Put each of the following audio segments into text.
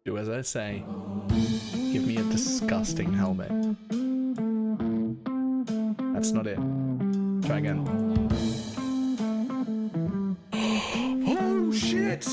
Do as I say. Give me a disgusting helmet. That's not it. Try again. Oh shit!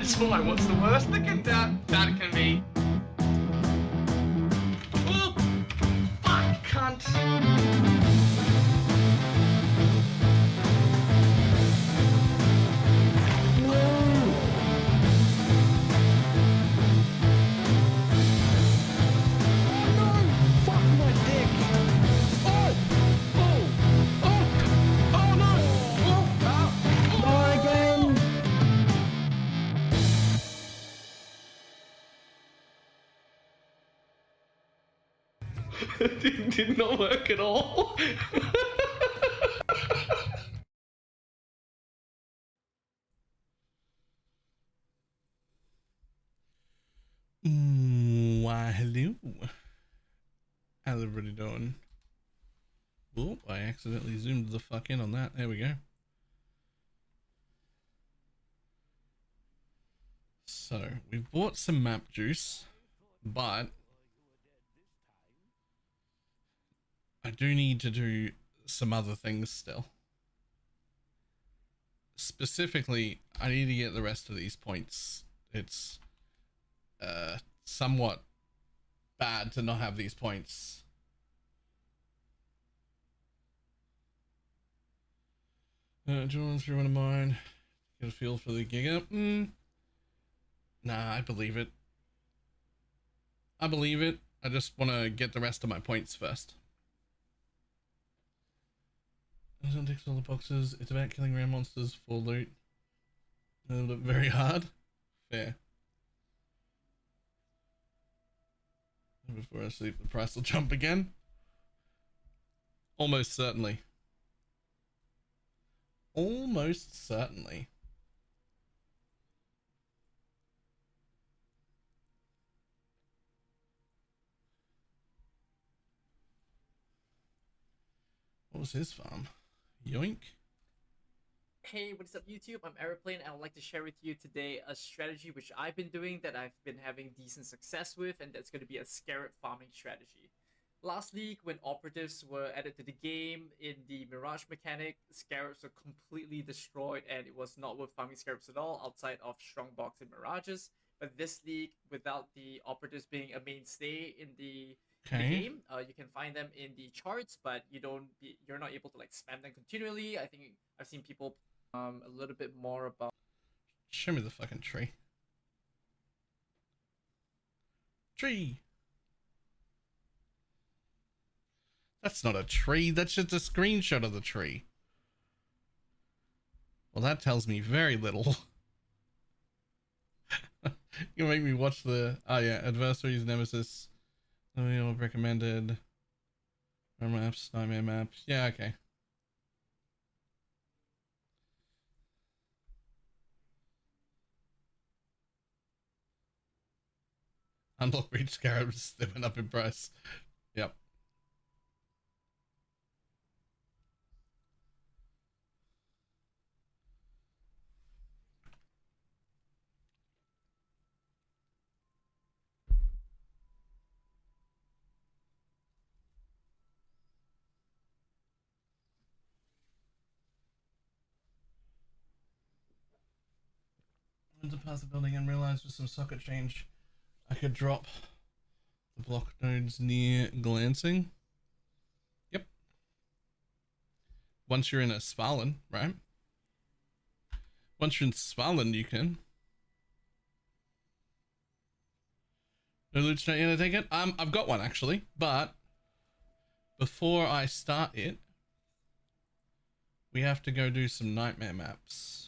It's fine. What's the worst that can be? Oh, fuck, cunt. Did not work at all. Why, hello. How's everybody doing? Oh, I accidentally zoomed the fuck in on that. There we go. So, we've bought some map juice, but I do need to do some other things still. Specifically, I need to get the rest of these points. It's somewhat bad to not have these points. Do you want to through one of mine? Get a feel for the giga? Nah, I believe it. I believe it. I just want to get the rest of my points first. It takes all the boxes. It's about killing rare monsters for loot. It'll look very hard. Fair. Before I sleep, the price will jump again. Almost certainly. Almost certainly. What was his farm? Yoink. Hey, what is up YouTube? I'm Aeroplane and I would like to share with you today a strategy which I've been doing that I've been having decent success with, and that's going to be a scarab farming strategy. Last league, when operatives were added to the game in the Mirage mechanic, scarabs were completely destroyed and it was not worth farming scarabs at all outside of Strongbox and Mirages. But this league, without the operatives being a mainstay in the game, you can find them in the charts, but you're not able to like spam them continually. I think I've seen people a little bit more about. Show me the fucking tree. Tree. That's not a tree. That's just a screenshot of the tree. Well, that tells me very little. You make me watch the adversaries, nemesis. Recommended maps, nightmare maps. Yeah, okay. Unlock breach scarabs, they went up in price. Yep. I went to pass the building and realized with some socket change I could drop the block nodes near glancing. Yep. Once you're in a Svalin, right? Once you're in Svalin, you can. No loot straight in, I take it? I've got one actually, but before I start it, we have to go do some nightmare maps.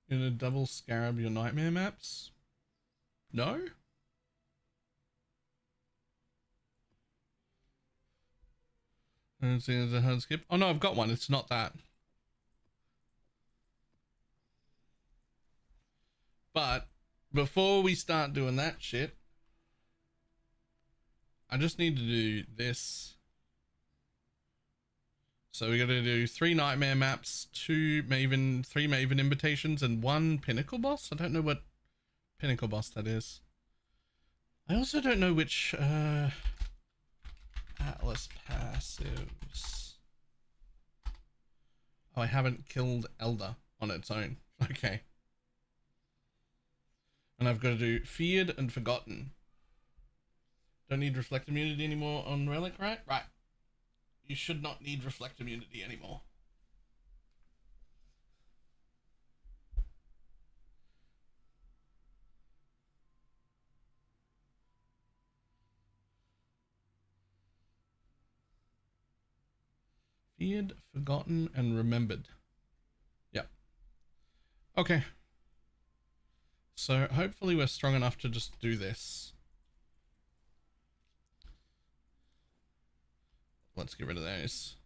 You're gonna double scarab your nightmare maps? No? I don't see there's a hard skip. Oh no, I've got one. It's not that. But before we start doing that shit, I just need to do this. So we got to do 3 nightmare maps, 3 Maven invitations, and 1 pinnacle boss. I don't know what pinnacle boss that is. I also don't know which Atlas passives. Oh, I haven't killed Elder on its own. Okay. And I've got to do Feared and Forgotten. Don't need Reflect Immunity anymore on Relic, right? Right. You should not need Reflect Immunity anymore. Feared, Forgotten, and Remembered. Yep. Okay. So hopefully we're strong enough to just do this. Let's get rid of those.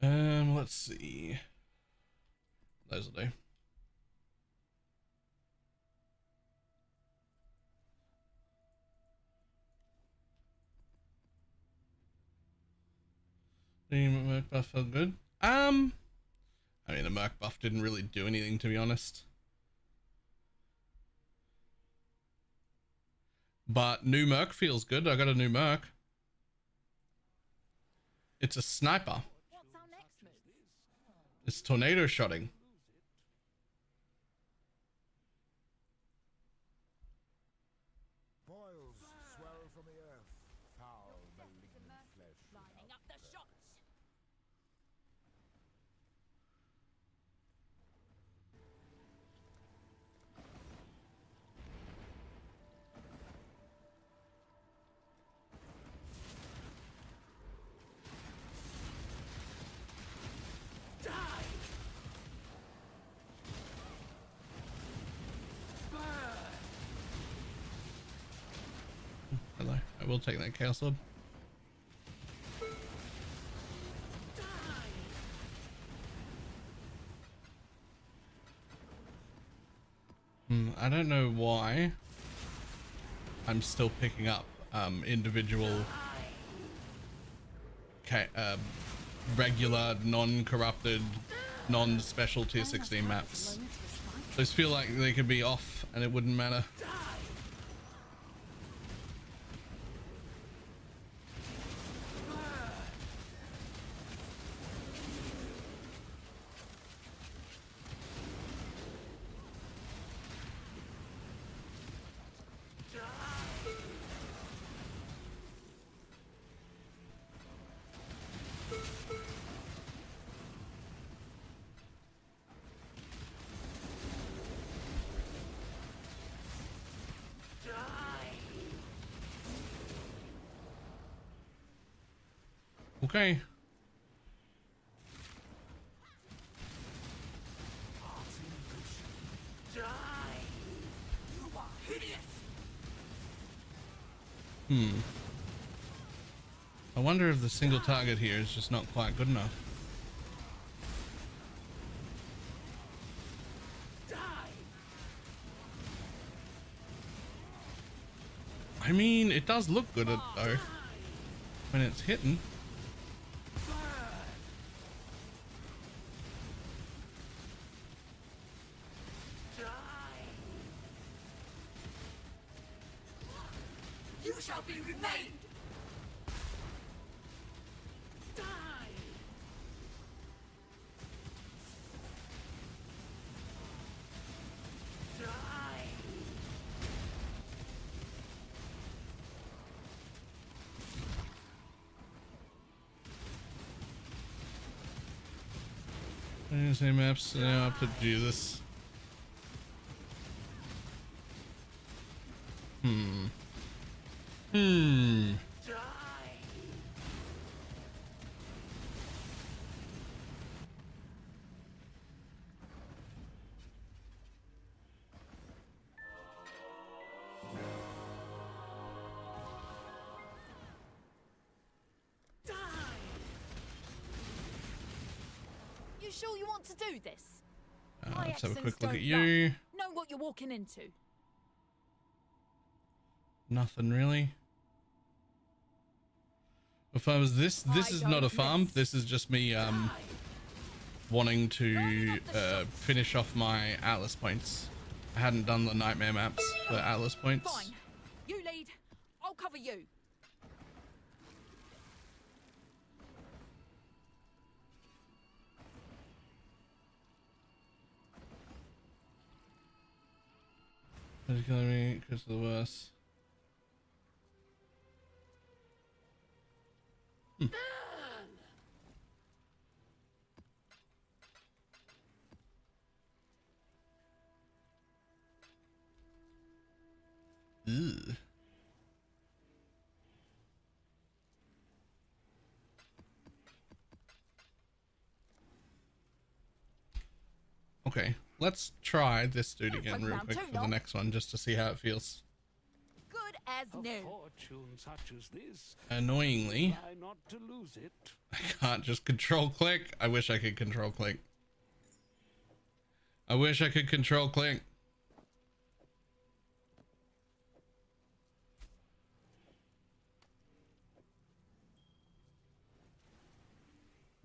Let's see. Those will do. The Merc buff felt good. I mean, the Merc buff didn't really do anything, to be honest. But new Merc feels good. I got a new Merc. It's a sniper. It's tornado shotting. Boils swell from the earth, foul malignant flesh. Lining up the shots. Hello. I will take that Chaos Orb. I don't know why I'm still picking up individual regular, non-corrupted, non-special tier 16 maps. Those feel like they could be off and it wouldn't matter. Okay. I wonder if the single target here is just not quite good enough. I mean, it does look good though when it's hitting. You shall be remained. Say maps now up to do this. You sure you want to do this? My Let's have a accents quick look don't at you. lie. Know what you're walking into. Nothing really. If I was this is not a farm. This is just me wanting to finish off my Atlas points. I hadn't done the nightmare maps for Atlas points. Fine. You lead. I'll cover you. Who's killing me? Chris of the worst. Ugh. Okay, let's try this dude again real quick for the next one, just to see how it feels. Good as new. Fortune such as this, Annoyingly, try not to lose it. I can't just control click. I wish I could control click. I wish I could control click.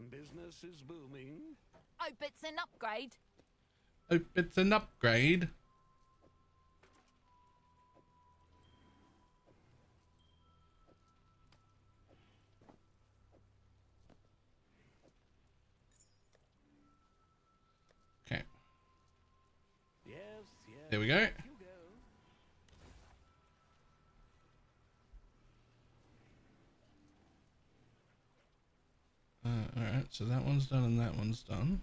Business is booming. Hope it's an upgrade. Hope it's an upgrade. Okay. Yes, yes. There we go. You go. Alright, so that one's done and that one's done.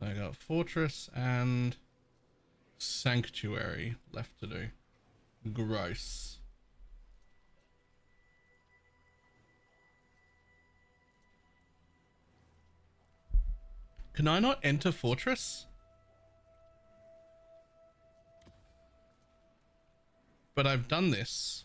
I got Fortress and Sanctuary left to do. Gross. Can I not enter Fortress? But I've done this.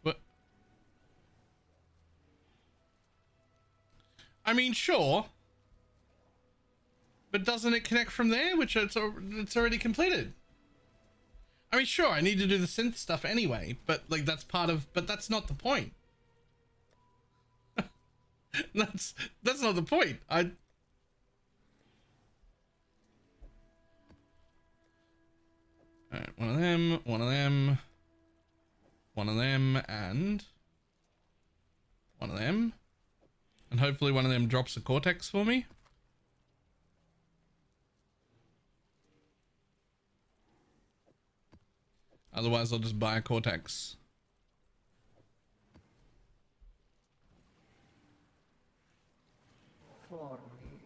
What? I mean, sure. But doesn't it connect from there, which it's already completed? I mean, sure, I need to do the synth stuff anyway, but like that's part of, but that's not the point. that's not the point. Alright, one of them, one of them, one of them, and one of them. And hopefully one of them drops a Cortex for me. Otherwise, I'll just buy a Cortex. for me.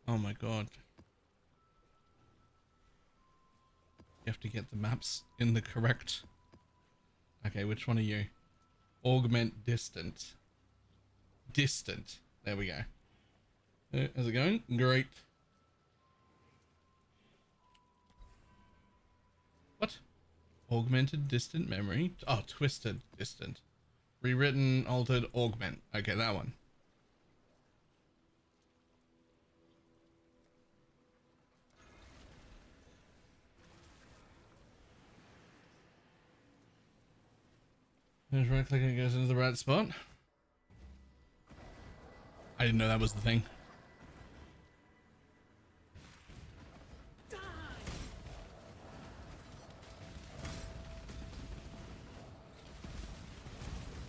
Oh my god. You have to get the maps in the correct... Okay, which one are you? Augment distant. Distant. There we go. How's it going? Great. What? Augmented distant memory? Oh, twisted distant. Rewritten, altered, augment. Okay, that one. Just right click and it goes into the right spot. I didn't know that was the thing.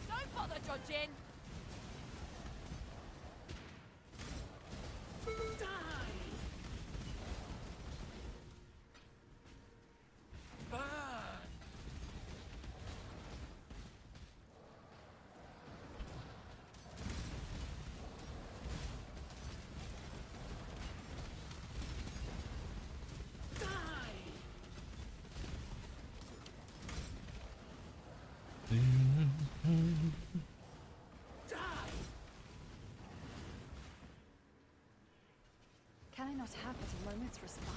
Don't bother dodging. Can I not have but a moment's respite?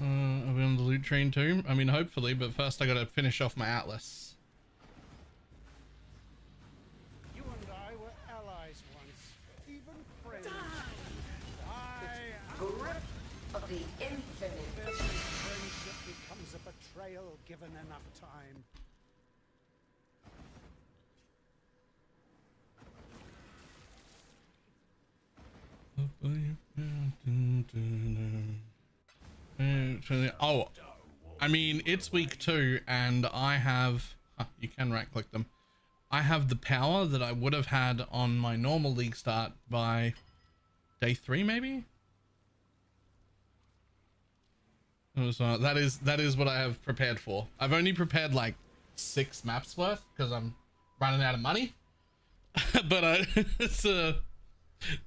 Are we on the loot train too? I mean, hopefully, but first I gotta finish off my atlas. You and I were allies once, even friends. Grip of the infinite. Every friendship becomes a betrayal given enough time. Oh, I mean, it's week 2 and I have, you can right click them. I have the power that I would have had on my normal league start by day 3, maybe? That is what I have prepared for. I've only prepared like 6 maps worth because I'm running out of money. But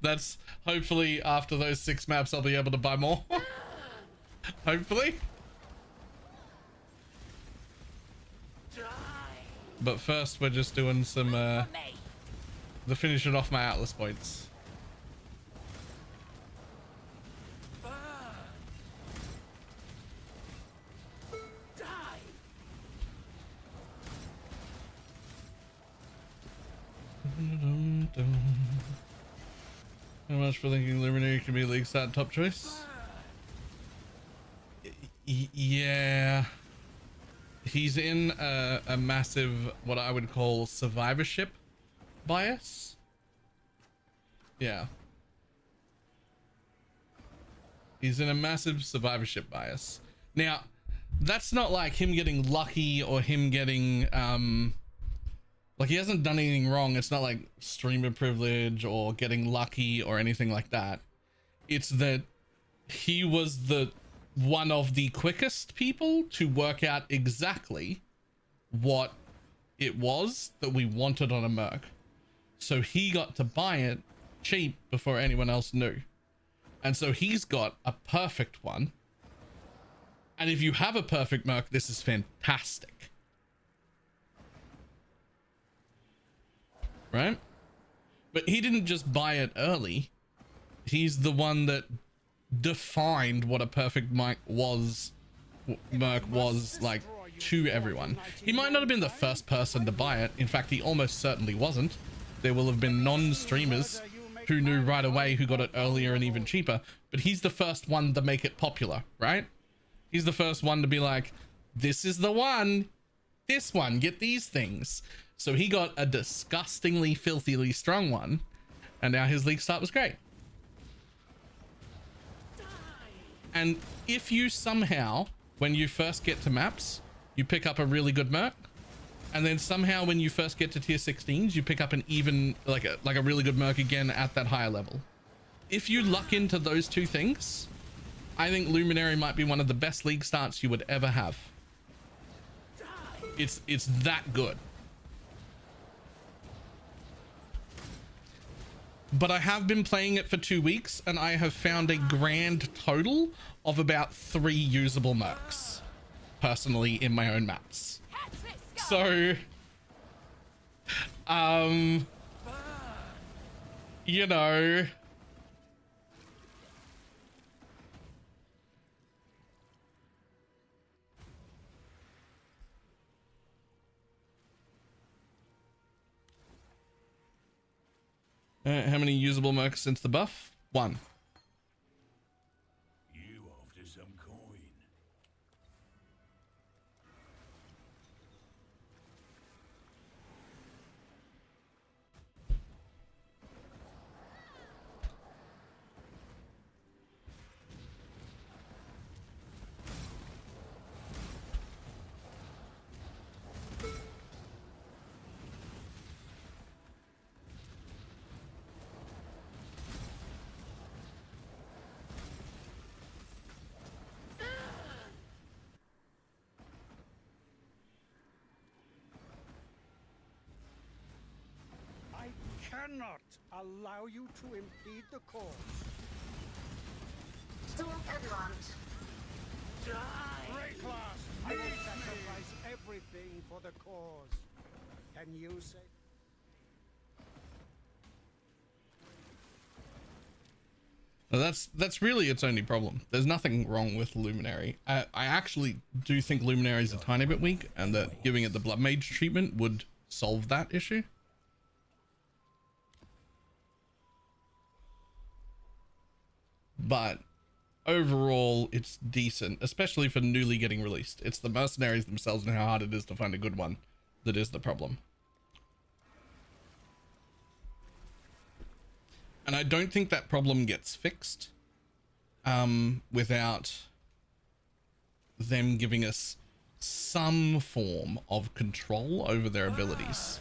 that's hopefully after those 6 maps I'll be able to buy more. Hopefully. But first we're just doing some the finishing off my atlas points. How much for thinking Luminary can be league start top choice? Yeah. He's in a massive, what I would call survivorship bias. Yeah. He's in a massive survivorship bias. Now, that's not like him getting lucky or him getting, like he hasn't done anything wrong. It's not like streamer privilege or getting lucky or anything like that. It's that he was the one of the quickest people to work out exactly what it was that we wanted on a merc. So he got to buy it cheap before anyone else knew. And so he's got a perfect one. And if you have a perfect merc, this is fantastic. Right? But he didn't just buy it early. He's the one that defined what a perfect merc was like to everyone. He might not have been the first person to buy it. In fact, he almost certainly wasn't. There will have been non-streamers who knew right away who got it earlier and even cheaper, but he's the first one to make it popular, right? He's the first one to be like, this is the one, this one, get these things. So he got a disgustingly filthily strong one, and now his league start was great. And if you somehow, when you first get to maps, you pick up a really good merc, and then somehow when you first get to tier 16s, you pick up an even, like a really good merc again at that higher level. If you luck into those two things, I think Luminary might be one of the best league starts you would ever have. It's that good. But I have been playing it for 2 weeks, and I have found a grand total of about 3 usable mercs, personally, in my own maps. So, you know, how many usable mercs since the buff? 1. You after some coin? I cannot allow you to impede the cause. Storm Everland. Great class! I will sacrifice everything for the cause. Can you say? Well, that's really its only problem. There's nothing wrong with Luminary. I actually do think Luminary is a tiny bit weak, and that giving it the BalorMage treatment would solve that issue. But overall, it's decent, especially for newly getting released. It's the mercenaries themselves and how hard it is to find a good one that is the problem. And I don't think that problem gets fixed without them giving us some form of control over their abilities.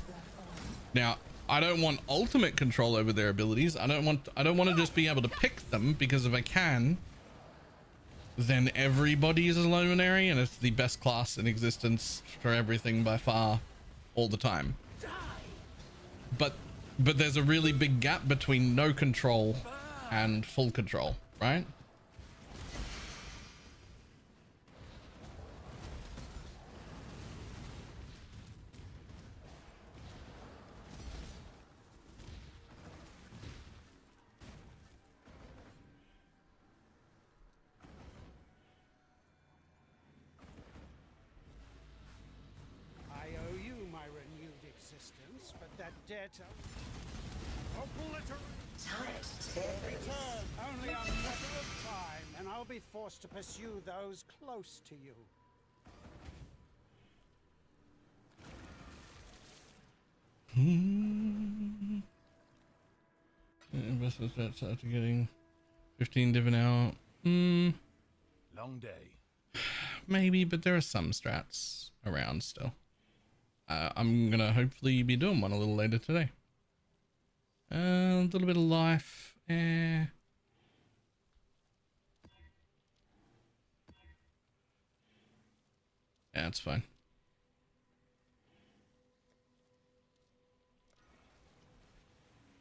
Now, I don't want ultimate control over their abilities. I don't want to just be able to pick them, because if I can, then everybody is a luminary and it's the best class in existence for everything by far, all the time. But there's a really big gap between no control and full control, right? I owe you my renewed existence, but that debt obliterate. Return only a matter of time, and I'll be forced to pursue those close to you. Investment stats after getting 15 div an hour. Long day. Maybe, but there are some strats around still. I'm gonna hopefully be doing one a little later today. A little bit of life. Yeah, it's fine.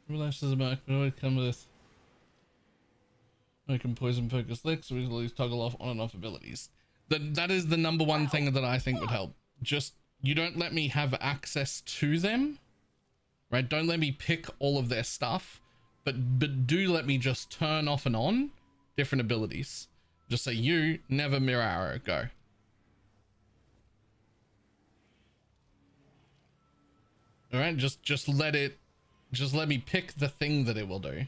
Relashes a mark, but always come with I can poison focus licks, so we can always toggle off on and off abilities. That is the number one thing that I think would help. Just, you don't let me have access to them, right? Don't let me pick all of their stuff, but do let me just turn off and on different abilities. Just say, you never mirror arrow, go. All right, just let me pick the thing that it will do.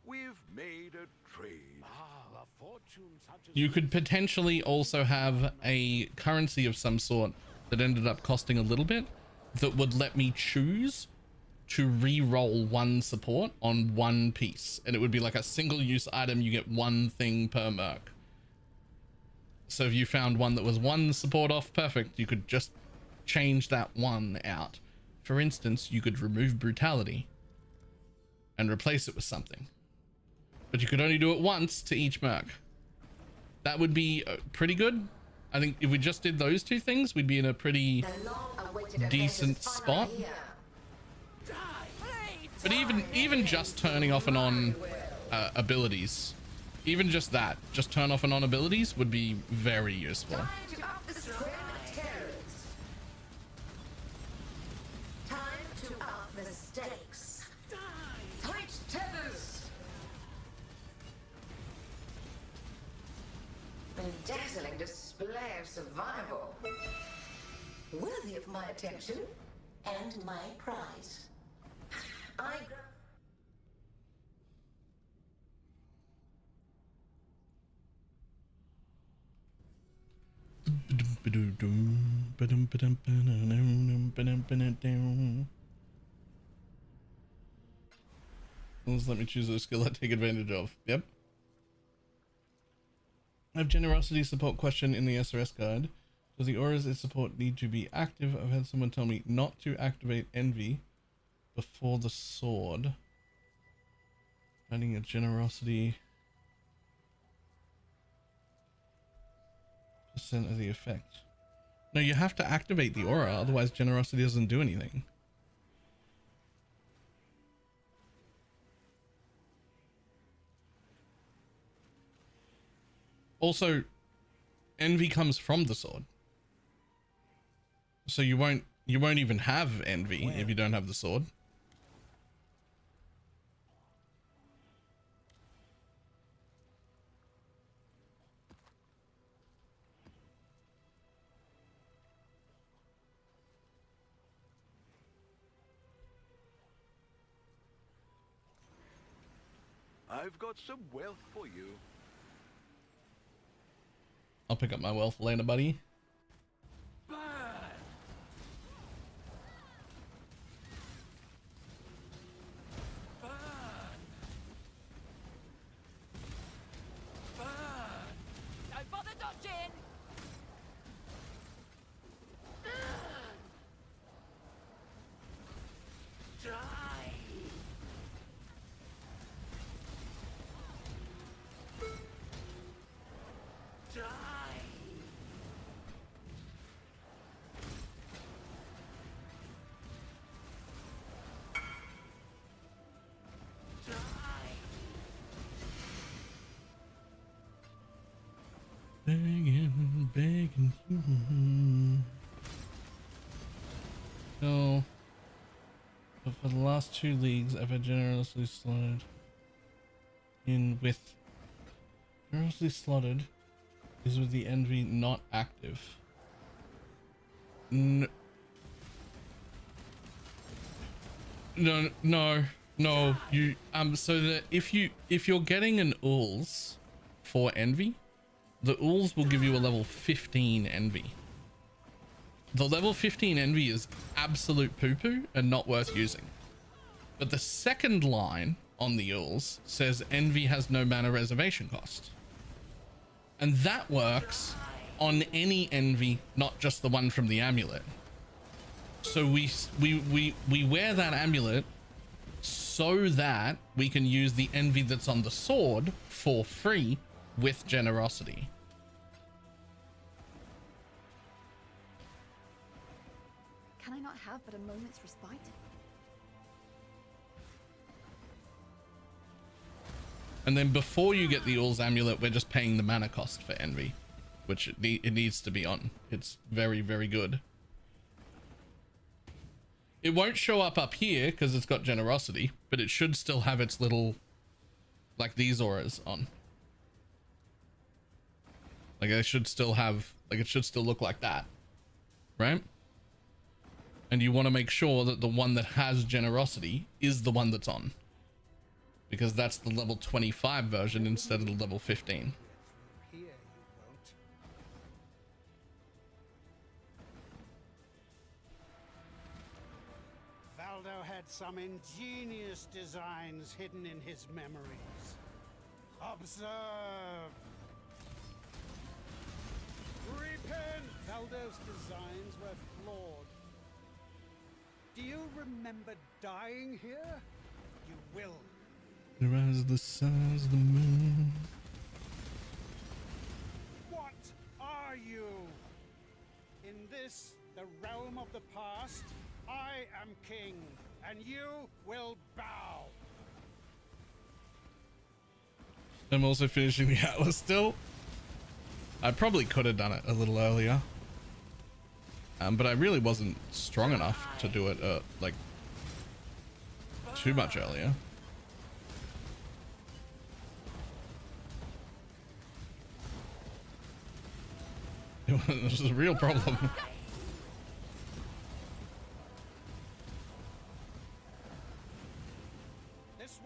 We've made a trade. A fortune such as You could potentially also have a currency of some sort that ended up costing a little bit that would let me choose to re-roll one support on one piece, and it would be like a single use item. You get one thing per merc. So if you found one that was one support off, perfect, you could just change that one out. For instance, you could remove brutality and replace it with something, but you could only do it once to each merc. That would be pretty good. I think if we just did those two things, we'd be in a pretty decent spot. But even just turning off and on abilities, even just that, just turn off and on abilities would be very useful. Time to up the stakes. Tight tethers. A dazzling display of survival. Worthy of my attention and my prize. Let me choose a skill I take advantage of. Yep. I have generosity support question in the SRS guide. Does the auras it support need to be active? I've had someone tell me not to activate envy before the sword. Finding a generosity % of the effect. No, you have to activate the aura, otherwise generosity doesn't do anything. Also, envy comes from the sword, so you won't even have envy if you don't have the sword. I've got some wealth for you. I'll pick up my wealth later, buddy. Burn! Burn! Burn! Don't bother dodging! Die! Die! Begging you. No. But for the last 2 leagues, I've had generously slotted in with. Generously slotted is with the envy not active. No, you so that if you're getting an Ools for envy, the Ools will give you a level 15 envy. The level 15 envy is absolute poo-poo and not worth using. But the second line on the Ools says envy has no mana reservation cost. And that works on any envy, not just the one from the amulet. So we wear that amulet so that we can use the envy that's on the sword for free with generosity. Can I not have but a moment's respite? And then before you get the All's amulet, we're just paying the mana cost for envy, which it needs to be on. It's very, very good. It won't show up here because it's got generosity, but it should still have its little, like these auras on. Like it should still have, like it should still look like that, right? And you want to make sure that the one that has generosity is the one that's on, because that's the level 25 version instead of the level 15. Here you won't. Valdo had some ingenious designs hidden in his memories. Observe. Repent! Valdo's designs were flawed. Do you remember dying here? You will. The rise of the sun, the moon. What are you? In this, the realm of the past, I am king, and you will bow. I'm also finishing the Atlas still. I probably could have done it a little earlier. But I really wasn't strong enough to do it like too much earlier. This is a real problem.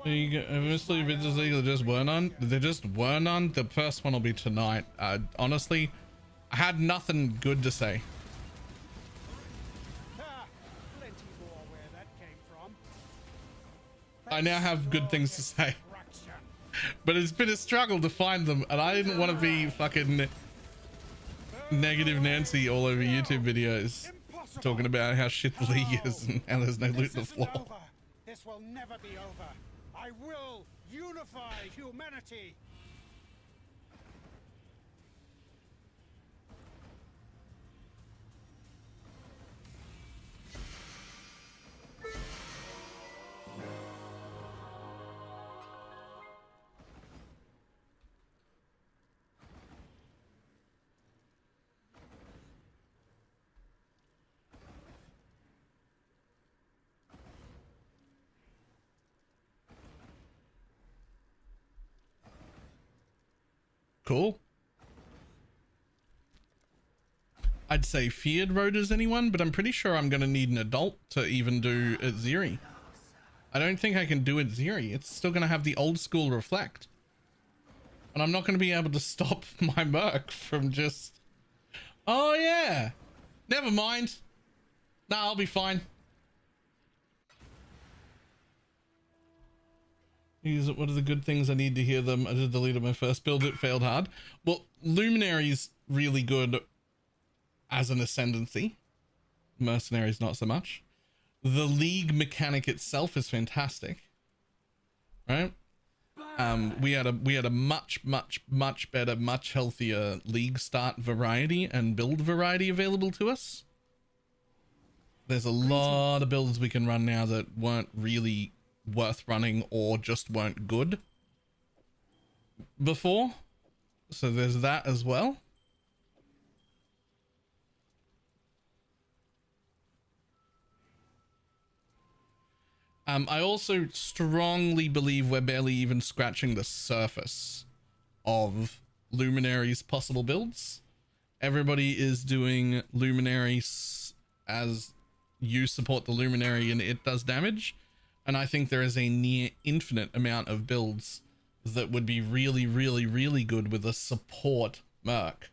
You go, mostly Vince's League they just weren't on. They just weren't on. The first one will be tonight. Honestly, I had nothing good to say. Plenty more where that came from. I now have good things to say, but it's been a struggle to find them, and I didn't want to be fucking negative Nancy all over YouTube videos talking about how shit the league is and how there's no loot on the floor. Over. This will never be over. I will unify humanity. Cool. I'd say feared rotors anyone, but I'm pretty sure I'm going to need an adult to even do Ziri. I don't think I can do it Ziri. It's still going to have the old school reflect. And I'm not going to be able to stop my Merc from just... Oh yeah. Never mind. Nah, I'll be fine. What are the good things I need to hear them? I just deleted my first build. It failed hard. Well, Luminary's really good as an ascendancy. Mercenaries not so much. The League mechanic itself is fantastic, right? We had a much better, much healthier League start variety and build variety available to us. There's a lot of builds we can run now that weren't really worth running or just weren't good before, so there's that as well. I also strongly believe we're barely even scratching the surface of Luminary's possible builds. Everybody is doing Luminaries as you support the Luminary and it does damage. And I think there is a near infinite amount of builds that would be really, really, really good with a support Merc.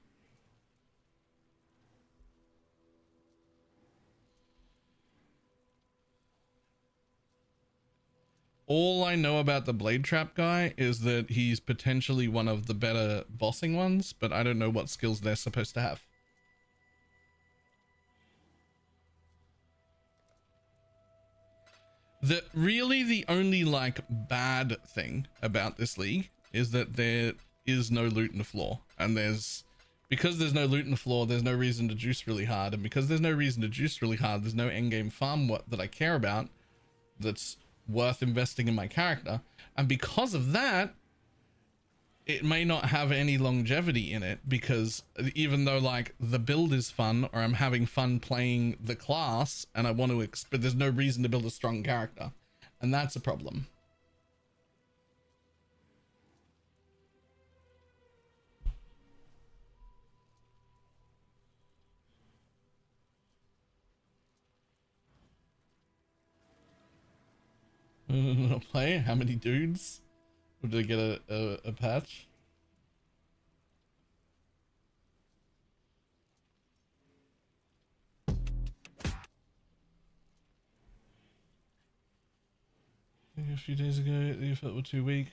All I know about the Blade Trap guy is that he's potentially one of the better bossing ones, but I don't know what skills they're supposed to have. Really the only like bad thing about this league is that there is no loot in the floor, and because there's no loot in the floor, there's no reason to juice really hard, and because there's no reason to juice really hard, there's no endgame farm that I care about that's worth investing in my character, and because of that it may not have any longevity in it, because even though like the build is fun or I'm having fun playing the class and I want to but there's no reason to build a strong character, and that's a problem. Play how many dudes would they get a patch? A few days ago, you felt were too weak.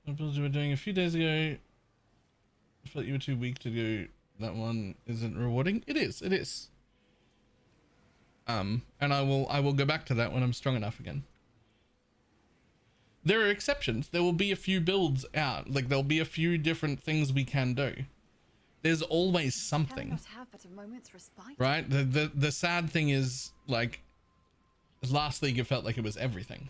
What builds you were doing a few days ago, I felt you were too weak to do. That one isn't rewarding. It is. It is. And I will go back to that when I'm strong enough again. There are exceptions. There will be a few builds out. Like there'll be a few different things we can do. There's always something. Cannot have but a moment's respite. Right? The sad thing is, like, last league it felt like it was everything.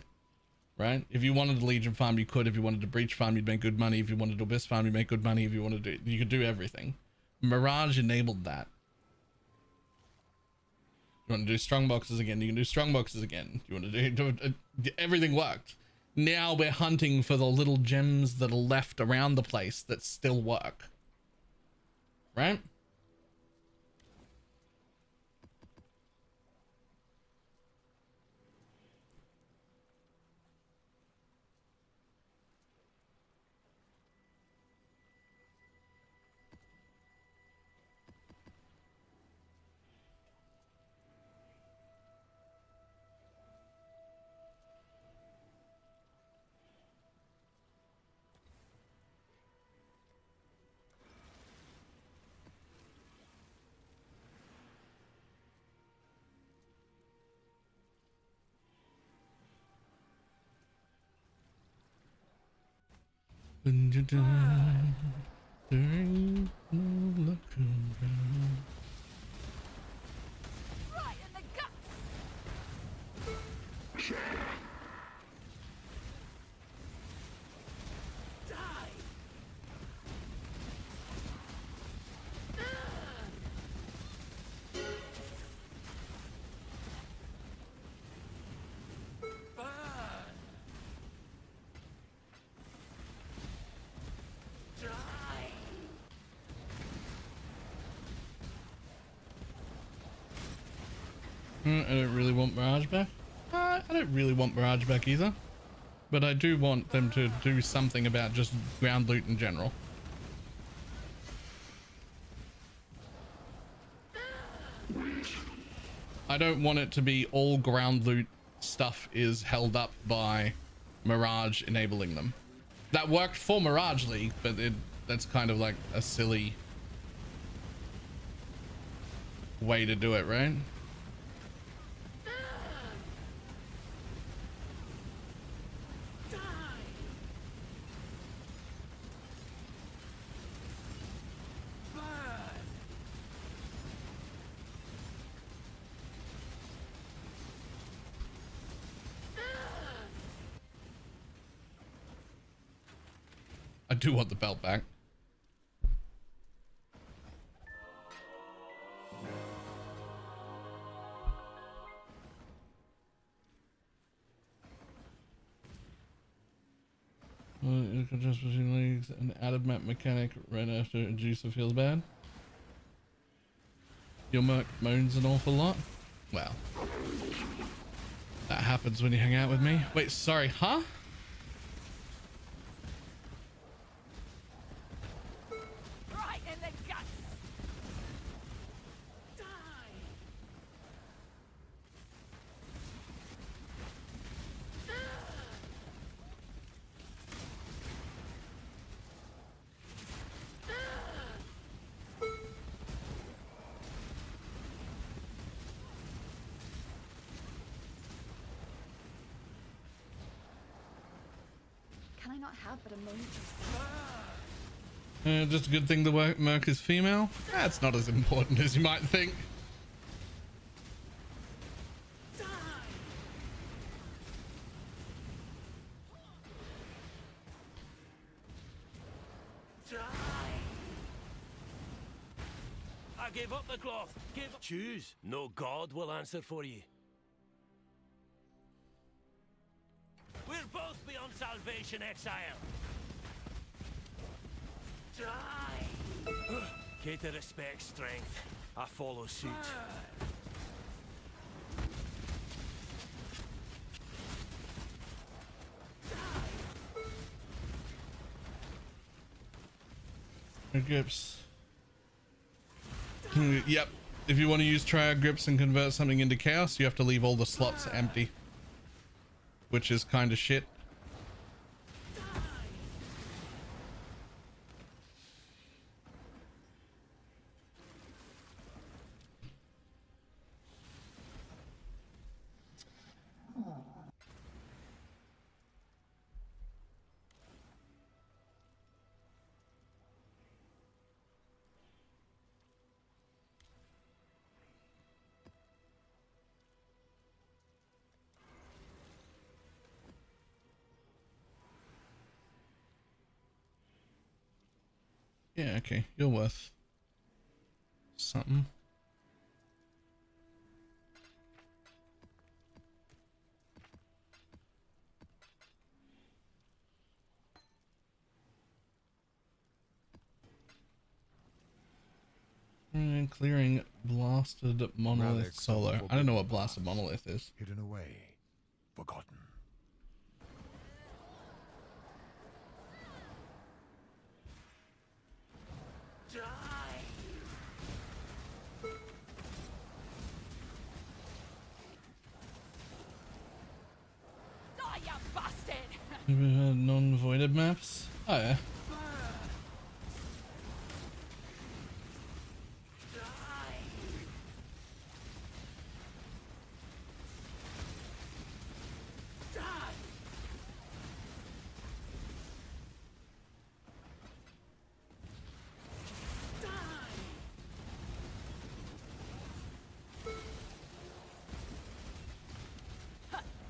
Right? If you wanted a Legion farm, you could. If you wanted a Breach farm, you'd make good money. If you wanted a Abyss farm, you'd make good money. If you wanted to, you could do everything. Mirage enabled that. You want to do strong boxes again, you can do strong boxes again. You want to do everything worked. Now we're hunting for the little gems that are left around the place that still work. Right? When you die, there ain't no looking back. Right in the guts! Die! I don't really want Mirage back. I don't really want Mirage back either. But I do want them to do something about just ground loot in general. I don't want it to be all ground loot stuff is held up by Mirage enabling them. That worked for Mirage League, but that's kind of like a silly way to do it, right? I do want the belt back. You can just between leagues and added map mechanic right after a juicer feels bad. Your merc moans an awful lot. Well, that happens when you hang out with me. Wait, sorry, huh? Right in the guts! Can I not have but a moment's respite? Just a good thing the merc is female. That's not as important as you might think. I gave up the cloth. Choose. No god will answer for you. We're both beyond salvation, exile. Die! Cater respects strength. I follow suit. Gibbs. Yep. if you want to use triad grips and convert something into chaos, you have to leave all the slots empty, which is kind of shit. Yeah, okay, you're worth something. And clearing blasted monolith Relics of solo. the I don't know what forbidden blasted past, monolith is. Hidden away, forgotten. Die, you bastard! Ever heard non-voided maps? Oh yeah.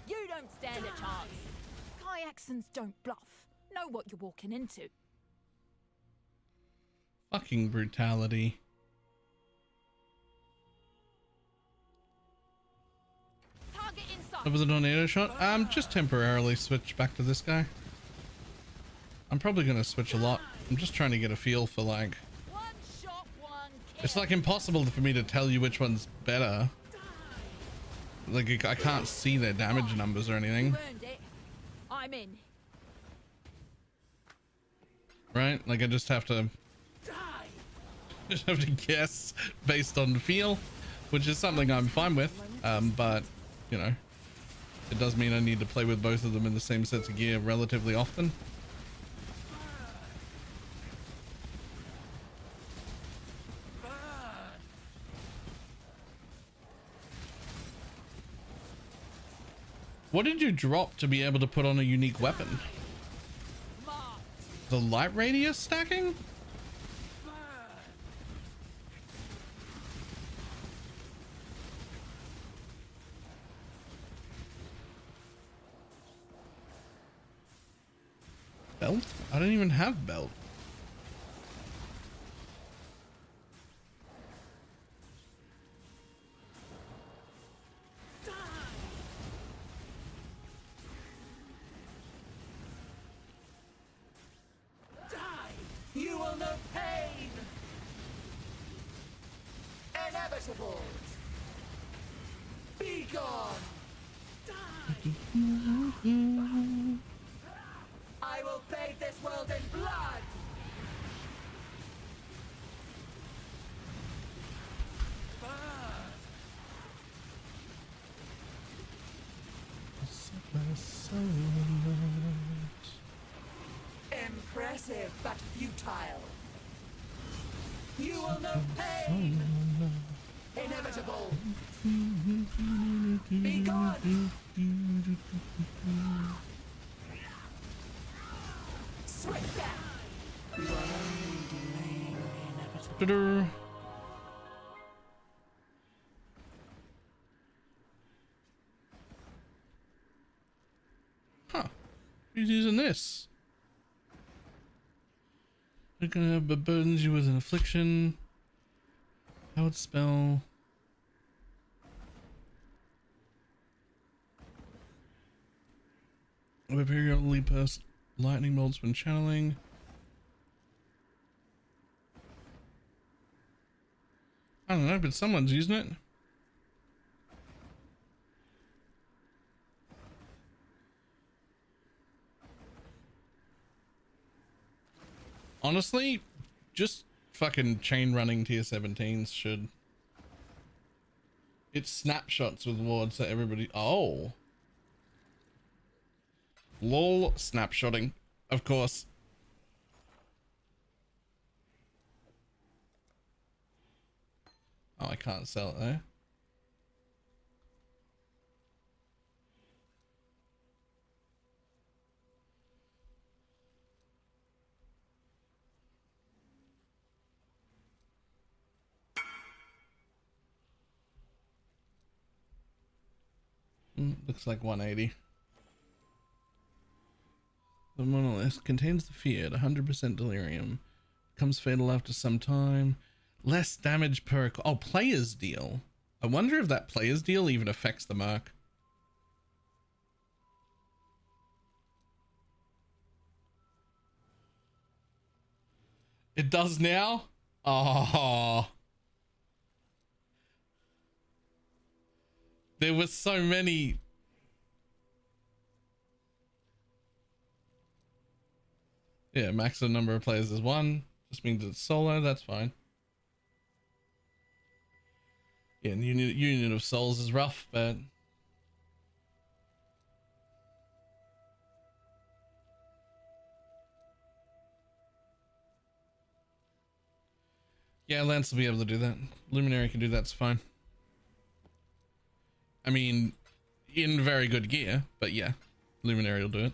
You don't stand a chance. Kyaxans don't bluff. Know what you're walking into. Fucking brutality. Target inside. That was a tornado shot. Just temporarily switch back to this guy. I'm probably gonna switch a lot. I'm just trying to get a feel for like. One shot, one kill. It's like impossible for me to tell you which one's better. Like I can't see their damage numbers or anything. You earned it. I'm in. Right? Like I just have to guess based on feel, which is something I'm fine with. But you know, it does mean I need to play with both of them in the same sets of gear relatively often. What did you drop to be able to put on a unique weapon? The light radius stacking? Belt? I don't even have belt. You will know pain. Inevitable. Be gone. I will bathe this world in blood. Impressive but futile. You will know pain. Inevitable. Be gone. Swing back. You are only delaying the inevitable. Huh. Who's using this? They're gonna burdens you with an affliction. Powered spell. Over periodically burst lightning bolts when channeling. I don't know, but someone's using it. Honestly, just fucking chain running tier 17s should It snapshots with wards so everybody. Oh. Lol, snapshotting. Of course. Oh, I can't sell it there. Looks like 180. The monolith contains the feared 100% delirium. Becomes fatal after some time. Less damage per... Oh, player's deal. I wonder if that player's deal even affects the merc. It does now? Oh. There were so many. Yeah, maximum number of players is 1. Just means it's solo, that's fine. Yeah, and unit of souls is rough, but... Yeah, Lance will be able to do that. Luminary can do that, it's fine. I mean, in very good gear, but yeah, Luminary will do it.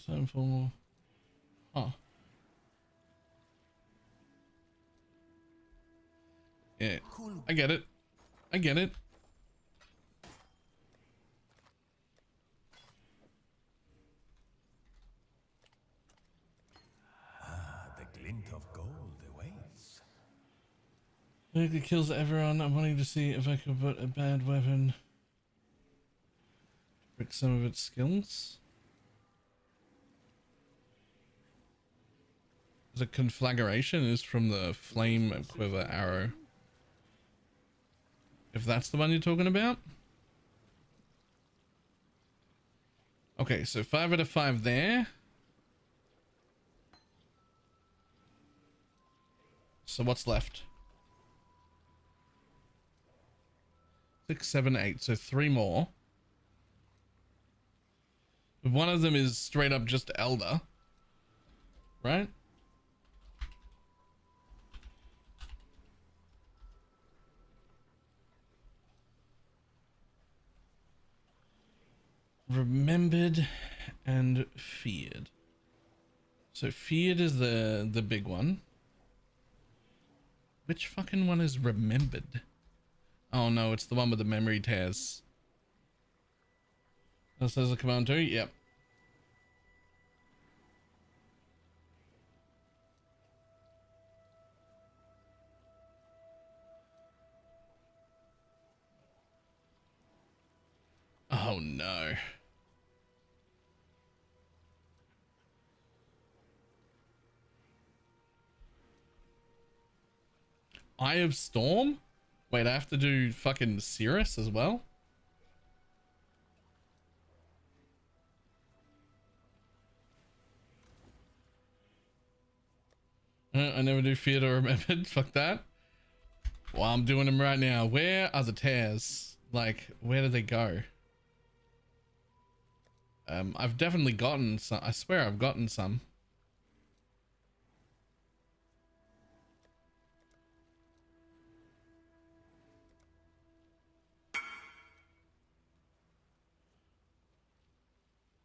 Time for... Huh. Yeah, I get it. I get it. The glint of gold awaits. It kills everyone. I'm wanting to see if I could put a bad weapon. Break some of its skills. The conflagration is from the flame quiver arrow. If that's the one you're talking about. Okay, so 5 out of 5 there. So what's left? 6, 7, 8. So 3 more. One of them is straight up just Elder. Right? Remembered and feared. So feared is the big one. Which fucking one is remembered? Oh no, it's the one with the memory tears. That says a command too? Yep. Oh no. Eye of Storm? Wait, I have to do fucking Cirrus as well? I never do Feared or Remembered. Fuck that. Well, I'm doing them right now. Where are the tears? Like, where do they go? I've definitely gotten some. I swear I've gotten some.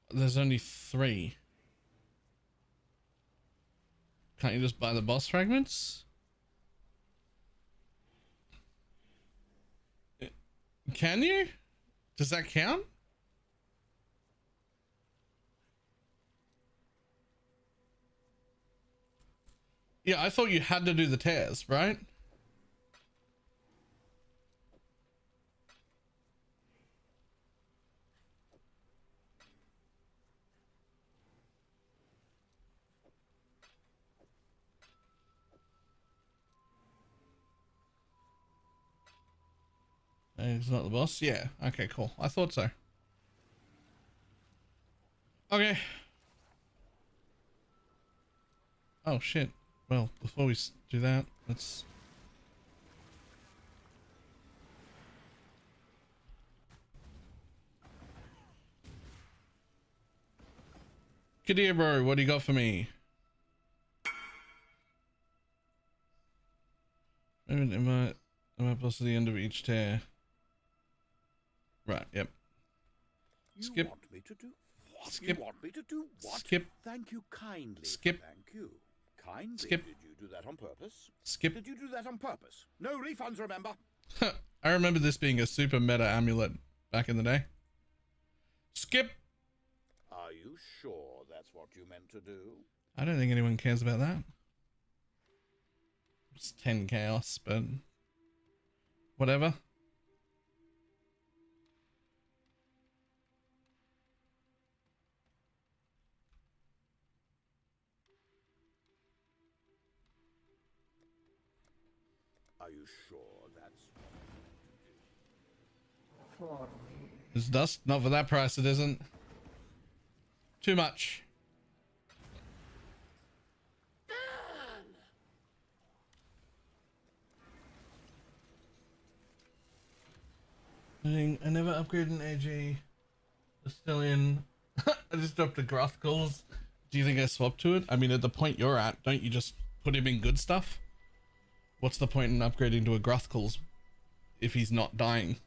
There's only 3. Can't you just buy the boss fragments? Can you? Does that count? Yeah, I thought you had to do the tears, right? He's not the boss. Yeah. Okay, cool. I thought so. Okay. Oh, shit. Well, before we do that, let's... Kadir, bro, what do you got for me? Am I plus to the end of each tear? Right, yep. Skip. You want me to do what? Skip. You want me to do what? Skip. Thank you kindly. Skip. Thank you. Kindly. Skip. Did you do that on purpose? Skip. Did you do that on purpose? No refunds, remember? I remember this being a super meta amulet back in the day. Skip. Are you sure that's what you meant to do? I don't think anyone cares about that. It's 10 chaos, but whatever. Are you sure that's what you meant to do? It's dust? Not for that price, it isn't. Too much. I never upgraded an AG. It's still in. I just dropped the Grothkals. Do you think I swapped to it? I mean, at the point you're at, don't you just put him in good stuff? What's the point in upgrading to a Grothkals if he's not dying?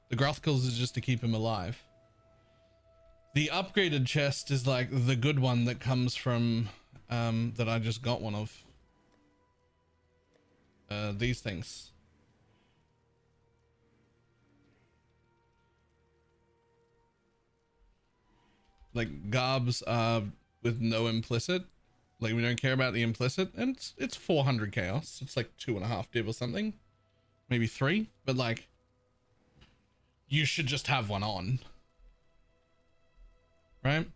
The Grothkals is just to keep him alive. The upgraded chest is like the good one that comes from that I just got one of. These things. Like garbs with no implicit. Like we don't care about the implicit, and it's 400 chaos. It's like 2.5 div or something, maybe 3. But like, you should just have one on, right?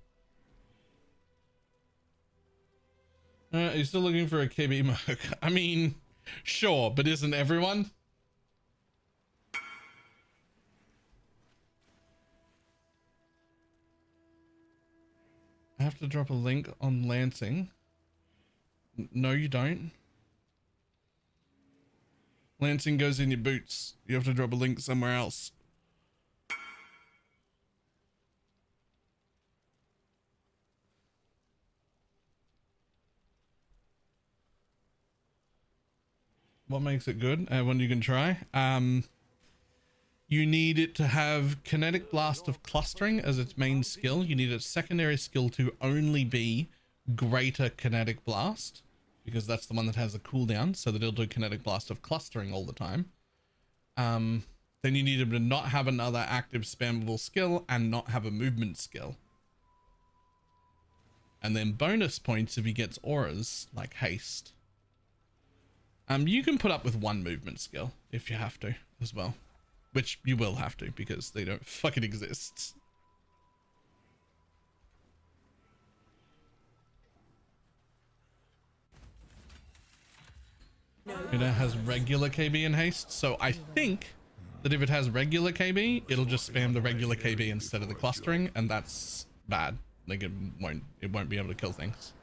Are you still looking for a KB Merc? I mean, sure, but isn't everyone? I have to drop a link on Lancing. No, you don't. Lancing goes in your boots. You have to drop a link somewhere else. What makes it good? One you can try. You need it to have Kinetic Blast of Clustering as its main skill. You need its secondary skill to only be Greater Kinetic Blast, because that's the one that has a cooldown, so that it'll do Kinetic Blast of Clustering all the time. Then you need him to not have another active spammable skill and not have a movement skill. And then bonus points if he gets auras, like Haste. You can put up with one movement skill if you have to as well. Which you will have to, because they don't fucking exist. It has regular KB and haste, so I think that if it has regular KB, it'll just spam the regular KB instead of the clustering, and that's bad. Like it won't be able to kill things.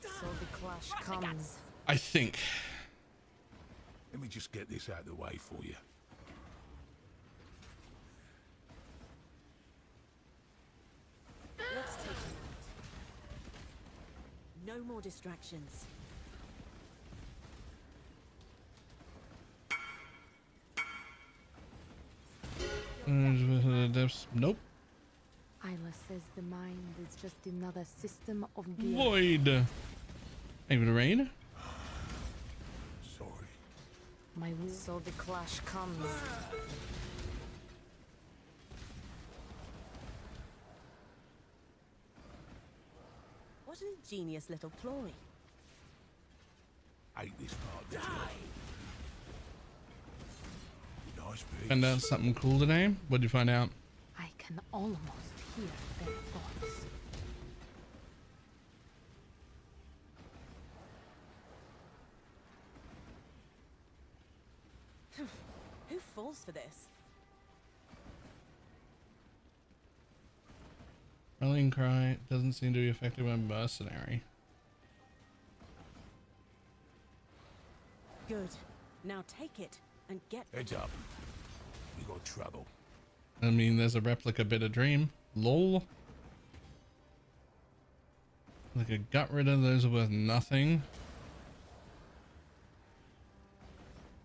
So the clash comes. I think. Let me just get this out of the way for you. Let's take it. No more distractions. Nope. Isla says the mind is just another system of being. Void. Able to rain. Sorry. My will. So the clash comes. What an ingenious little ploy. Hate this part. Die. Nice piece. Find out something cool today. What did you find out? I can almost hear their thoughts. Who falls for this? Rallying cry doesn't seem to be effective when mercenary. Good. Now take it and get Heads up. We got trouble. I mean, there's a replica bit of dream. Lol. Like a got rid of those are worth nothing.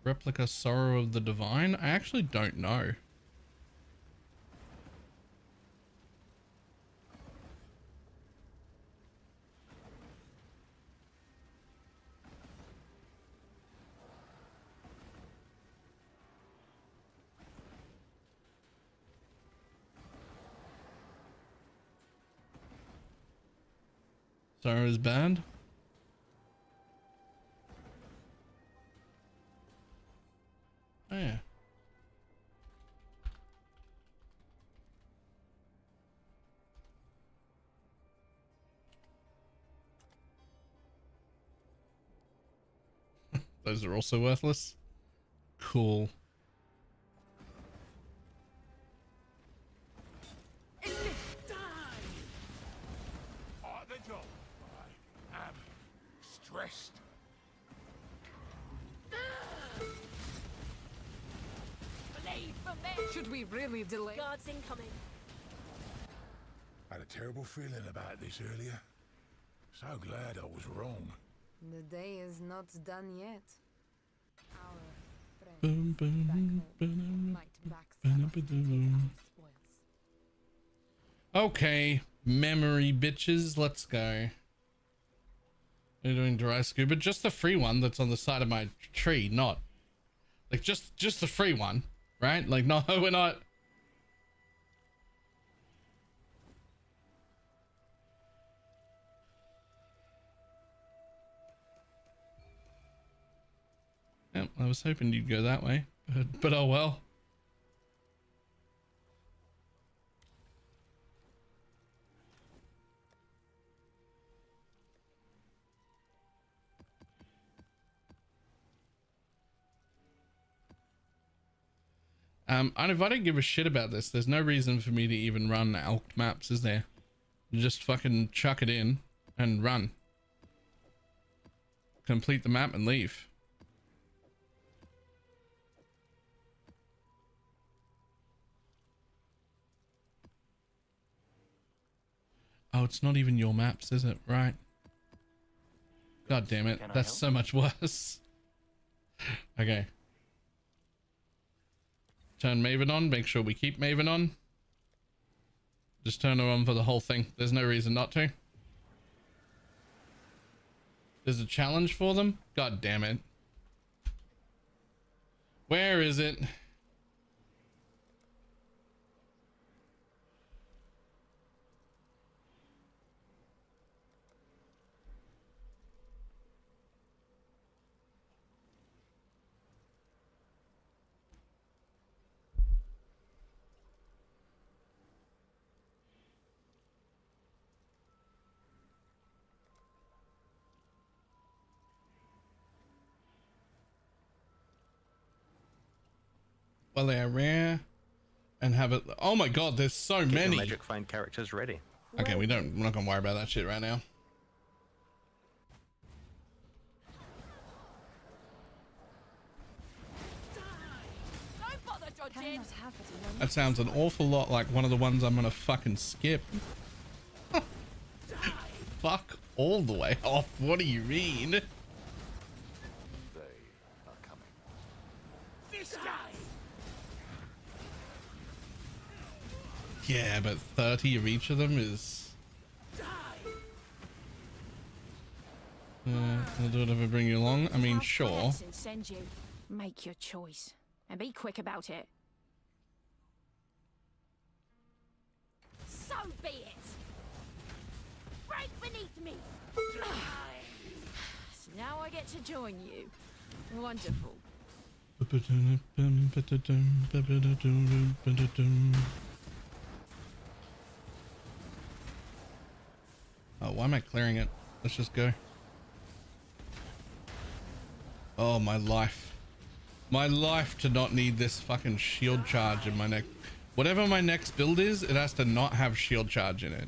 Replica sorrow of the divine. I actually don't know. Sorrow is bad. Oh yeah. Those are also worthless. Cool. Stressed. Should we really delay? Guards incoming. Had a terrible feeling about this earlier. So glad I was wrong. The day is not done yet. Our Boom, boom, boom, boom. Okay, memory bitches, let's go. We're doing dry scuba, just the free one that's on the side of my tree, not like just the free one, right? Like, no, we're not. Yep, I was hoping you'd go that way, but oh well. And if I don't give a shit about this, there's no reason for me to even run alked maps, is there? Just fucking chuck it in and run. Complete the map and leave. Oh, it's not even your maps, is it? Right. God damn it. That's so much worse. Okay. Turn Maven on. Make sure we keep Maven on. Just turn her on for the whole thing. There's no reason not to. There's a challenge for them? God damn it. Where is it? Well, they are rare and have it. Oh my god, there's so many. Magic find characters ready. Okay, we're not gonna worry about that shit right now. Don't bother dodging. That sounds an awful lot like one of the ones I'm gonna fucking skip. Fuck all the way off. What do you mean? They are coming. This guy. Yeah, but 30 of each of them is... I'll do whatever bring you along. I mean, sure. Send you. Make your choice. And be quick about it. So be it. Break beneath me. So now I get to join you. Wonderful. Oh, why am I clearing it? Let's just go. Oh, my life. My life to not need this fucking shield charge in my neck. Whatever my next build is, it has to not have shield charge in it.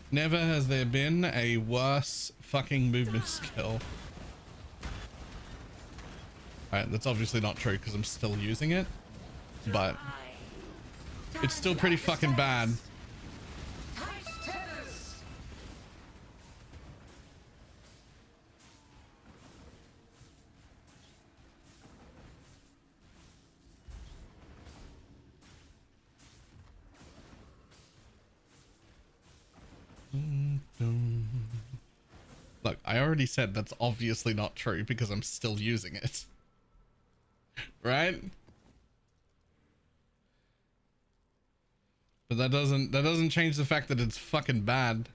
Never has there been a worse fucking movement skill. Alright, that's obviously not true because I'm still using it, but it's still pretty fucking bad. Look, I already said that's obviously not true because I'm still using it. Right? But that doesn't change the fact that it's fucking bad.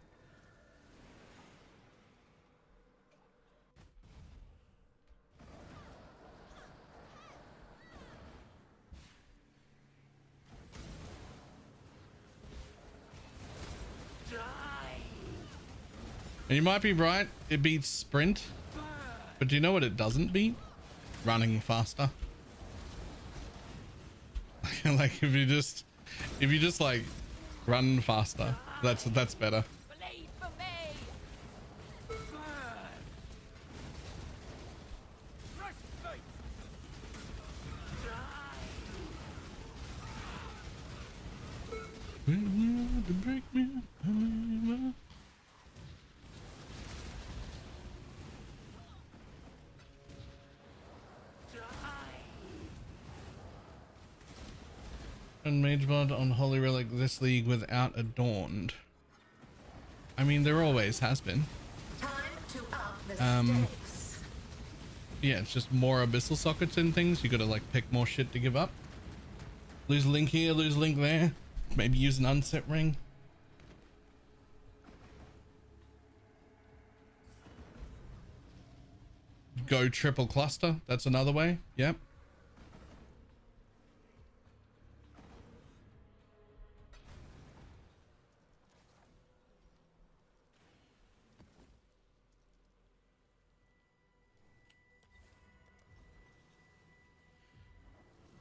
And you might be right, it beats sprint, but do you know what it doesn't beat? Running faster. Like if you just like run faster, that's better. And Mage mod on Holy Relic this league without Adorned. I mean, there always has been. Yeah, it's just more abyssal sockets and things. You gotta like pick more shit to give up. Lose link here, lose link there. Maybe use an unset ring. Go triple cluster. That's another way. Yep.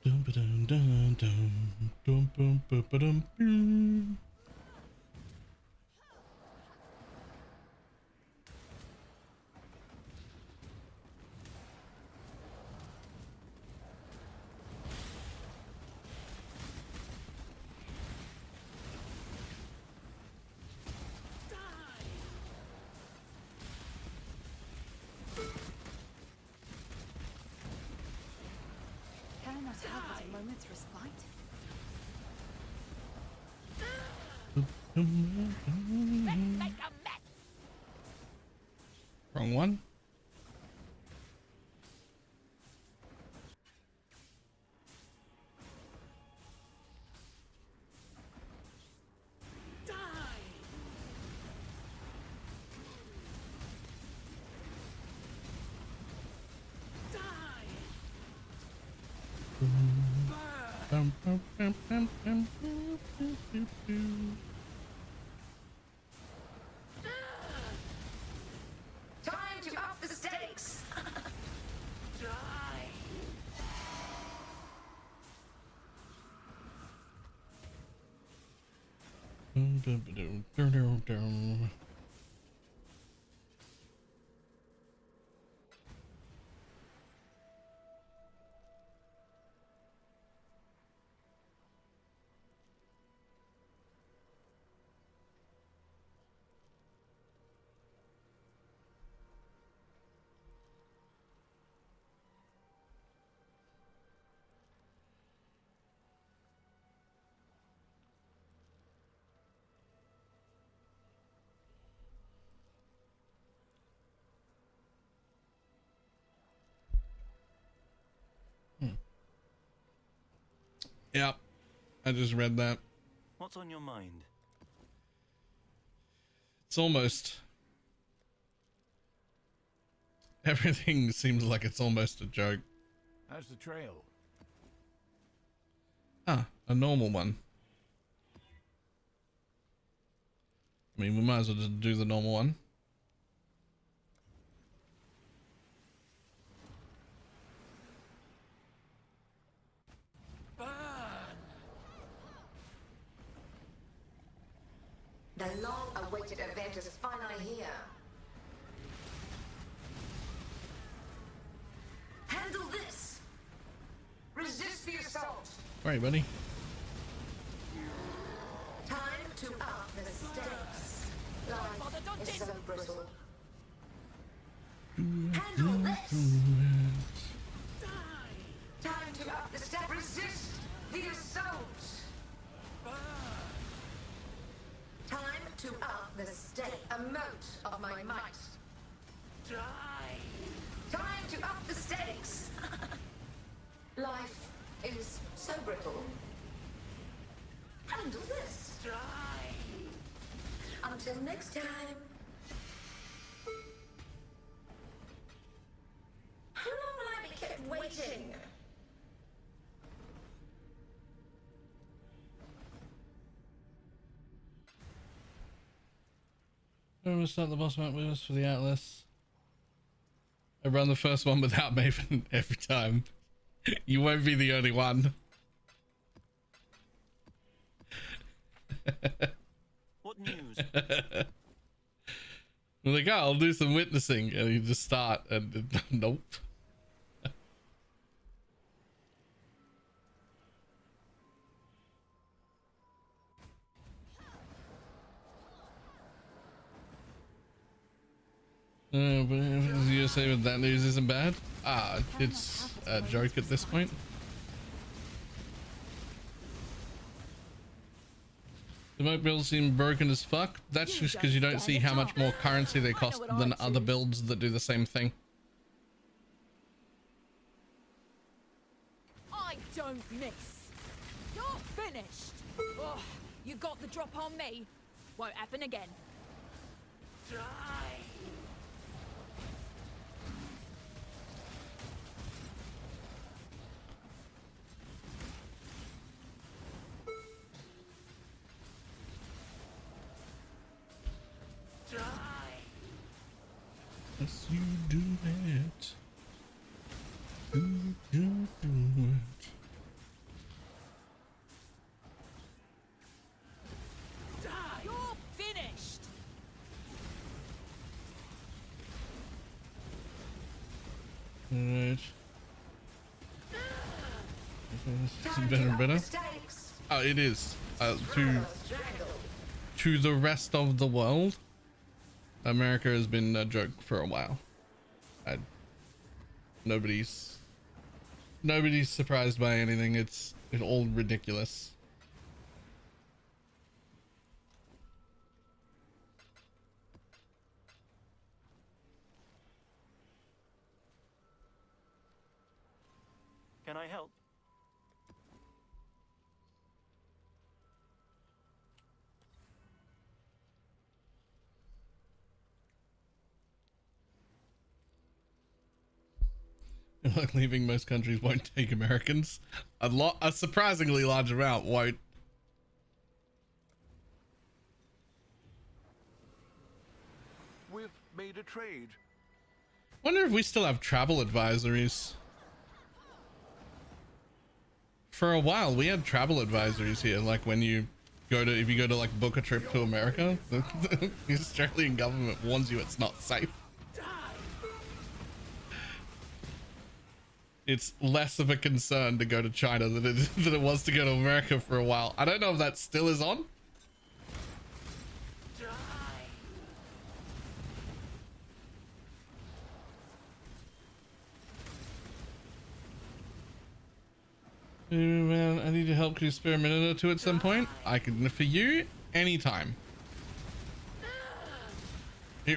Dum ba dum dum dum dum bum ba ba dum boom. Can I not have but a moment's respite? Let's make a mess. Wrong one. Time to up the stakes. Yep, I just read that. What's on your mind? It's almost... Everything seems like it's almost a joke. How's the trail? Ah, a normal one. I mean, we might as well just do the normal one. The long-awaited event is finally here. Handle this! Resist the assault! Right, buddy. Time to up the stakes. Life is so brittle. Handle this! Time to up the stakes. Resist the assault! Time to up the stake. A mote of my might. Time to up the stakes. Life is so brittle. Handle this. Until next time. How long will I be kept waiting? I'm gonna start the boss map with us for the Atlas. I run the first one without Maven every time. You won't be the only one. What news? I'm like, oh, I'll do some witnessing, and you just start, and nope. But you say with that news isn't bad? It's a joke at this point. The moat builds seem broken as fuck. That's just because you don't see how much more currency they cost than other builds that do the same thing. I don't miss. You're finished. Oh, you got the drop on me. Won't happen again. Yes, you do it. Do it. You're finished. Alright. This is better and better. Oh, it is. To the rest of the world, America has been a joke for a while. Nobody's surprised by anything. It's all ridiculous. Can I help? Like leaving, most countries won't take Americans. A surprisingly large amount won't. We've made a trade. Wonder if we still have travel advisories. For a while, we had travel advisories here, like when you go to, if you go to like book a trip to America, the Australian government warns you it's not safe. It's less of a concern to go to China than it was to go to America for a while. I don't know if that still is on. Man, I need your help. Can you spare a minute or two at some point? I can, for you, anytime.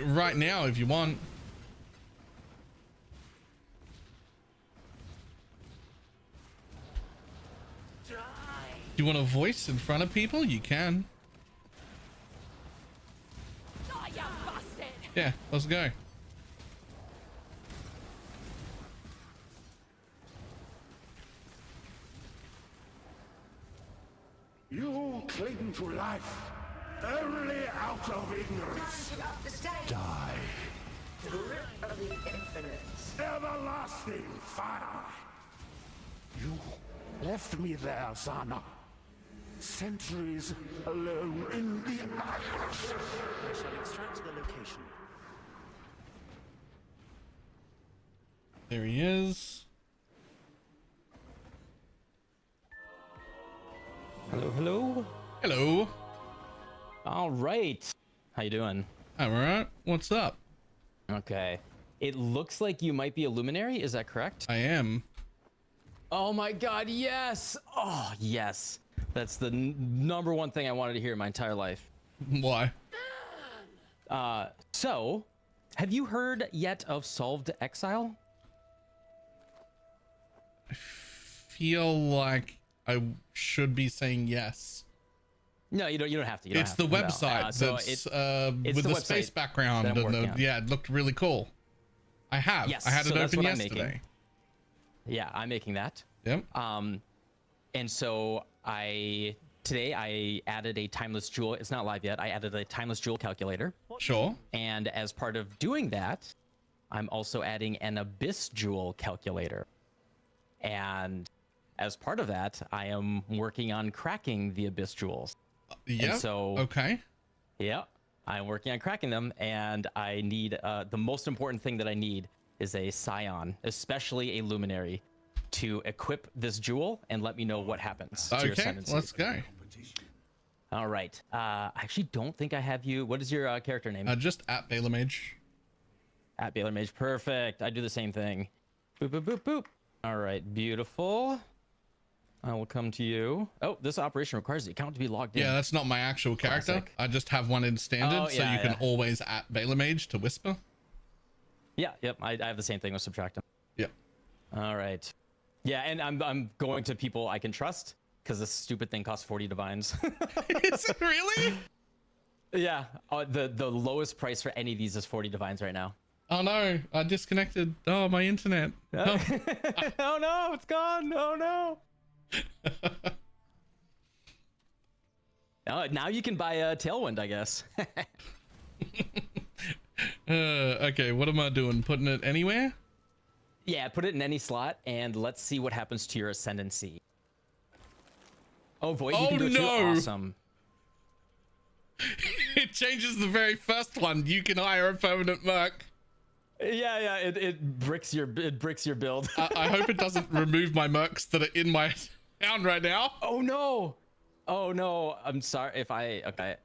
Right now, if you want. Do you want a voice in front of people? You can. Oh, you bastard. Yeah, let's go. You cling to life only out of ignorance. Die. Grip of the infinite. Everlasting fire. You left me there, Sana. Sentries alone in the ash. I shall extract the location. There he is. Hello, hello. Hello. All right. How you doing? I'm alright. What's up? Okay. It looks like you might be a luminary. Is that correct? I am. Oh my God, yes. Oh, yes. That's the number one thing I wanted to hear in my entire life. Why? So, have you heard yet of Solved Exile? I feel like I should be saying yes. No, you don't have to. It's the website that's with the space background and yeah, it looked really cool. I have. Yes, I had it so that's open what I'm yesterday. making. Yeah, I'm making that. Yep. And so today I added a timeless jewel. It's not live yet. I added a timeless jewel calculator. Sure. And as part of doing that, I'm also adding an abyss jewel calculator. And as part of that, I am working on cracking the abyss jewels. Yeah. So okay. Yeah, I'm working on cracking them, and I need the most important thing that I need is a scion, especially a luminary, to equip this jewel and let me know what happens to your Okay, ascendancy. let's go. All right. I actually don't think I have you. What is your character name? Just at BalorMage. At BalorMage. Perfect. I do the same thing. Boop, boop, boop, boop. All right. Beautiful. I will come to you. Oh, this operation requires the account to be logged in. Yeah, that's not my actual character. Classic. I just have one in standard, Oh, so yeah, you can yeah. always at BalorMage to whisper. Yeah, yep. I have the same thing with Subtractem. Yep. All right. Yeah, and I'm going to people I can trust because this stupid thing costs 40 divines. Is it really? Yeah. The lowest price for any of these is 40 divines right now. Oh no, I disconnected. Oh, my internet. Oh, Oh no, it's gone. Oh no. Now you can buy a Tailwind, I guess. Okay, what am I doing? Putting it anywhere? Yeah, put it in any slot, and let's see what happens to your ascendancy. Oh, Void, you can do it too? Awesome. It changes the very first one. You can hire a permanent merc. Yeah, it bricks your build. I hope it doesn't remove my mercs that are in my town right now. Oh no. Oh no. I'm sorry if I okay.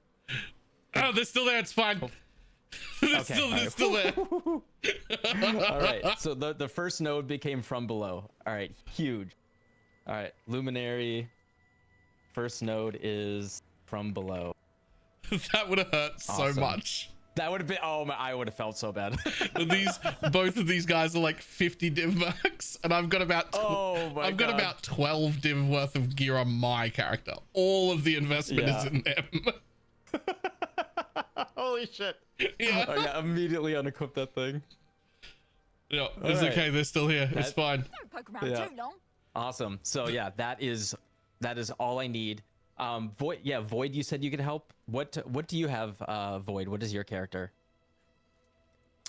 Oh, they're still there. It's fine. They're still there. All right. So the first node became from below. All right. Huge. All right. Luminary. First node is from below. That would have hurt so much. That would have been. Oh my! I would have felt so bad. Both of these guys are like 50 div mercs, and I've got about I've got about 12 div worth of gear on my character. All of the investment is in them. Holy shit! Yeah. Oh, yeah. Immediately unequip that thing. Yeah, it's okay. They're still here. It's fine. Don't poke around too long. Awesome. So yeah, that is all I need. Void. Yeah, Void. You said you could help. What do you have, Void? What is your character?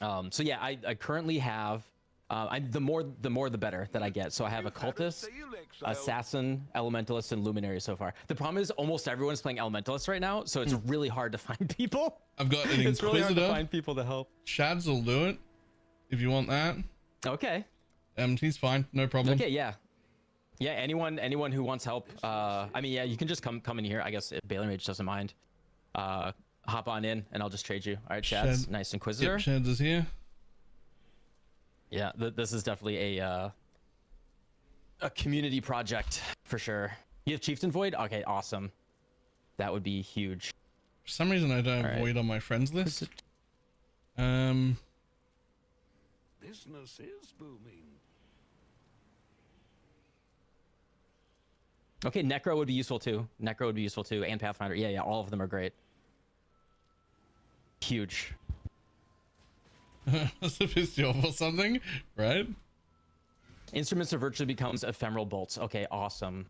So yeah, I currently have. The more the better that I get. So I have a cultist, assassin, elementalist, and luminary so far. The problem is almost everyone's playing elementalist right now, so it's really hard to find people. I've got an It's really hard to inquisitor. find people to help. Shads will do it if you want that. Okay. He's fine. No problem. Okay. Yeah. Yeah. Anyone who wants help. I mean, yeah, you can just come in here. I guess if BalorMage doesn't mind. Hop on in, and I'll just trade you. All right, Shads. Nice inquisitor. Yep, Shads is here. Yeah, this is definitely a community project for sure. You have Chieftain Void? Okay, awesome. That would be huge. For some reason, I don't have Void on my friends list. Business is booming. Okay, Necro would be useful too. Necro would be useful too, and Pathfinder. Yeah, all of them are great. Huge. That's a pistol or something, right? Instruments of Virtue becomes Ephemeral Bolts. Okay, awesome.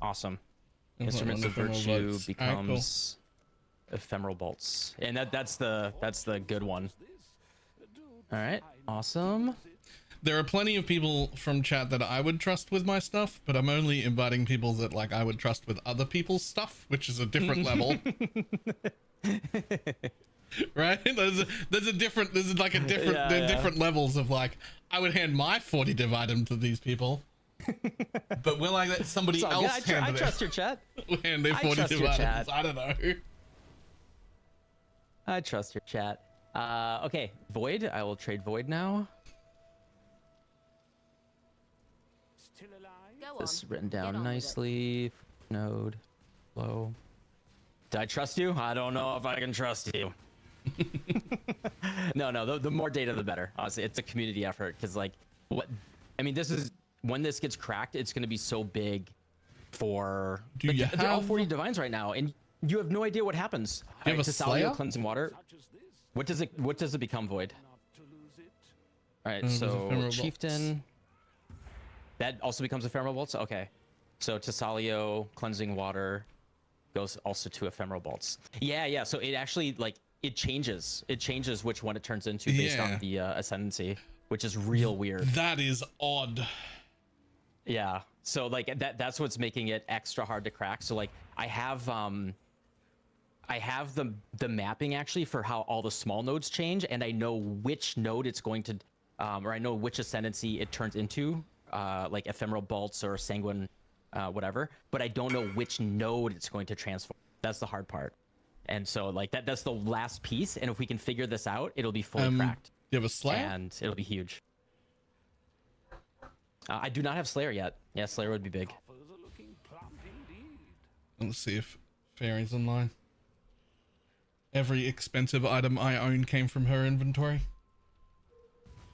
Awesome. That's Instruments of Ephemeral Virtue Bolts. becomes Ephemeral Bolts. And that's the good one. All right, awesome. there are plenty of people from chat that I would trust with my stuff, but I'm only inviting people that like I would trust with other people's stuff, which is a different level. Right? There's different levels of like, I would hand my 40 div item to these people. But will I let somebody else I trust your chat. Hand their 40 div items? I don't know. I trust your chat. Okay, Void. I will trade Void now. Still alive? Go on. This is written down nicely. Node. Low. Did I trust you? I don't know if I can trust you. No. The more data, the better. Honestly, it's a community effort because, like, this is when this gets cracked, it's going to be so big for. They're all 40 divines right now, and you have no idea what happens. Do you have a Slayer? Cleansing water. What does it become, Void? All right, so Chieftain. That also becomes Ephemeral Bolts. Okay, so Tessalio, Cleansing Water, goes also to Ephemeral Bolts. Yeah. So it actually it changes. It changes which one it turns into based on the ascendancy, which is real weird. That is odd. Yeah. So that's what's making it extra hard to crack. So I have the mapping actually for how all the small nodes change, and I know which node it's going to, or I know which ascendancy it turns into, like Ephemeral Bolts or Sanguine, whatever. But I don't know which node it's going to transform. That's the hard part. And so that's the last piece. And if we can figure this out, it'll be fully cracked. Do you have a Slayer? And it'll be huge. I do not have Slayer yet. Yeah, Slayer would be big. Let's see if Fairy's online. Every expensive item I own came from her inventory.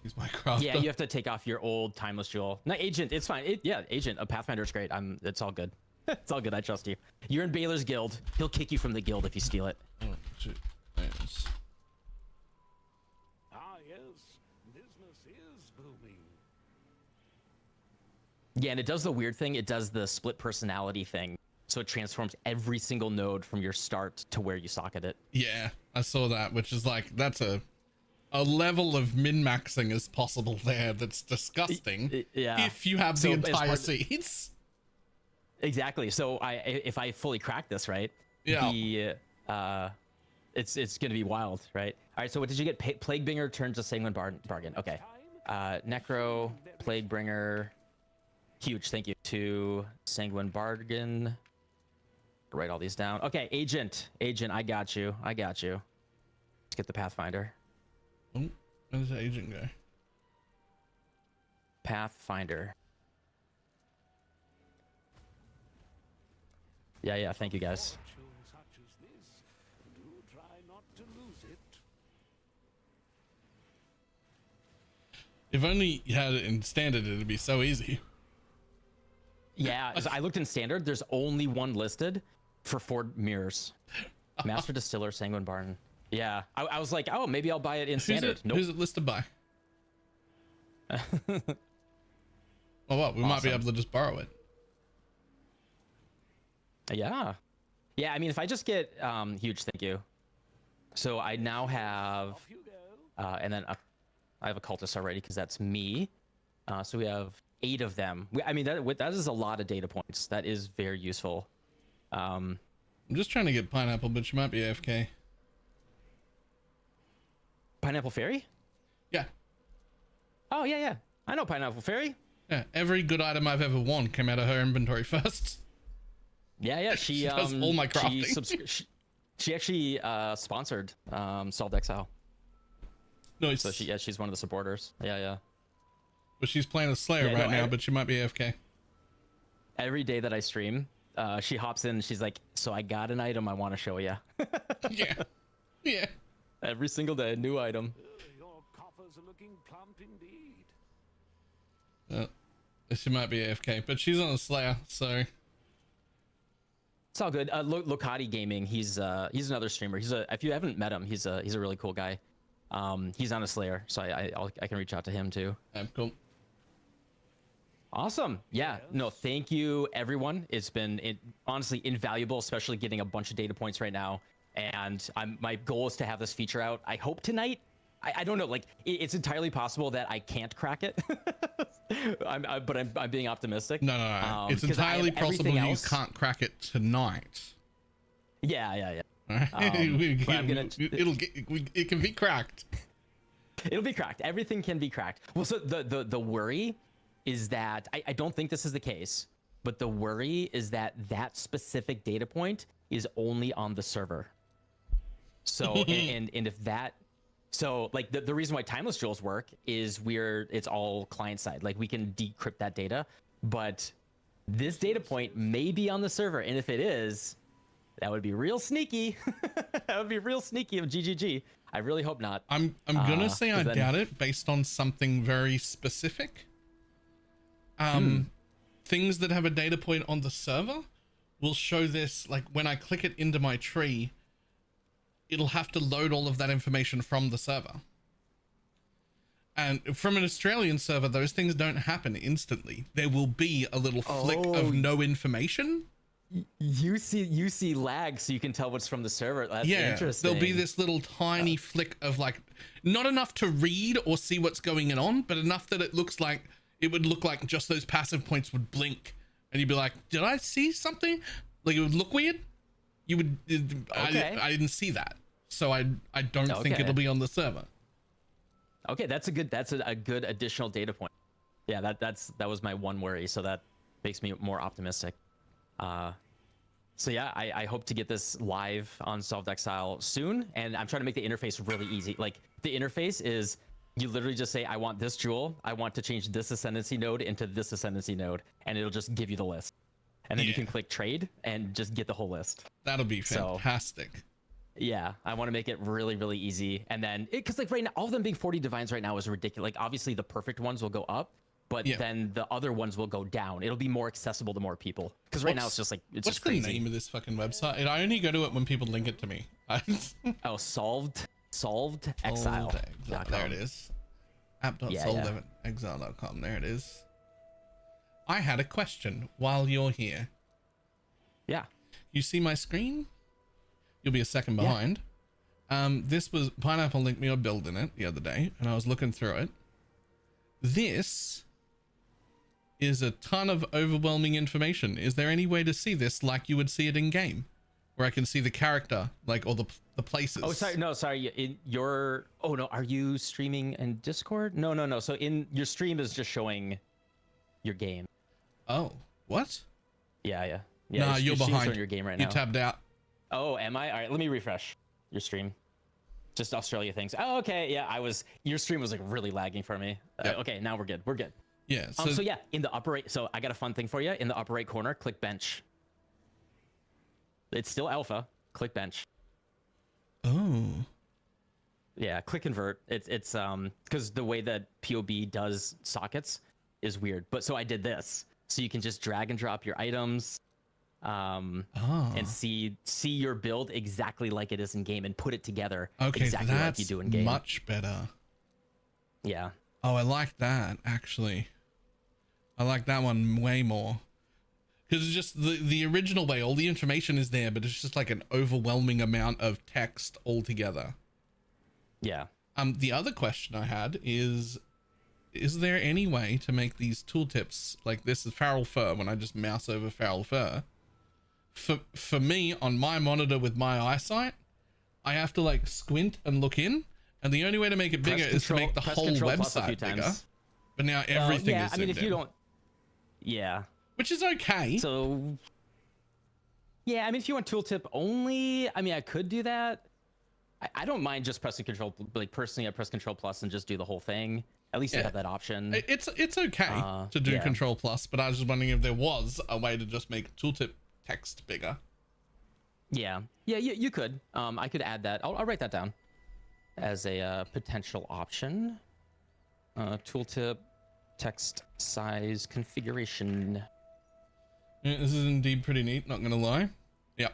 He's my crafter. Yeah, you have to take off your old Timeless Jewel. No, Agent, it's fine. Agent, a Pathfinder is great. It's all good. It's all good. I trust you. You're in Baylor's guild. He'll kick you from the guild if you steal it. Oh, shit. Yes. Ah, yes. Business is booming. Yeah, and it does the weird thing. It does the split personality thing. So it transforms every single node from your start to where you socket it. Yeah, I saw that, which is that's a level of min-maxing is possible there that's disgusting. Yeah. If you have the entire seeds. Exactly. So if I fully crack this, right? Yeah. It's gonna be wild, right? All right. So what did you get? Plaguebringer turns to Sanguine Bargain. Okay. Necro, Plaguebringer, huge. Thank you to Sanguine Bargain. Write all these down. Okay, Agent, I got you. Let's get the Pathfinder. Oh, where's the Agent guy? Pathfinder. Yeah. Thank you, guys. If only you had it in standard, it'd be so easy. Yeah, I looked in standard. There's only one listed for 4 mirrors. Master Distiller, Sanguine Barn. Yeah, I was like, oh, maybe I'll buy it in standard. Nope. Who's it listed by? Well, what? We might be able to just borrow it. Yeah. I mean, if I just get huge, thank you. So I now have, and then I have a cultist already because that's me. So we have 8 of them. I mean, that is a lot of data points. That is very useful. I'm just trying to get Pineapple, but she might be AFK. Pineapple Fairy? Yeah. Oh, yeah. I know Pineapple Fairy. Yeah, every good item I've ever won came out of her inventory first. Yeah, she does all my crafting. She actually sponsored Solved Exile. Nice. So she's one of the supporters. Yeah. But she's playing a Slayer now, but she might be AFK. Every day that I stream, she hops in and she's like, so I got an item I want to show you. Yeah. Every single day, new item. Your coffers are looking plump indeed. She might be AFK, but she's on a Slayer, so it's all good. Locati Gaming, he's another streamer. If you haven't met him, he's a really cool guy. He's on a Slayer, so I can reach out to him too. Cool. Awesome. Yeah. No, thank you, everyone. It's been honestly invaluable, especially getting a bunch of data points right now. And my goal is to have this feature out, I hope tonight. I don't know. Like, it's entirely possible that I can't crack it. But I'm being optimistic. No. It's entirely possible you can't crack it tonight. Yeah. It can be cracked. It'll be cracked. Everything can be cracked. Well, so the worry is that I don't think this is the case, but the worry is that that specific data point is only on the server. So and if that, so like the reason why timeless jewels work is it's all client side. Like we can decrypt that data, but this data point may be on the server, and if it is, that would be real sneaky. That would be real sneaky of GGG. I really hope not. I'm gonna say I doubt it based on something very specific. Things that have a data point on the server will show this, like when I click it into my tree, it'll have to load all of that information from the server. And from an Australian server, those things don't happen instantly. There will be a little flick of no information. You see lag, so you can tell what's from the server. That's interesting. There'll be this little tiny flick of like, not enough to read or see what's going on, but enough that it would look like just those passive points would blink, and you'd be like, "Did I see something?" Like it would look weird. You would. Okay. I didn't see that, so I don't think it'll be on the server. Okay, that's a good additional data point. Yeah, that was my one worry, so that makes me more optimistic. So yeah, I hope to get this live on Solved Exile soon, and I'm trying to make the interface really easy. Like the interface is, you literally just say, I want this jewel, I want to change this ascendancy node into this ascendancy node, and it'll just give you the list. And then you can click trade and just get the whole list. That'll be fantastic. So, yeah, I want to make it really, really easy. And then, because like right now, all of them being 40 divines right now is ridiculous. Like obviously the perfect ones will go up, but then the other ones will go down. It'll be more accessible to more people. Because right now it's just like, it's just crazy. What's the name of this fucking website? I only go to it when people link it to me. Oh, Solved Exile. There it is. app.solvedexile.com. There it is. I had a question while you're here. Yeah. You see my screen? You'll be a second behind. This was Pineapple linked me a build in it the other day, and I was looking through it. This is a ton of overwhelming information. Is there any way to see this like you would see it in game, where I can see the character, like all the places? Oh, sorry. No, sorry. In your, oh no, are you streaming in Discord? No. So in your stream is just showing your game. Oh, what? Yeah. Nah, you're behind. Your game right now. You tabbed out. Oh, am I? All right, let me refresh your stream. Just Australia things. Oh, okay. Yeah, your stream was like really lagging for me. Okay, now we're good. We're good. Yeah. So yeah, in the upper right. So I got a fun thing for you. In the upper right corner, click bench. It's still alpha. Click bench. Oh. Yeah, click convert. It's because the way that POB does sockets is weird. But so I did this, so you can just drag and drop your items, and see your build exactly like it is in game and put it together exactly like you do in game. Much better. Yeah. Oh, I like that actually. I like that one way more. Because it's just the original way, all the information is there, but it's just like an overwhelming amount of text altogether. Yeah. The other question I had is there any way to make these tooltips, like this is feral fur, when I just mouse over feral fur, for me on my monitor with my eyesight, I have to like squint and look in, and the only way to make it bigger is to make the whole website bigger. But now everything is. I mean, if you don't. Yeah. Which is okay. So. Yeah, I mean, if you want tooltip only, I mean, I could do that. I don't mind just pressing control. Like personally, I press control plus and just do the whole thing. At least you have that option. It's okay to do control plus, but I was just wondering if there was a way to just make tooltip text bigger. Yeah, you could. I could add that. I'll write that down as a potential option. Tooltip text size configuration. Yeah, this is indeed pretty neat, not gonna lie. Yeah.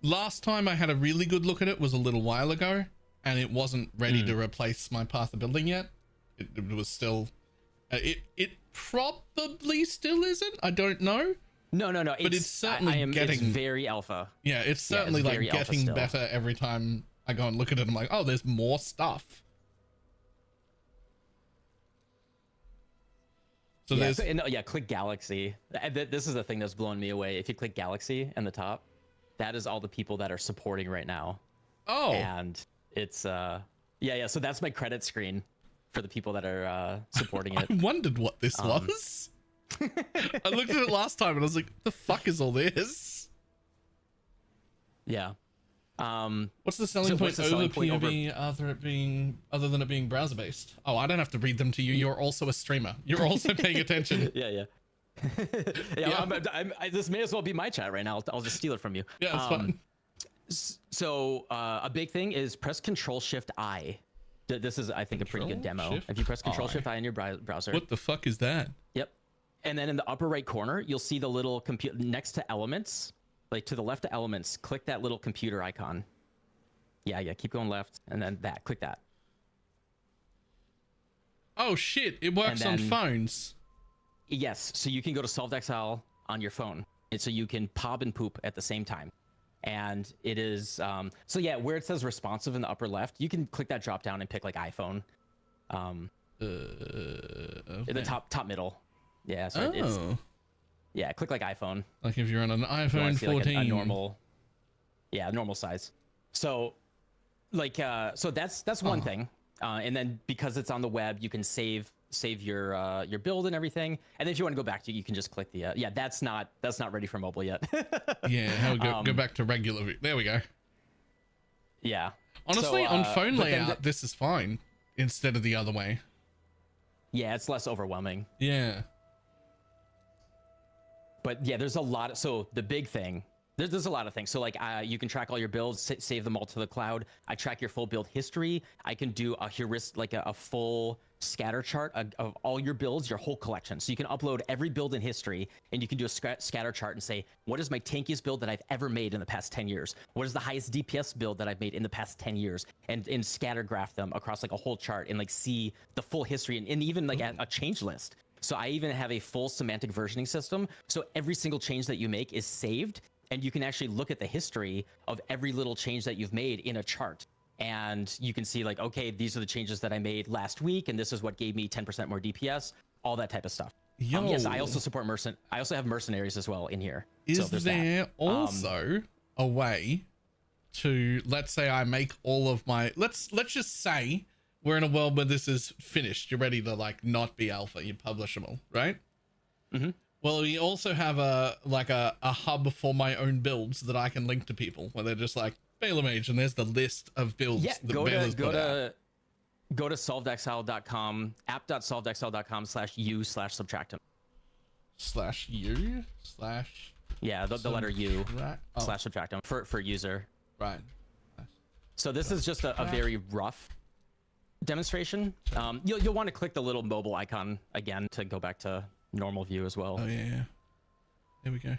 Last time I had a really good look at it was a little while ago, and it wasn't ready to replace my path of building yet. It was still, it probably still isn't. I don't know. No. But it's certainly getting. It's very alpha. Yeah, it's certainly like getting better every time I I go and look at it. I'm like, oh, there's more stuff. So yeah, there's click Galaxy. This is the thing that's blowing me away. If you click Galaxy in the top, that is all the people that are supporting right now. Oh, and it's yeah. So that's my credit screen for the people that are supporting it. I wondered what this was. I looked at it last time and I was like, the fuck is all this? Yeah. What's the selling point over POV other than it being browser based? Oh, I don't have to read them to you. You're also a streamer. You're also paying attention. Yeah. This may as well be my chat right now. I'll just steal it from you. Yeah, it's fine. So a big thing is press Control-Shift-I. This is, I think, a pretty good demo. If you press Control-Shift-I in your browser. What the fuck is that? Yep. And then in the upper right corner, you'll see the little computer next to elements, like to the left of elements. Click that little computer icon. Yeah. Keep going left, and then that. Click that. Oh shit! It works on phones. Yes. So you can go to Solved Exile on your phone, and so you can pop and poop at the same time. And it is so yeah, where it says responsive in the upper left, you can click that drop down and pick like iPhone. Okay. In the top middle. Yeah, so it's click like iPhone. Like if you're on an iPhone 14. Like a normal size. So like so that's one thing. And then because it's on the web, you can save your build and everything. And then if you want to go back to, you can just click the that's not ready for mobile yet. Yeah, go back to regular view. There we go. Yeah. Honestly, on phone layout, this is fine instead of the other way. Yeah, it's less overwhelming. Yeah. But yeah, there's a lot. So the big thing, there's a lot of things. So like you can track all your builds, save them all to the cloud. I track your full build history. I can do a heuristic, like a full scatter chart of all your builds, your whole collection. So you can upload every build in history, and you can do a scatter chart and say, what is my tankiest build that I've ever made in the past 10 years? What is the highest DPS build that I've made in the past 10 years? And scatter graph them across like a whole chart and like see the full history and even like a change list. So I even have a full semantic versioning system. So every single change that you make is saved, and you can actually look at the history of every little change that you've made in a chart. And you can see like, okay, these are the changes that I made last week, and this is what gave me 10% more DPS, all that type of stuff. Yes, I also support I also have mercenaries as well in here. Is there also a way to, let's say I make all of my, let's just say we're in a world where this is finished. You're ready to like not be alpha. You publish them all, right? Mm-hmm. Well, we also have a hub for my own builds that I can link to people where they're just like BalorMage, and there's the list of builds. Yeah, go to solvedexile.com, app.solvedexile.com/u/subtractum. /u/ Yeah, the letter U /subtractum for user. Right. So this is just a very rough demonstration. You'll want to click the little mobile icon again to go back to normal view as well. Oh yeah. There we go.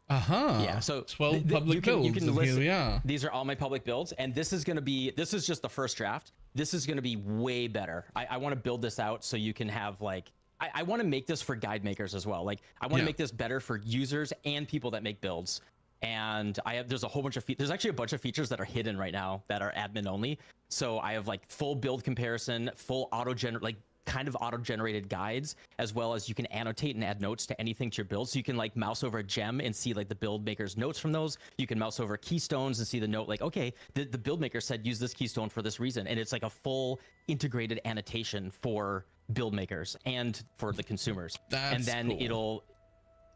Yeah. So 12 public builds. You can list, here we are. These are all my public builds, and this is just the first draft. This is gonna be way better. I want to build this out so you can have like I want to make this for guide makers as well. Like I want to make this better for users and people that make builds. And there's a whole bunch of there's actually a bunch of features that are hidden right now that are admin only. So I have like full build comparison, full auto-generated guides, as well as you can annotate and add notes to anything to your build. So you can like mouse over a gem and see like the build maker's notes from those. You can mouse over keystones and see the note like, okay, the build maker said use this keystone for this reason. And it's like a full integrated annotation for build makers and for the consumers. And then cool.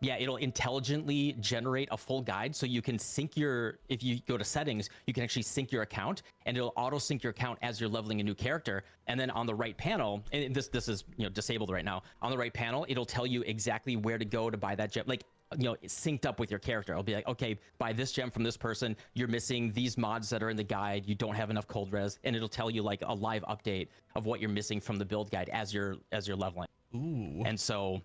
It'll intelligently generate a full guide, so you can sync if you go to settings, you can actually sync your account, and it'll auto sync your account as you're leveling a new character. And then on the right panel, and this is disabled right now, on the right panel, it'll tell you exactly where to go to buy that gem, like it's synced up with your character. It'll be like, okay, buy this gem from this person, you're missing these mods that are in the guide, you don't have enough cold res, and it'll tell you like a live update of what you're missing from the build guide as you're leveling. Ooh. And so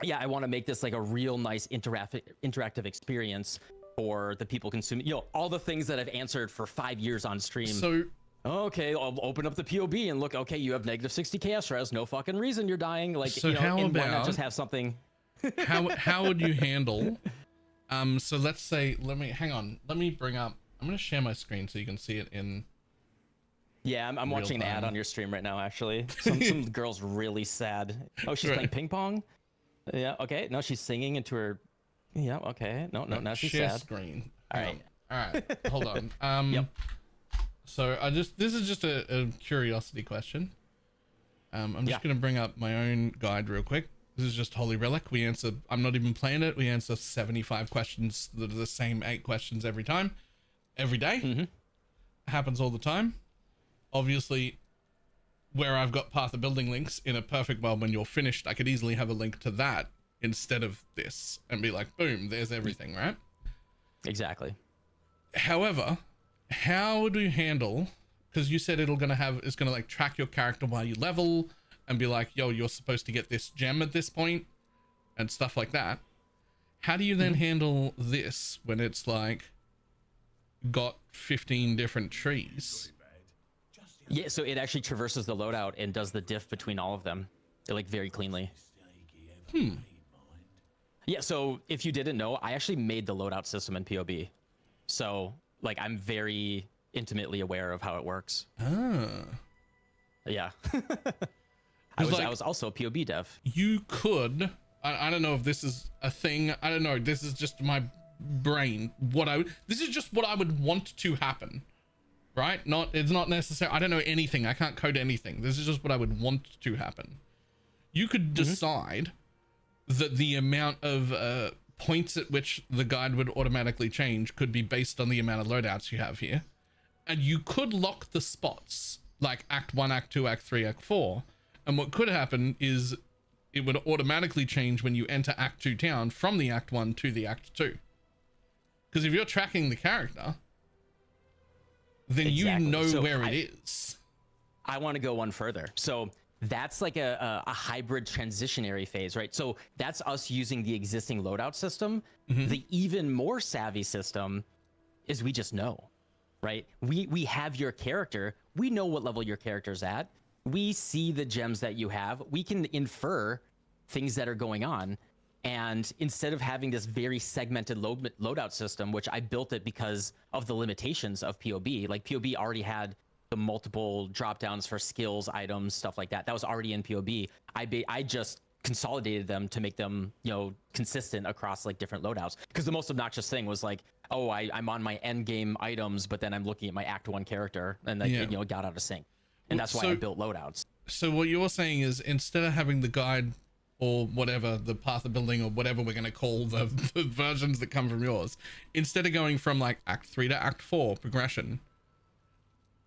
yeah, I want to make this like a real nice interactive experience for the people consuming, all the things that I've answered for 5 years on stream. So, okay, I'll open up the POB and look, okay, you have negative 60 chaos res, no fucking reason you're dying. Like, so how and about, why not just have something? how would you handle, so let's say, let me bring up I'm gonna share my screen so you can see it in. Yeah, I'm watching an ad on your stream right now. Actually, some girl's really sad. Oh, she's playing ping pong. Yeah. Okay. No, she's singing into her. Yeah. Okay. No. Now she's share sad. Screen. All right. All right. Hold on. Yep. So this is just a curiosity question. I'm just gonna bring up my own guide real quick. This is just Holy Relic. I'm not even playing it. We answer 75 questions that are the same 8 questions every day. Happens all the time. Obviously, where I've got Path of Building links, in a perfect world, when you're finished, I could easily have a link to that instead of this and be like, boom, there's everything, right? Exactly. However, how would you handle, because you said it's gonna like track your character while you level and be like, yo, you're supposed to get this gem at this point and stuff like that. How do you then handle this when it's like got 15 different trees? Yeah, so it actually traverses the loadout and does the diff between all of them, like very cleanly. Yeah, so if you didn't know, I actually made the loadout system in POB. So like I'm very intimately aware of how it works. Yeah. I was also a POB dev. You could, I don't know if this is a thing. I don't know. This is just my brain. This is just what I would want to happen. Right? It's not necessary. I don't know anything. I can't code anything. This is just what I would want to happen. You could decide that the amount of points at which the guide would automatically change could be based on the amount of loadouts you have here. And you could lock the spots like Act 1, Act 2, Act 3, Act 4. And what could happen is it would automatically change when you enter Act 2 town from the Act 1 to the Act 2. Because if you're tracking the character, then you know where it is. I want to go one further. So that's like a hybrid transitionary phase, right? So that's us using the existing loadout system. The even more savvy system is we just know, right? We have your character. We know what level your character's at. We see the gems that you have. We can infer things that are going on. And instead of having this very segmented loadout system, which I built it because of the limitations of POB, like POB already had the multiple drop downs for skills, items, stuff like that. That was already in POB. I just consolidated them to make them, consistent across like different loadouts. Because the most obnoxious thing was like, oh, I'm on my end game items, but then I'm looking at my Act 1 character, and then it got out of sync. And that's why I built loadouts. So what you're saying is, instead of having the guide or whatever, the Path of Building or whatever we're going to call the versions that come from yours, instead of going from like Act 3 to Act 4 progression,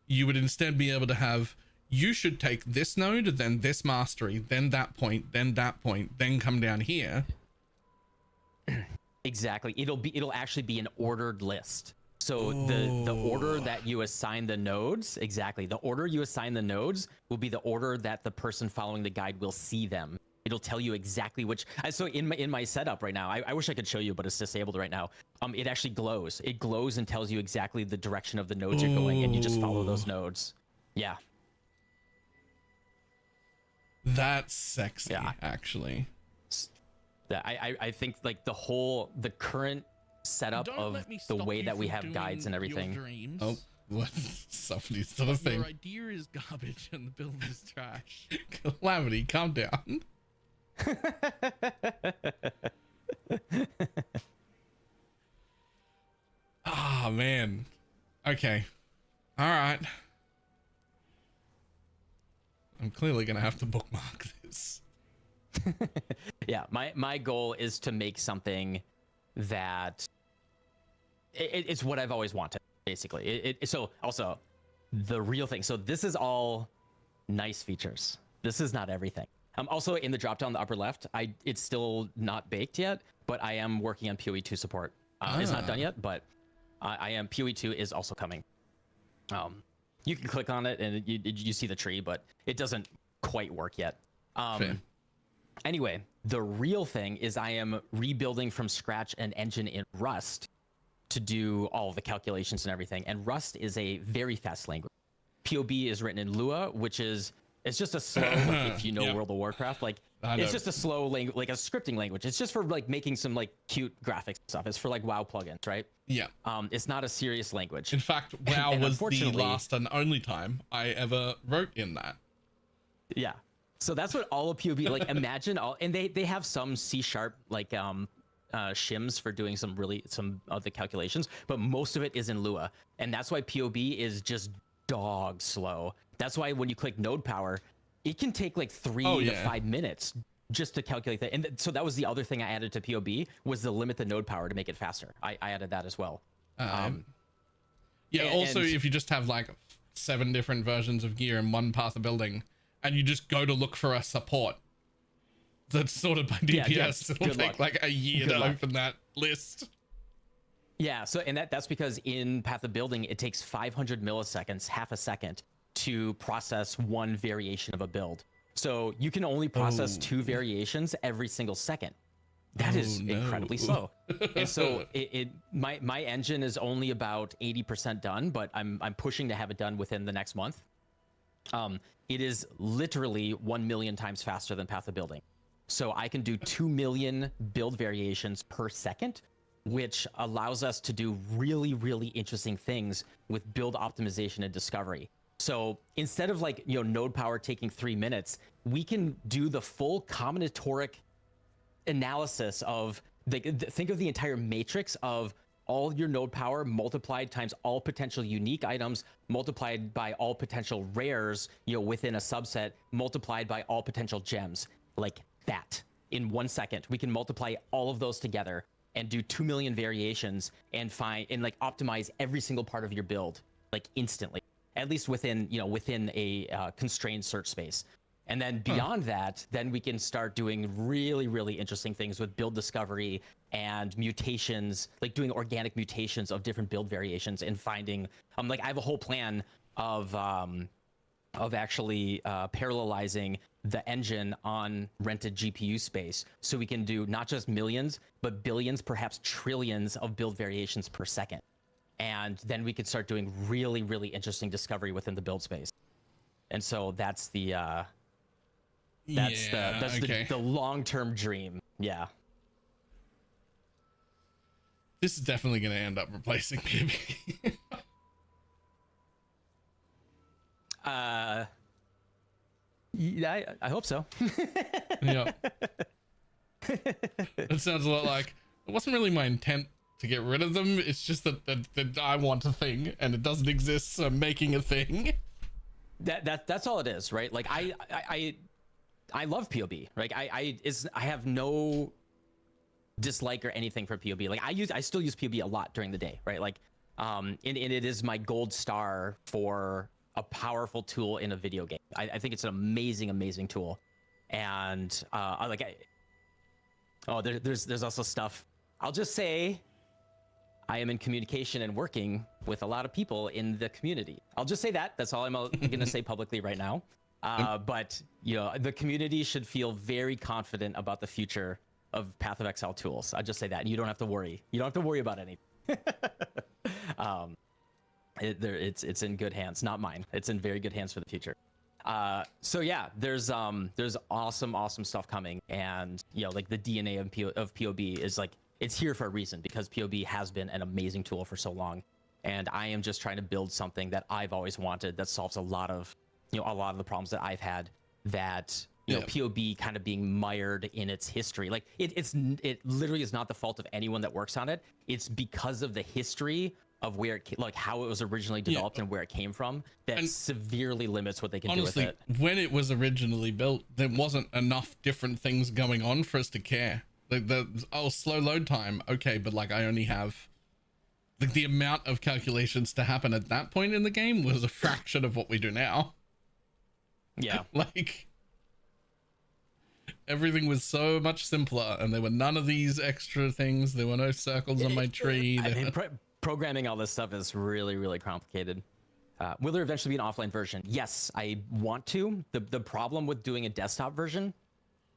you would instead be able to have, you should take this node, then this mastery, then that point, then that point, then come down here. Exactly. It'll actually be an ordered list. So the order that you assign the nodes, exactly. The order you assign the nodes will be the order that the person following the guide will see them. It'll tell you exactly which. So in my setup right now, I wish I could show you, but it's disabled right now. It actually glows. It glows and tells you exactly the direction of the nodes you're going, and you just follow those nodes. Yeah. That's sexy, actually. Yeah, I think like the current setup of the way that we have guides and everything. Oh, what? Somebody's done a thing. Your idea is garbage and the build is trash. Calamity, calm down. Ah, man. Okay. All right. I'm clearly gonna have to bookmark this. Yeah, my goal is to make something that it's what I've always wanted, basically. So also the real thing. So this is all nice features. This is not everything. Also in the drop down the upper left, it's still not baked yet, but I am working on PoE2 support. It's not done yet, but I am. PoE2 is also coming. You can click on it and you see the tree, but it doesn't quite work yet. Anyway, the real thing is I am rebuilding from scratch an engine in Rust to do all of the calculations and everything. And Rust is a very fast language. POB is written in Lua, which is, it's just a slow, if you know World of Warcraft, like It's just a slow language, like a scripting language. It's just for like making some like cute graphics stuff. It's for like WoW plugins, right? Yeah. It's not a serious language. In fact, WoW was the last and only time I ever wrote in that. Yeah. So that's what all of POB, like imagine all, and they have some C# like shims for doing some of the calculations, but most of it is in Lua. And that's why POB is just dog slow. That's why when you click node power, it can take like 3 to 5 minutes just to calculate that. And so that was the other thing I added to POB was to limit the node power to make it faster. I added that as well. Also, if you just have like 7 different versions of gear in one path of building, and you just go to look for a support that's sorted by DPS, it'll take like a year to open that list. Yeah, so and that's because in Path of Building, it takes 500 milliseconds, half a second, to process one variation of a build. So you can only process 2 variations every single second. That is incredibly slow. And so my engine is only about 80% done, but I'm pushing to have it done within the next month. It is literally 1 million times faster than Path of Building. So I can do 2 million build variations per second, which allows us to do really, really interesting things with build optimization and discovery. So instead of like, node power taking 3 minutes, we can do the full combinatoric analysis of think of the entire matrix of all your node power multiplied times all potential unique items multiplied by all potential rares, within a subset multiplied by all potential gems. Like that in 1 second, we can multiply all of those together and do 2 million variations and find and like optimize every single part of your build like instantly, at least within a constrained search space. And then beyond that, then we can start doing really, really interesting things with build discovery and mutations, like doing organic mutations of different build variations and finding, I have a whole plan of actually parallelizing the engine on rented GPU space. So we can do not just millions, but billions, perhaps trillions of build variations per second. And then we could start doing really, really interesting discovery within the build space. And so that's the long-term dream. Yeah. This is definitely going to end up replacing PB. Yeah, I hope so. Yeah. It sounds a lot like it wasn't really my intent to get rid of them. It's just that I want a thing and it doesn't exist, so I'm making a thing. That's all it is, right? Like I love POB. Like I have no dislike or anything for POB. Like I still use POB a lot during the day, right? Like and it is my gold star for a powerful tool in a video game. I think it's an amazing tool. And there's also stuff. I'll just say I am in communication and working with a lot of people in the community. I'll just say that. That's all I'm going to say publicly right now. But the community should feel very confident about the future of Path of Exile tools. I'll just say that. And you don't have to worry. You don't have to worry about anything. It's in good hands, not mine. It's in very good hands for the future. So yeah, there's awesome stuff coming, and like the DNA of POB is like it's here for a reason, because POB has been an amazing tool for so long, and I am just trying to build something that I've always wanted that solves a lot of the problems that I've had, that POB kind of being mired in its history. Like it literally is not the fault of anyone that works on it. It's because of the history of where it, like how it was originally developed and where it came from, that severely limits what they can do with it. When it was originally built, there wasn't enough different things going on for us to care. Like slow load time, okay, but like I only have like the amount of calculations to happen at that point in the game was a fraction of what we do now. Yeah. Like everything was so much simpler, and there were none of these extra things. There were no circles on my tree. Programming all this stuff is really, really complicated. Will there eventually be an offline version? Yes, I want to. The problem with doing a desktop version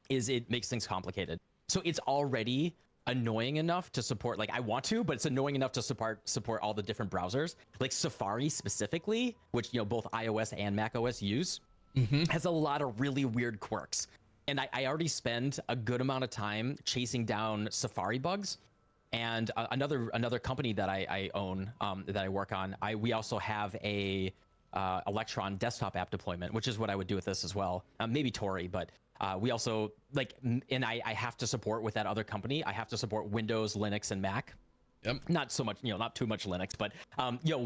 is it makes things complicated. So it's already annoying enough to support, like I want to, but it's annoying enough to support all the different browsers. Like Safari specifically, which both iOS and macOS use, has a lot of really weird quirks. and I already spend a good amount of time chasing down Safari bugs. And another company that I own, that I work on, we also have a Electron desktop app deployment, which is what I would do with this as well. Maybe Tori, but we also and I have to support with that other company. I have to support Windows, Linux, and Mac. Yep. Not so much, not too much Linux, but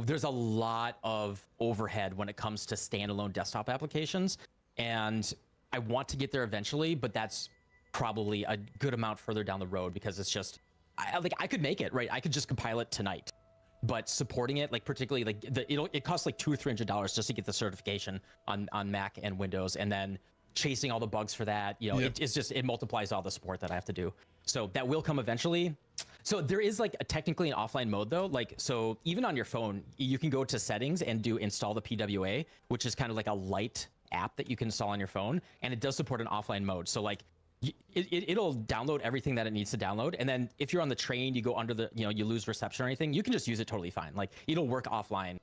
there's a lot of overhead when it comes to standalone desktop applications, and I want to get there eventually, but that's probably a good amount further down the road because it's just. I could make it, right? I could just compile it tonight, but supporting it, particularly it costs like $200 or $300 just to get the certification on Mac and Windows, and then chasing all the bugs for that, it multiplies all the support that I have to do. So that will come eventually. So there is technically an offline mode though. So even on your phone, you can go to settings and do install the PWA, which is kind of like a light app that you can install on your phone, and it does support an offline mode. So it'll download everything that it needs to download, and then if you're on the train, you go under the you lose reception or anything, you can just use it totally fine. It'll work offline.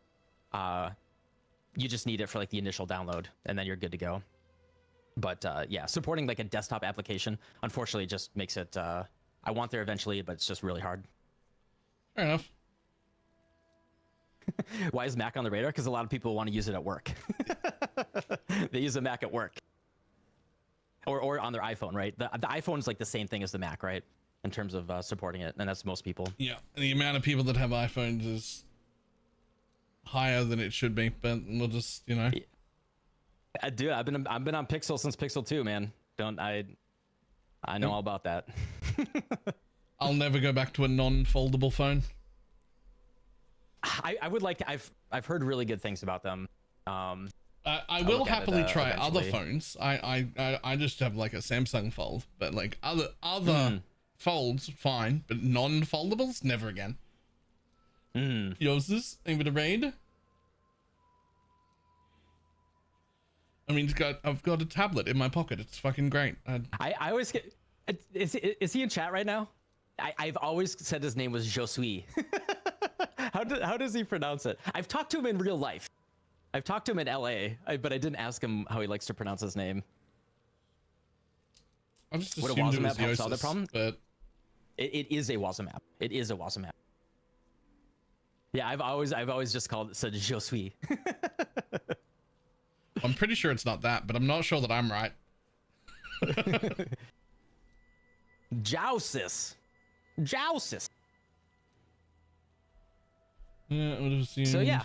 You just need it for the initial download, and then you're good to go. But yeah, supporting a desktop application unfortunately just makes it I want there eventually, but it's just really hard. Fair enough. Why is Mac on the radar? Because a lot of people want to use it at work. They use a Mac at work. Or on their iPhone, right? The iPhone is the same thing as the Mac, right? In terms of supporting it, and that's most people. Yeah, the amount of people that have iPhones is higher than it should be, but we'll just, Dude, I've been on Pixel since Pixel 2, man. I know all about that. I'll never go back to a non-foldable phone. I would like to. I've heard really good things about them. I will happily try other phones. I just have a Samsung Fold, but other folds, fine, but non-foldables, never again. Yours, anything to raid? I mean, I've got a tablet in my pocket. It's fucking great. I always get. Is he in chat right now? I've always said his name was Josui. How does he pronounce it? I've talked to him in real life. I've talked to him in LA, but I didn't ask him how he likes to pronounce his name. I just assumed it was Yosis, problem? But it is a Wazamap. It is a Wazamap. Yeah, I've always just said Josui. I'm pretty sure it's not that, but I'm not sure that I'm right. Jousis. Yeah, I would have assumed. So yeah.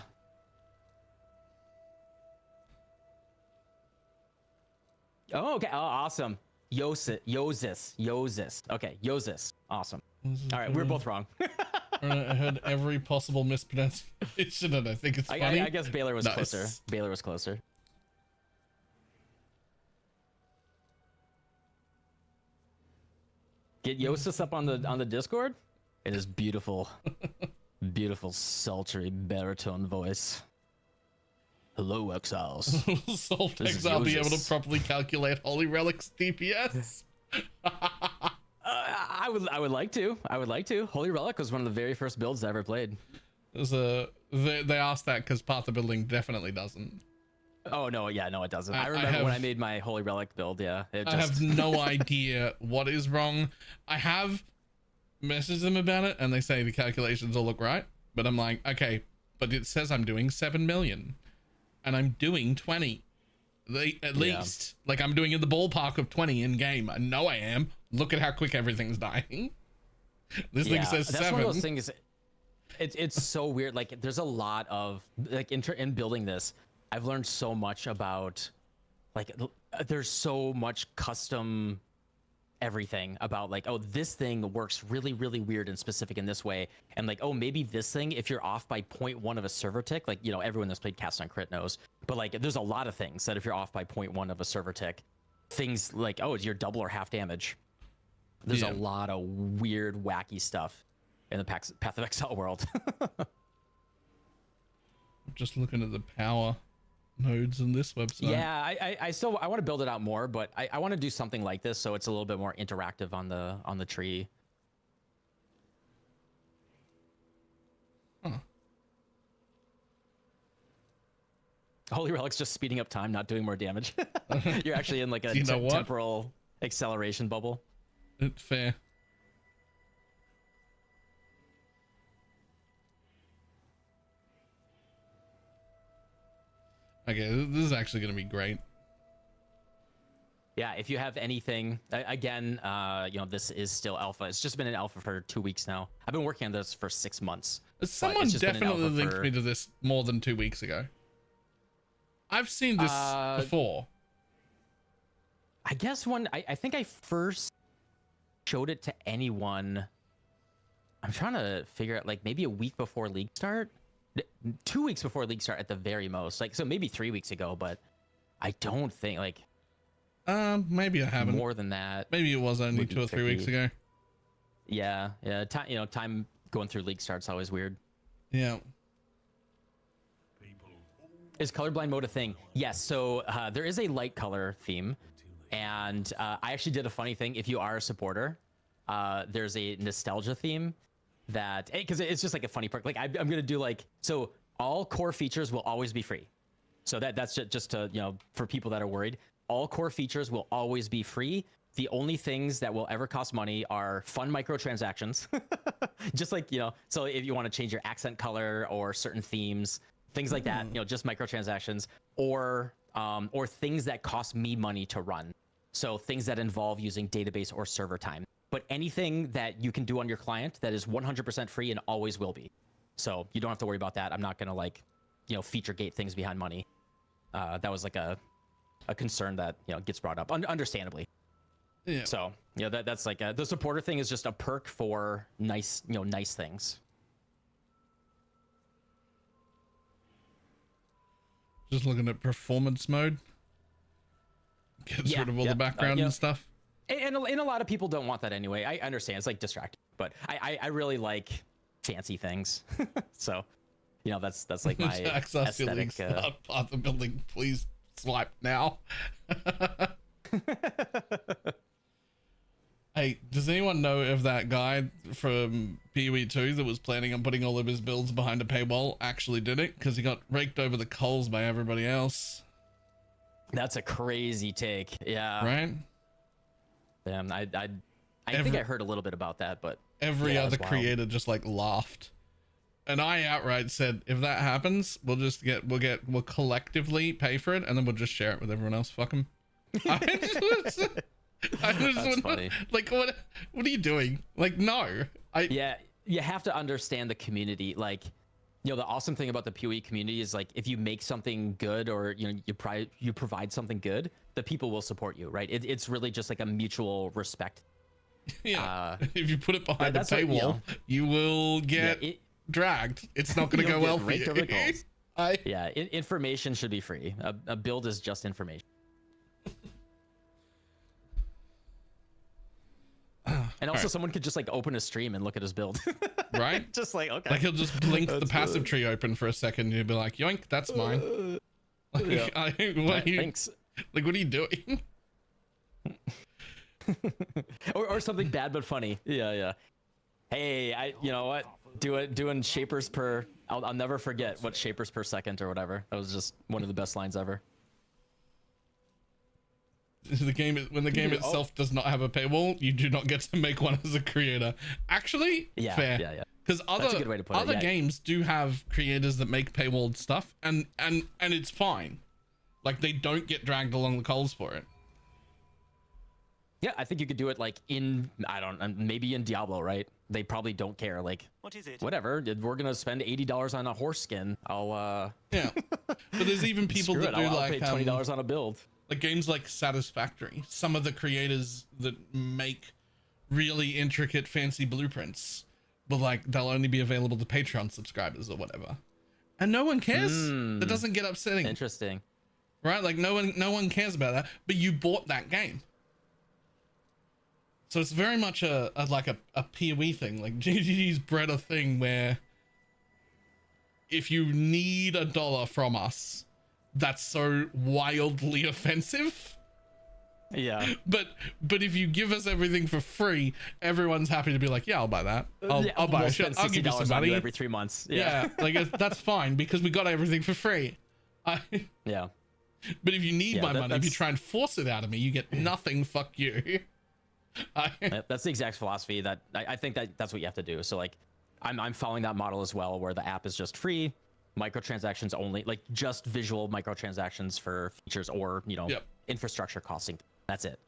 Oh, okay. Oh, awesome. Yosis. Okay, Yosis. Awesome. All right, we're both wrong. I heard every possible mispronunciation, and I think it's funny. I guess Baylor was closer. Baylor was closer. Get Yosis up on the Discord. It is beautiful, beautiful, sultry baritone voice. Hello, exiles. Salt Exile be able to properly calculate Holy Relic's DPS. I would like to. Holy Relic was one of the very first builds I ever played. They asked that because Path of Building definitely doesn't. Oh no, yeah, no, it doesn't. I remember when I made my Holy Relic build. Yeah, I have no idea what is wrong. I have messaged them about it, and they say the calculations all look right. But I'm like, okay, but it says I'm doing 7 million, and I'm doing 20. At least, I'm doing in the ballpark of 20 in game. I know I am. Look at how quick everything's dying. This thing says 7. That's one of those things. It's so weird. There's a lot of in building this. I've learned so much about there's so much custom everything about oh, this thing works really, really weird and specific in this way. And oh, maybe this thing, if you're off by 0.1 of a server tick, everyone that's played Cast on Crit knows, but there's a lot of things that if you're off by 0.1 of a server tick, things oh, you're double or half damage. There's a lot of weird, wacky stuff in the Path of Exile world. Just looking at the power nodes in this website. Yeah, I want to build it out more, but I want to do something like this so it's a little bit more interactive on the tree. Huh. Holy Relic's just speeding up time, not doing more damage. You're actually in a temporal acceleration bubble. It's fair. Okay, this is actually going to be great. Yeah, if you have anything, again, you know, this is still alpha. It's just been an alpha for 2 weeks now. I've been working on this for 6 months. Someone definitely linked me to this more than 2 weeks ago. I've seen this before. I guess I think I first showed it to anyone. I'm trying to figure out, like, maybe a week before league start. 2 weeks before league start at the very most. Like, so maybe 3 weeks ago, but I don't think, like, maybe I haven't. More than that. Maybe it was only 2 or 3 weeks ago. Yeah, yeah. Time going through league start's always weird. Yeah. Is colorblind mode a thing? Yes. So there is a light color theme, and I actually did a funny thing. If you are a supporter, there's a nostalgia theme that, because it's just like a funny perk. Like I'm gonna do like, so all core features will always be free. So that's just to, you know, for people that are worried, all core features will always be free. The only things that will ever cost money are fun microtransactions. Just like, you know, so if you want to change your accent color or certain themes, things like that, you know, just microtransactions, or things that cost me money to run. So things that involve using database or server time. But anything that you can do on your client that is 100% free and always will be. So you don't have to worry about that. I'm not going to, like, you know, feature gate things behind money. That was like a concern that, you know, gets brought up understandably. Yeah. So, yeah, that's like the supporter thing is just a perk for nice, you know, nice things. Just looking at performance mode. Gets rid of all the background and stuff. And a lot of people don't want that anyway. I understand. It's like distracting, but I really like fancy things. So, you know, that's like my aesthetic. Not part of the building. Please swipe now. Hey, does anyone know if that guy from PoE 2 that was planning on putting all of his builds behind a paywall actually did it? Because he got raked over the coals by everybody else. That's a crazy take. Yeah. Right? Damn, I think I heard a little bit about that, but every other creator just like laughed. And I outright said, if that happens, we'll collectively pay for it, and then we'll just share it with everyone else. Fuck them. That's funny. Like, what are you doing? Like, no. Yeah, you have to understand the community. Like, you know, the awesome thing about the PoE community is, like, if you make something good, or, you know, you provide something good, the people will support you, right? It's really just like a mutual respect. Yeah. If you put it behind a paywall, you will get dragged. It's not going to go well for you. Information should be free. A build is just information. And also, someone could just like open a stream and look at his build, right? Just like, okay, like he'll just blink the passive tree open for a second, and you'll be like, "Yoink, that's mine." Like, thanks. Like, what are you doing? or something bad but funny. Yeah. Hey, you know what? Doing shapers per. I'll never forget what shapers per second or whatever. That was just one of the best lines ever. When the game itself does not have a paywall, you do not get to make one as a creator. Actually, fair. Yeah. Because other games do have creators that make paywalled stuff, and it's fine. Like, they don't get dragged along the coals for it. Yeah, I think you could do it like in, I don't know, maybe in Diablo, right? They probably don't care. Like, what is it? Whatever. We're gonna spend $80 on a horse skin. I'll yeah. But there's even people that do I'll pay $20 on a build. Like games like Satisfactory, some of the creators that make really intricate, fancy blueprints, but like they'll only be available to Patreon subscribers or whatever, and no one cares. That doesn't get upsetting. Interesting, right? Like no one cares about that, but you bought that game, so it's very much a PoE thing. Like GGG's bred a thing where if you need $1 from us, that's so wildly offensive. Yeah. But if you give us everything for free, everyone's happy to be like, yeah, I'll buy that. I'll buy a shit. I'll give you some money every 3 months. Yeah. Like that's fine because we got everything for free. Yeah. But if you need Yeah, my money, if you that's- try and force it out of me, you get nothing. Fuck you. That's the exact philosophy that I think that's what you have to do. So like, I'm following that model as well, where the app is just free, microtransactions only, like just visual microtransactions for features or infrastructure costing. That's it.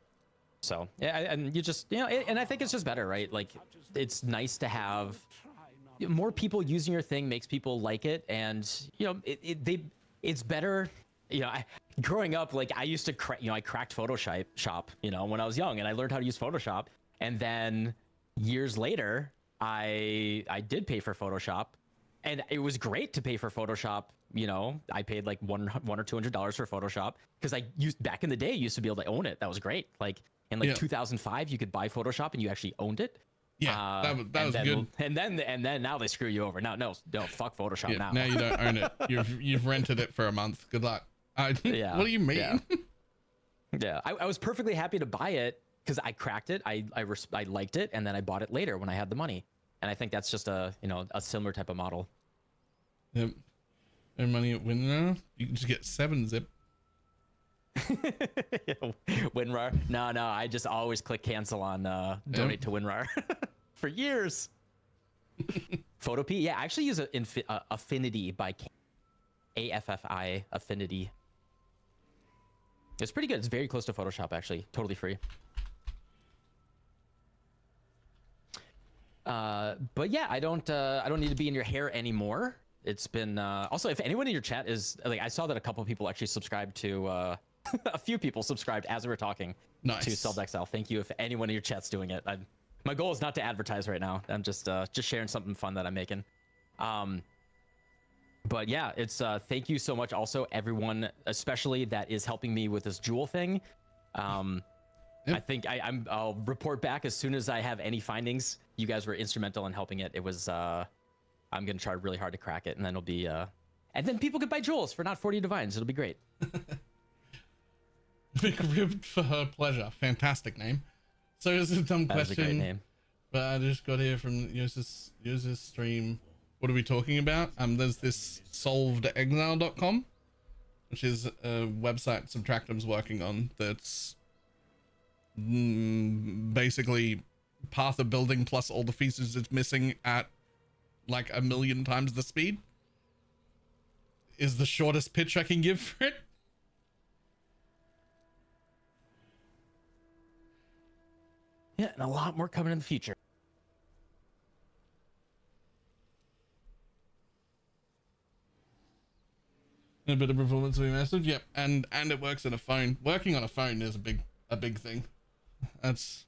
So yeah, and you just and I think it's just better, right? Like, it's nice to have more people using your thing, makes people like it, and it's better. Growing up, like I used to I cracked Photoshop, when I was young, and I learned how to use Photoshop. And then years later, I did pay for Photoshop, and it was great to pay for Photoshop. I paid like $100 or $200 for Photoshop because back in the day, used to be able to own it. That was great. Like in 2005, you could buy Photoshop and you actually owned it. Yeah, that was good. And then now they screw you over. No, fuck Photoshop now. Now you don't own it. You've rented it for a month. Good luck. Yeah. What do you mean? Yeah, I was perfectly happy to buy it because I cracked it. I liked it, and then I bought it later when I had the money. And I think that's just a similar type of model. Yep. No money at WinRAR. You can just get 7-zip. WinRAR. No, I just always click cancel on donate to WinRAR for years. Photopea. Yeah, I actually use Affinity by AFFI Affinity. It's pretty good. It's very close to Photoshop, actually. Totally free. But yeah, I don't need to be in your hair anymore. It's been also, if anyone in your chat is like, I saw that a couple of people actually subscribed to a few people subscribed as we were talking to Solved Exile. Thank you if anyone in your chat's doing it. My goal is not to advertise right now. I'm just sharing something fun that I'm making. But yeah, it's thank you so much also everyone, especially that is helping me with this jewel thing. I think I'll report back as soon as I have any findings. You guys were instrumental in helping it. It was I'm gonna try really hard to crack it, and then it'll be and then people could buy jewels for not 40 divines. It'll be great. Big ribbed for her pleasure. Fantastic name. So it's a dumb That is a great question, name. but I just got here from users stream. What are we talking about? There's this solvedexile.com, which is a website Subtractum's working on that's basically path of building plus all the features it's missing at like 1 million times the speed is the shortest pitch I can give for it. Yeah, and a lot more coming in the future. A bit of performance will be massive. Yep, and it works on a phone. Working on a phone is a big thing. That's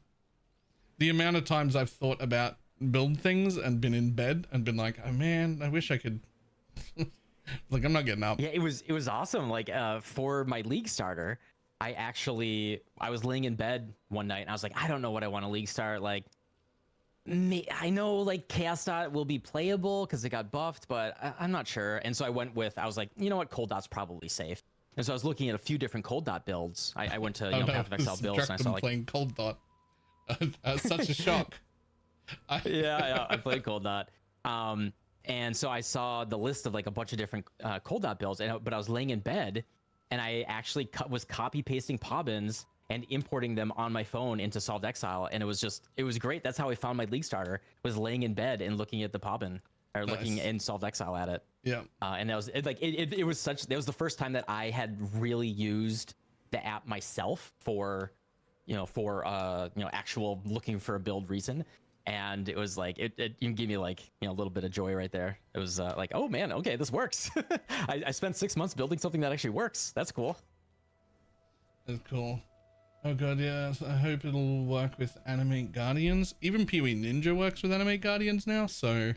the amount of times I've thought about build things and been in bed and been like, oh man, I wish I could. Like, I'm not getting up. Yeah, it was awesome. Like for my league starter, I was laying in bed one night and I was like, I don't know what I want to league start. Like, I know like Chaos Dot will be playable because it got buffed, but I'm not sure. And so I was like, you know what, Cold Dot's probably safe. And so I was looking at a few different Cold Dot builds. I went to Path of Exile builds and I saw like playing Cold Dot. Such a shock. Yeah, I played Cold Dot. And so I saw the list of like a bunch of different Cold Dot builds, but I was laying in bed and I actually was copy pasting Pobbins and importing them on my phone into Solved Exile, and it was great. That's how I found my league starter, was laying in bed and looking at the Pobbin, or looking in Solved Exile at it. Yeah. And that was it was the first time that I had really used the app myself for actual looking for a build reason. And it was like it gave me like a little bit of joy right there. It was like, oh man, okay, this works. I spent 6 months building something that actually works. That's cool. That's cool. Oh god, yeah. I hope it'll work with Animate Guardians. Even Pee-wee Ninja works with Animate Guardians now. So,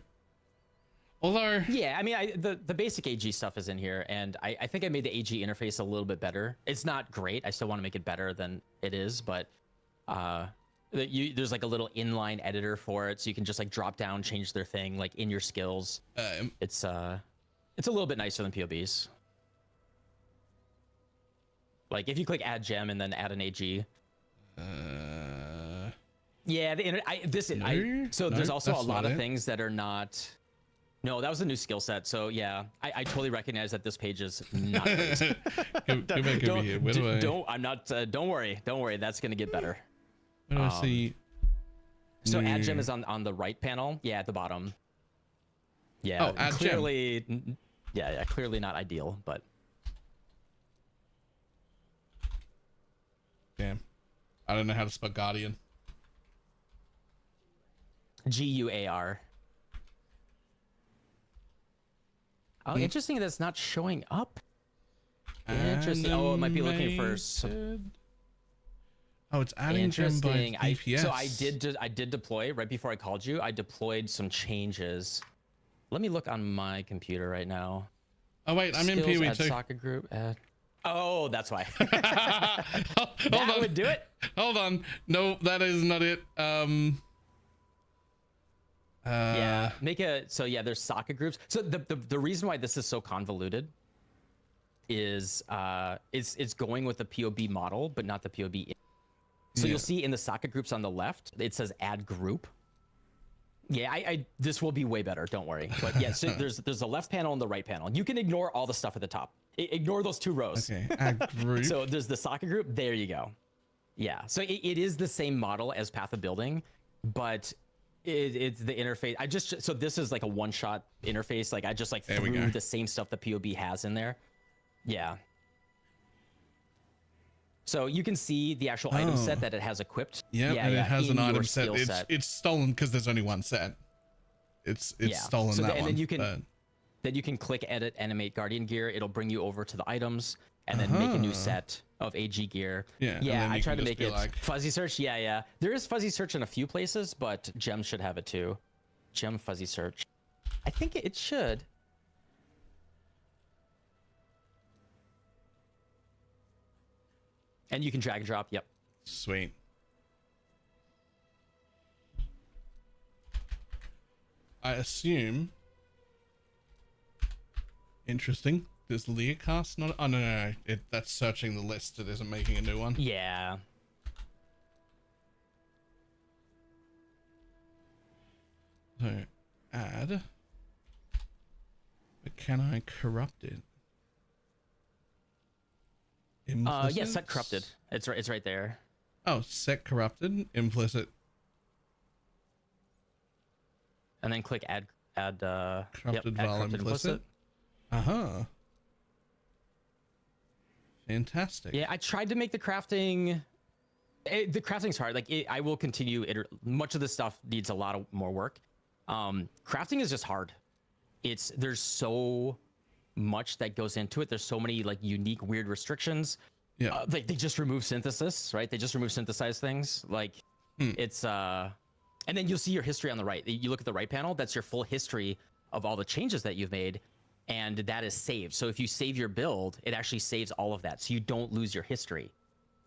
although yeah, I mean, the basic AG stuff is in here, and I think I made the AG interface a little bit better. It's not great. I still want to make it better than it is, but there's like a little inline editor for it, so you can just like drop down, change their thing like in your skills. It's a little bit nicer than POBs. Like if you click add gem and then add an AG. Yeah, so there's also a lot of things that are not No, that was a new skill set. So yeah, I totally recognize that this page is not great. Come back over here. Where do I? Don't worry. That's gonna get better. Where do I see? So add gem is on the right panel. Yeah, at the bottom. Yeah. Oh, add clearly. gem. Yeah. Clearly not ideal, but. Damn. I don't know how to spell guardian. GUAR. Oh, interesting. That's not showing up. Interesting. Oh, it might be looking for. Oh, it's adding gem by DPS. So I did deploy right before I called you. I deployed some changes. Let me look on my computer right now. Oh wait, I'm in PoE too. Socket group. Oh, that's why. Hold on. Would do it. Hold on. No, that is not it. Yeah, there's socket groups. So the reason why this is so convoluted is it's going with the POB model, but not the POB. So you'll see in the socket groups on the left, it says add group. Yeah, I this will be way better. Don't worry. But yeah, so there's a left panel and the right panel. You can ignore all the stuff at the top. Ignore those two rows. Okay, add group. So there's the socket group. There you go. Yeah, so it is the same model as Path of Building, but it's the interface. So this is like a one-shot interface. Like I just like threw the same stuff the POB has in there. Yeah. So you can see the actual item set that it has equipped. Yeah, and it has an item set. It's stolen because there's only one set. It's stolen so that one. And then you can click edit animate guardian gear. It'll bring you over to the items and then make a new set of AG gear. Yeah. I tried to make it fuzzy search. Yeah. There is fuzzy search in a few places, but Gem should have it too. Gem fuzzy search. I think it should. And you can drag and drop. Yep. Sweet. I assume. Interesting. Does Leocast not? Oh no. That's searching the list. It isn't making a new one. Yeah. So add. But can I corrupt it? Yeah, set corrupted. It's right there. Oh, set corrupted, implicit. And then click add corrupted val implicit. Fantastic. Yeah, I tried to make the crafting. The crafting's hard. Like I will continue. Much of this stuff needs a lot of more work. Crafting is just hard. There's so much that goes into it. There's so many like unique weird restrictions. Yeah. Like they just remove synthesis, right? They just remove synthesized things. Like it's and then you'll see your history on the right. You look at the right panel, that's your full history of all the changes that you've made, and that is saved. So if you save your build, it actually saves all of that, so you don't lose your history.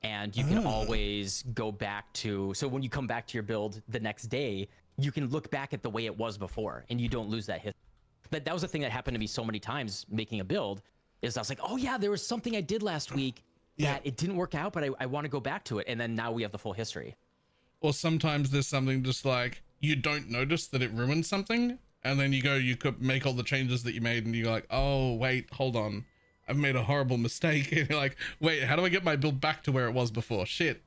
And you can always go back to, so when you come back to your build the next day, you can look back at the way it was before and you don't lose that history. That was the thing that happened to me so many times making a build, is I was like, oh yeah, there was something I did last week that it didn't work out, but I want to go back to it. And then now we have the full history. Or sometimes there's something just like, you don't notice that it ruined something. And then you could make all the changes that you made and you're like, oh, wait, hold on. I've made a horrible mistake. And you're like, wait, how do I get my build back to where it was before? Shit.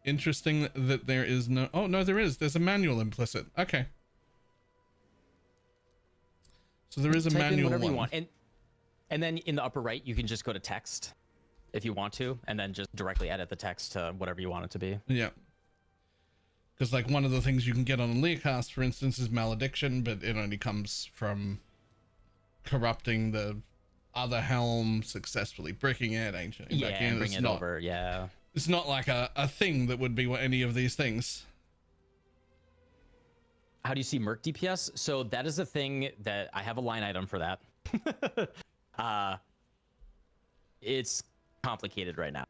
Interesting that there is no, oh no, there's a manual implicit. Okay. So there is a manual whatever one. You want. And then in the upper right, you can just go to text if you want to, and then just directly edit the text to whatever you want it to be. Yeah. Because like one of the things you can get on a Leocast, for instance, is malediction, but it only comes from corrupting the other helm, successfully bricking it, ancient back in. Bring it over. Yeah. It's not like a thing that would be any of these things. How do you see Merc DPS? So that is a thing that I have a line item for that. It's complicated right now.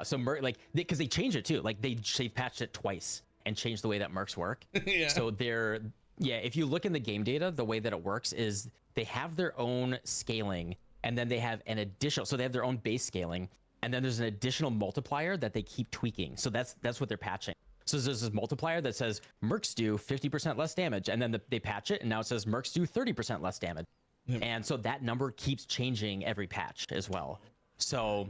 So Merc, like, because they changed it too. Like they've patched it twice and changed the way that Mercs work. Yeah. So if you look in the game data, the way that it works is they have their own scaling, and then they have an additional, so they have their own base scaling, and then there's an additional multiplier that they keep tweaking. So that's what they're patching. So there's this multiplier that says mercs do 50% less damage, and then they patch it, and now it says mercs do 30% less damage. Yep. And so that number keeps changing every patch as well. So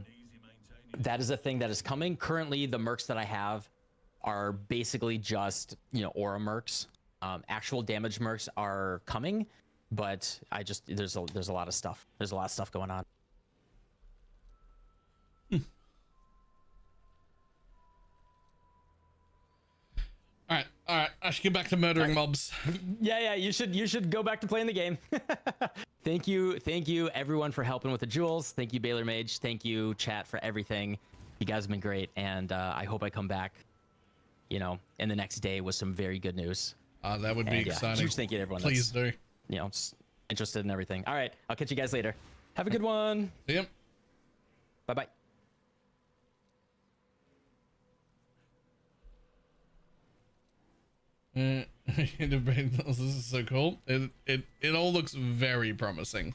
that is a thing that is coming. Currently, the mercs that I have are basically just, you know, aura mercs. Actual damage mercs are coming, but there's a lot of stuff. There's a lot of stuff going on. All right. I should get back to murdering mobs. Yeah. You should go back to playing the game. Thank you everyone for helping with the jewels. Thank you BalorMage. Thank you chat for everything. You guys have been great, and I hope I come back, you know, in the next day with some very good news. That would be exciting. Huge thank you to everyone. Please do. You know, interested in everything. All right, I'll catch you guys later. Have a good one. See ya. Bye bye. This is so cool. It all looks very promising.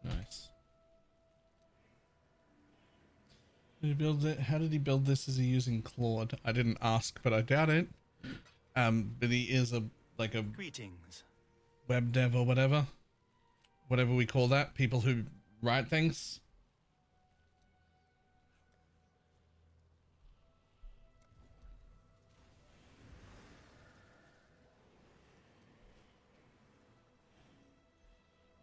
Nice. Did he build it? How did he build this? Is he using Claude? I didn't ask, but I doubt it. But he is a greetings, web dev or whatever we call that. People who write things.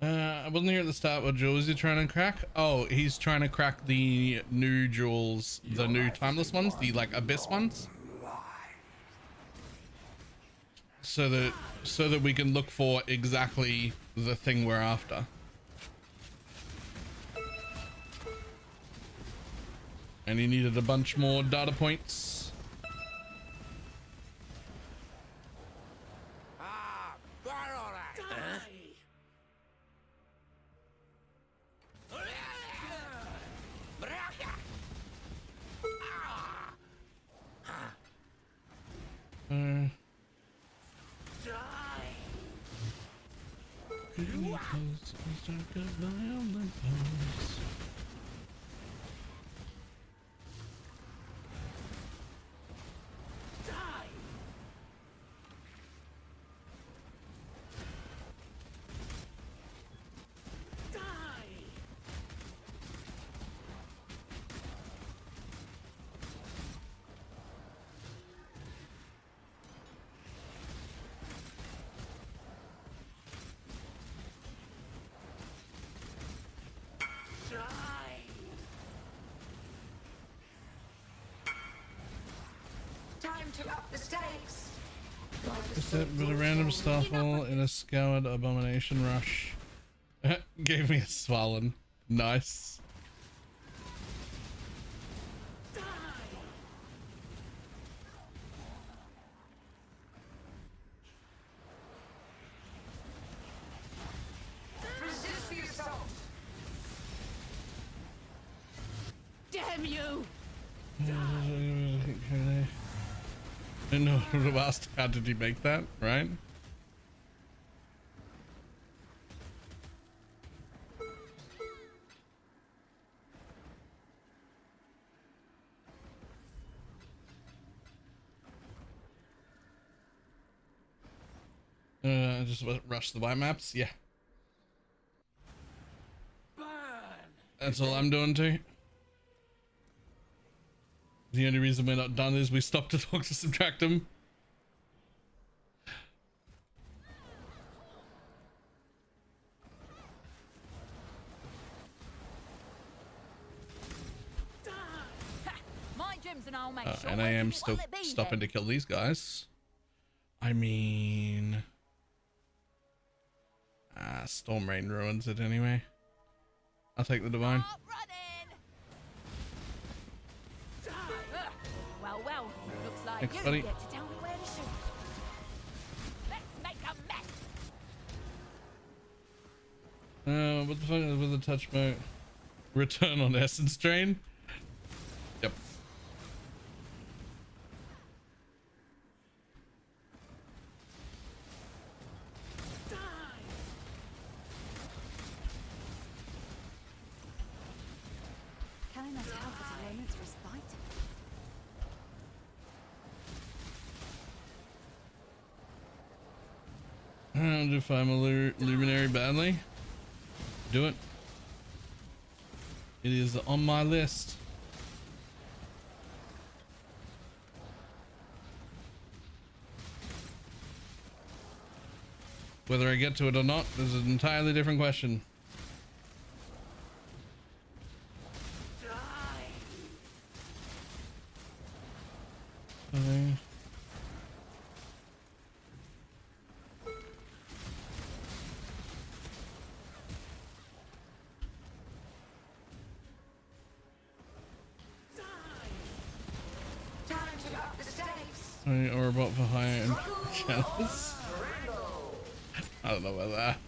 I wasn't here at the start. What jewels are you trying to crack? Oh, he's trying to crack the new jewels, the new timeless ones, the like abyss ones. So that we can look for exactly the thing we're after. And he needed a bunch more data points. Time to up the stakes. Just it with a random starfall in a scoured abomination rush. Gave me a swollen. Nice. Resist the assault. Damn you! I know I would have asked how did he make that, right? Just rush the buy maps, yeah. That's all I'm doing too. The only reason we're not done is we stopped to talk to Subtractum. My gyms and I'll make sure And I am still will it be stopping then? to kill these guys. I mean... Storm Rain ruins it anyway. I'll take the Divine. Well, looks like Thanks, you buddy. get to tell me where to shoot. Let's make a mess. What the fuck is with the touch mode? Return on Essence Drain? Yep. I not have but a moment's respite? To find my luminary badly. Do it. It is on my list. Whether I get to it or not is an entirely different question. Okay. Or about for higher end channels. I don't know about that.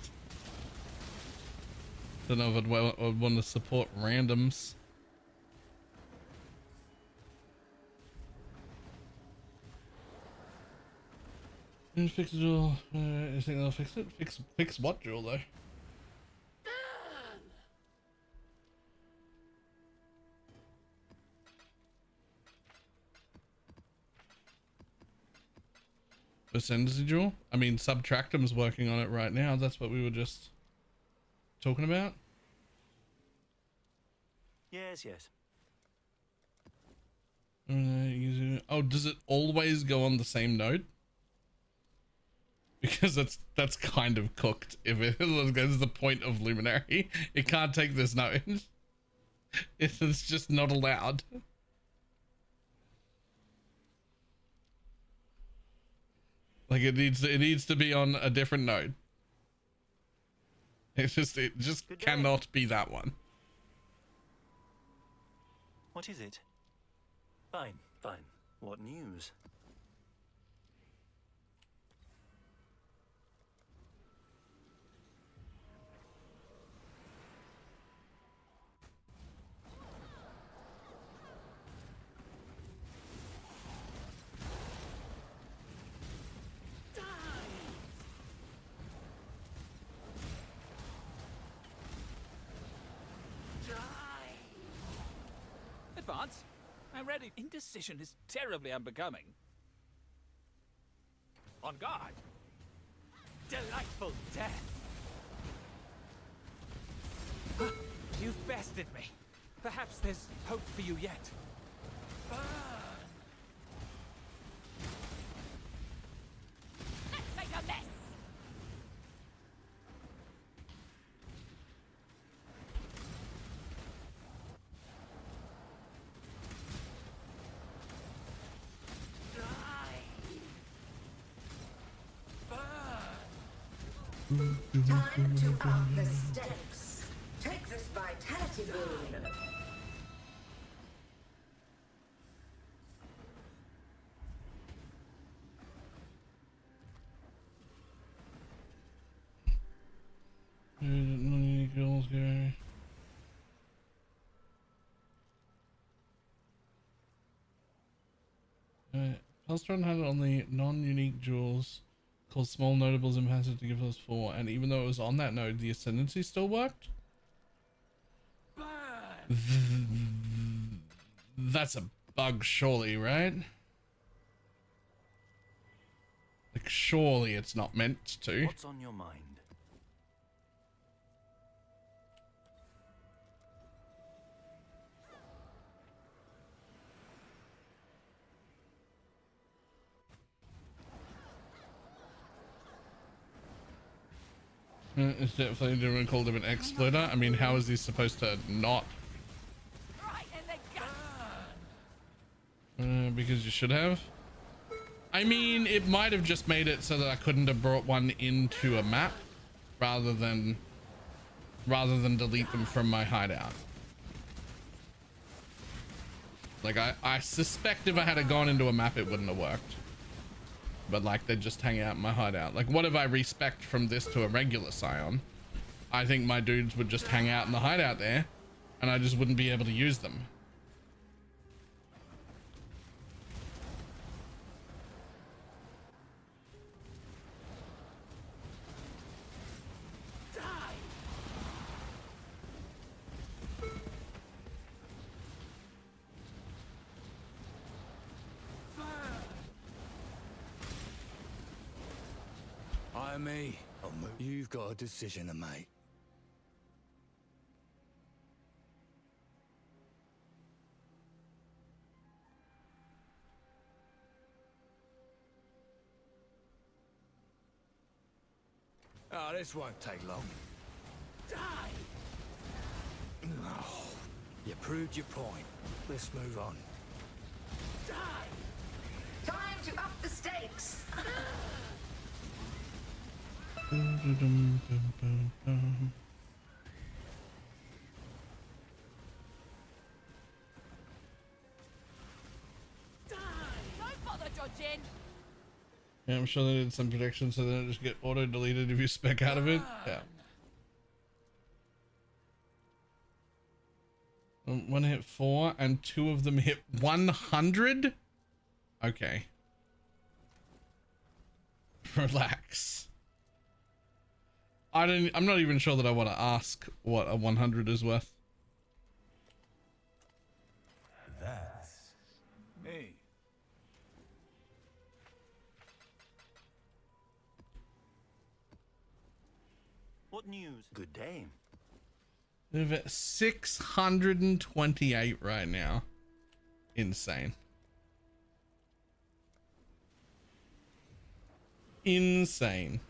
Don't know if I'd want to support randoms. Fix the jewel. You think they'll fix it? Fix what jewel though? Ascendancy jewel? I mean, Subtractum's working on it right now. That's what we were just talking about. Yes, yes. Oh, does it always go on the same node? Because that's kind of cooked. If it is the point of Luminary, it can't take this node. It's just not allowed. Like it needs to be on a different node. It just cannot be that one. What is it? Fine, fine. What news? Advance. I'm ready. Indecision is terribly unbecoming. On guard. Delightful death. You've bested me. Perhaps there's hope for you yet. Burn. Let's make a mess. Time to up the stakes. Take this vitality boon. Non-unique jewels go. Pelstron had only non-unique jewels called small notables and passive to give us 4, and even though it was on that node, the ascendancy still worked. That's a bug, surely, right? Like, surely it's not meant to. What's on your mind? It's definitely doing called him an exploiter. I mean, how is he supposed to not? Right in the gut. Because you should have. I mean, it might have just made it so that I couldn't have brought one into a map, rather than delete them from my hideout. Like I suspect if I had gone into a map, it wouldn't have worked. But like they just hang out in my hideout. Like what if I respec from this to a regular Scion? I think my dudes would just hang out in the hideout there, and I just wouldn't be able to use them. By me. You've got a decision to make. Oh, this won't take long. Die! Oh, you proved your point. Let's move on. Die! Time to up the stakes! Don't bother dodging. Yeah, I'm sure they did some protection so they don't just get auto deleted if you spec out of it. Yeah. One hit 4 and 2 of them hit 100. Okay. Relax. I'm not even sure that I want to ask what a 100 is worth. That's me. What news? Good day. We're at 628 right now. Insane. Insane.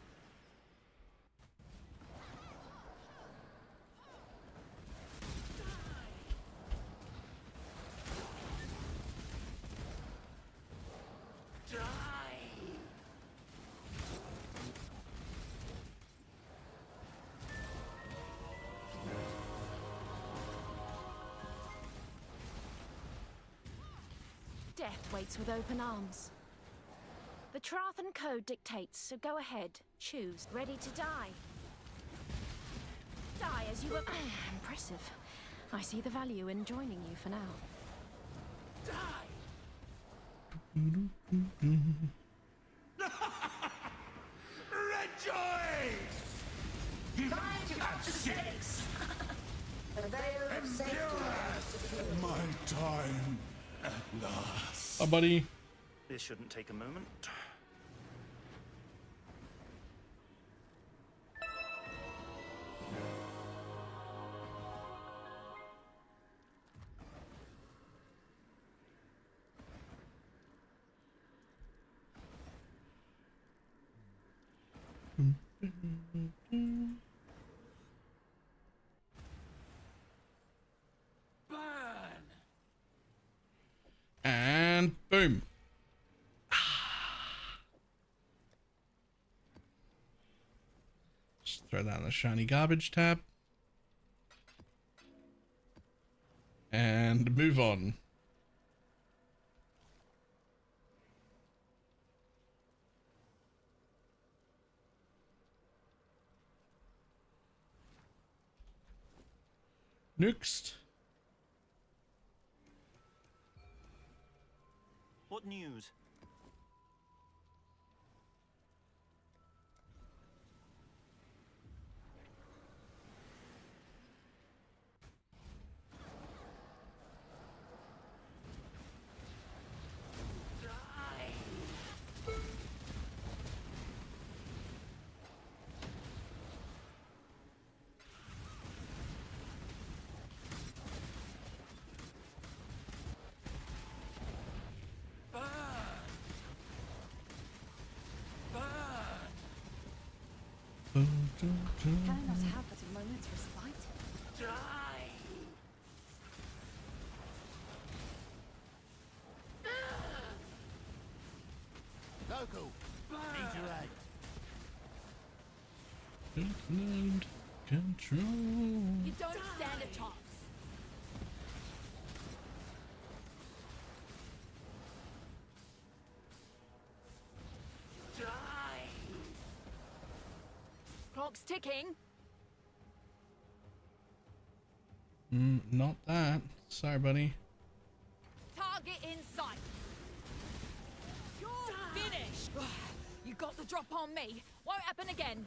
Death waits with open arms. The Trathan Code dictates, so go ahead. Choose. Ready to die. Die as you were... Impressive. I see the value in joining you for now. Die! Rejoice! Time to up the stakes! The veil of safety. My time at last. Oh, buddy. This shouldn't take a moment. And boom. Just throw that in the shiny garbage tab. And move on. Next. What news? Can I not have but a moment's respite? Local, interact. Land control. You don't stand a chance. Clock's ticking. Not that. Sorry, buddy. Target in sight. You're finished. You got the drop on me. Won't happen again.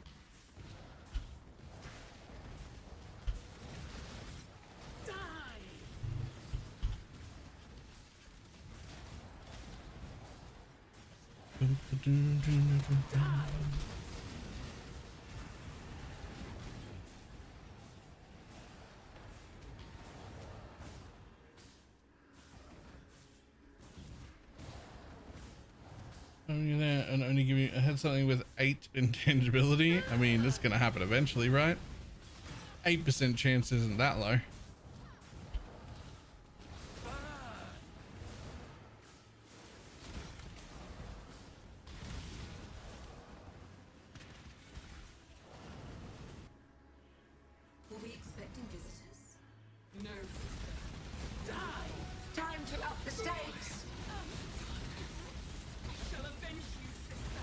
you there and only give you. I had something with 8 intangibility. I mean, it's gonna happen eventually, right? 8% chance isn't that low. Were we expecting visitors? No, sister. Die! Time to up the stakes! I shall avenge you, sister.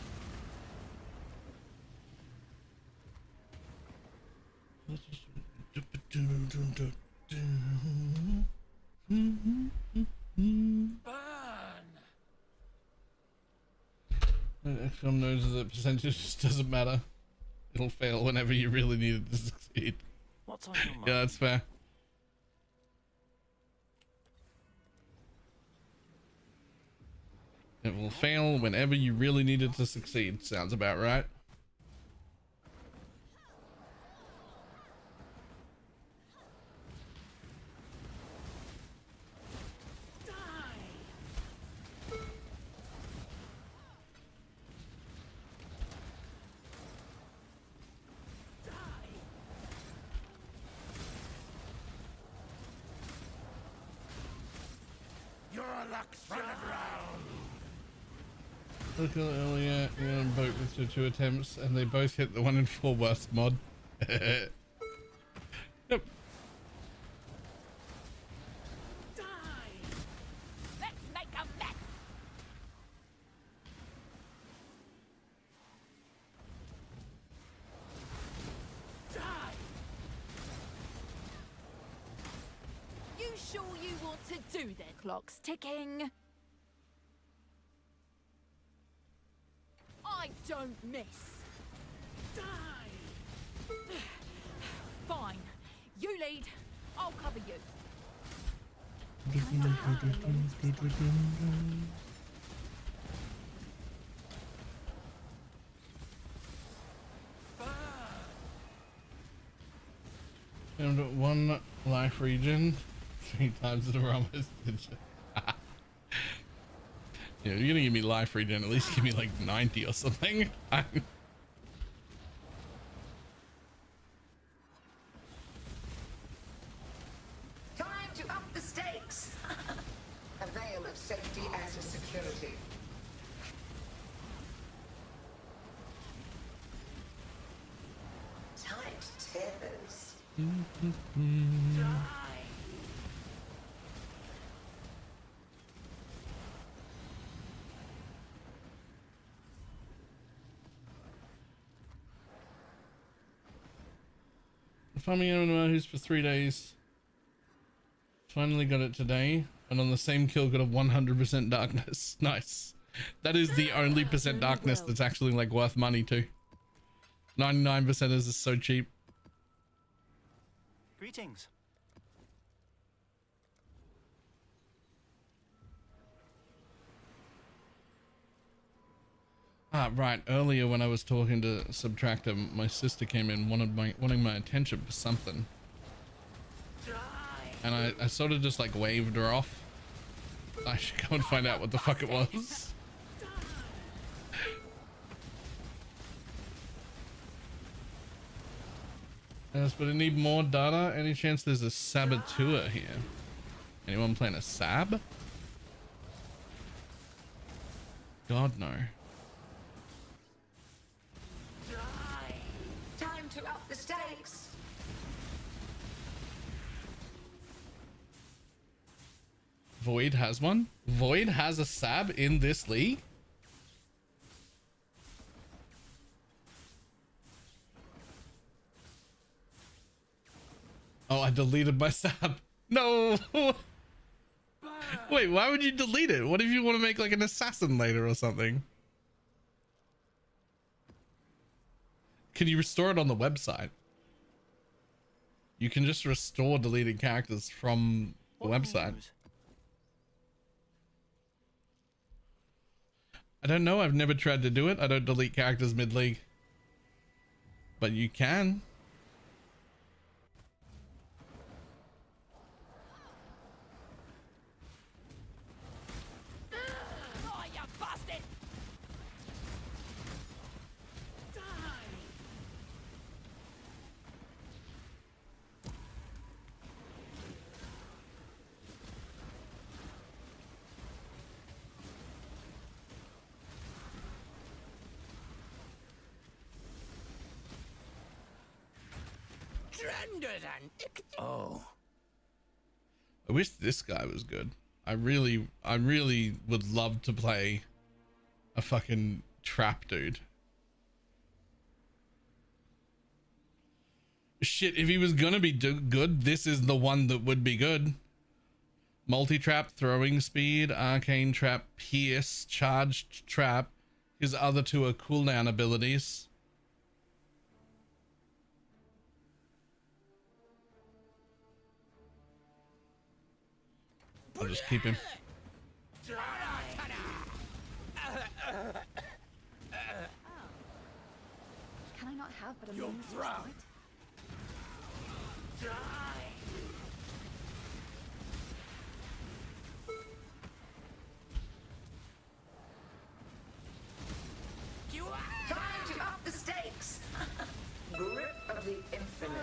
XCOM knows that percentage just doesn't matter. It'll fail whenever you really need it to succeed. What's on your mind? Yeah, that's fair. It will fail whenever you really need it to succeed. Sounds about right. Your luck's running around. Look at earlier, you know, boat with your 2 attempts, and they both hit the 1 in 4 worst mod. Yep. Let's make a mess. You sure you want to do that? Clock's ticking. I don't miss. Die! Fine. You lead. I'll cover you. And 1 life region 3 times in a row. Yeah, you're gonna give me life regen, at least give me like 90 or something. Time to up the stakes! A veil of safety as a security. Tight tethers. Farming animal who's for 3 days. Finally got it today, and on the same kill got a 100% darkness. Nice. That is the only percent darkness that's actually like worth money too. 99% is so cheap. Greetings. Ah, right. Earlier when I was talking to Subtractor, my sister came in, wanting my attention for something. And I sort of just like waved her off. I should go and find out what the fuck it was. Yes, but I need more data. Any chance there's a saboteur here? Anyone playing a sab? God, no. Time to up the stakes! Void has one? Void has a sab in this league? Oh, I deleted my sab. No! Wait, why would you delete it? What if you want to make like an assassin later or something? Can you restore it on the website? You can just restore deleted characters from the website. I don't know. I've never tried to do it. I don't delete characters mid-league. But you can. Oh, you bastard! under the nicotine. Oh. I wish this guy was good. I really would love to play a fucking trap dude. Shit, if he was gonna be good, this is the one that would be good. Multi-trap, throwing speed, arcane trap, pierce, charged trap. His other two are cooldown abilities. I'll just keep him. Can I not have but a moment's respite? Time to up the stakes. Grip of the infinite.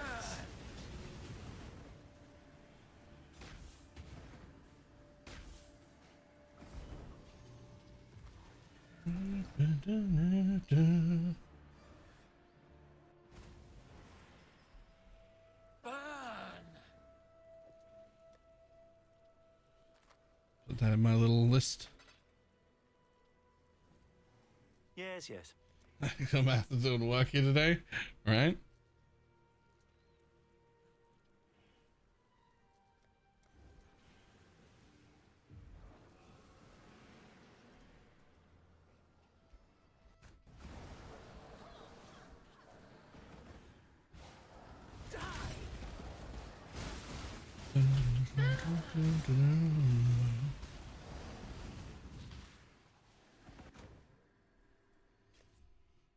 Put that in my little list. Yes, yes. I'm gonna have to do work here today, right?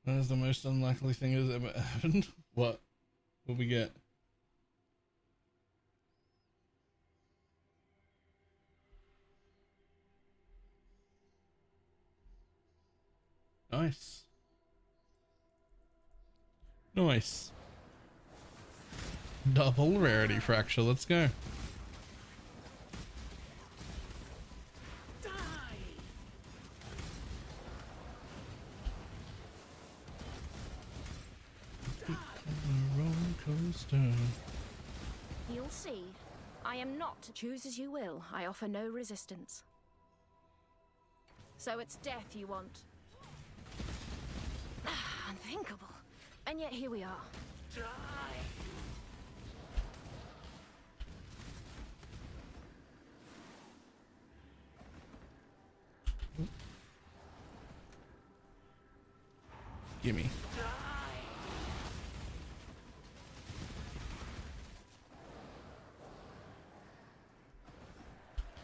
That is the most unlikely thing that's ever happened. What? What we get? Nice. Nice. Double rarity fracture. Let's go. You'll see. I am not. Choose as you will. I offer no resistance. So it's death you want. Unthinkable. And yet here we are. Gimme.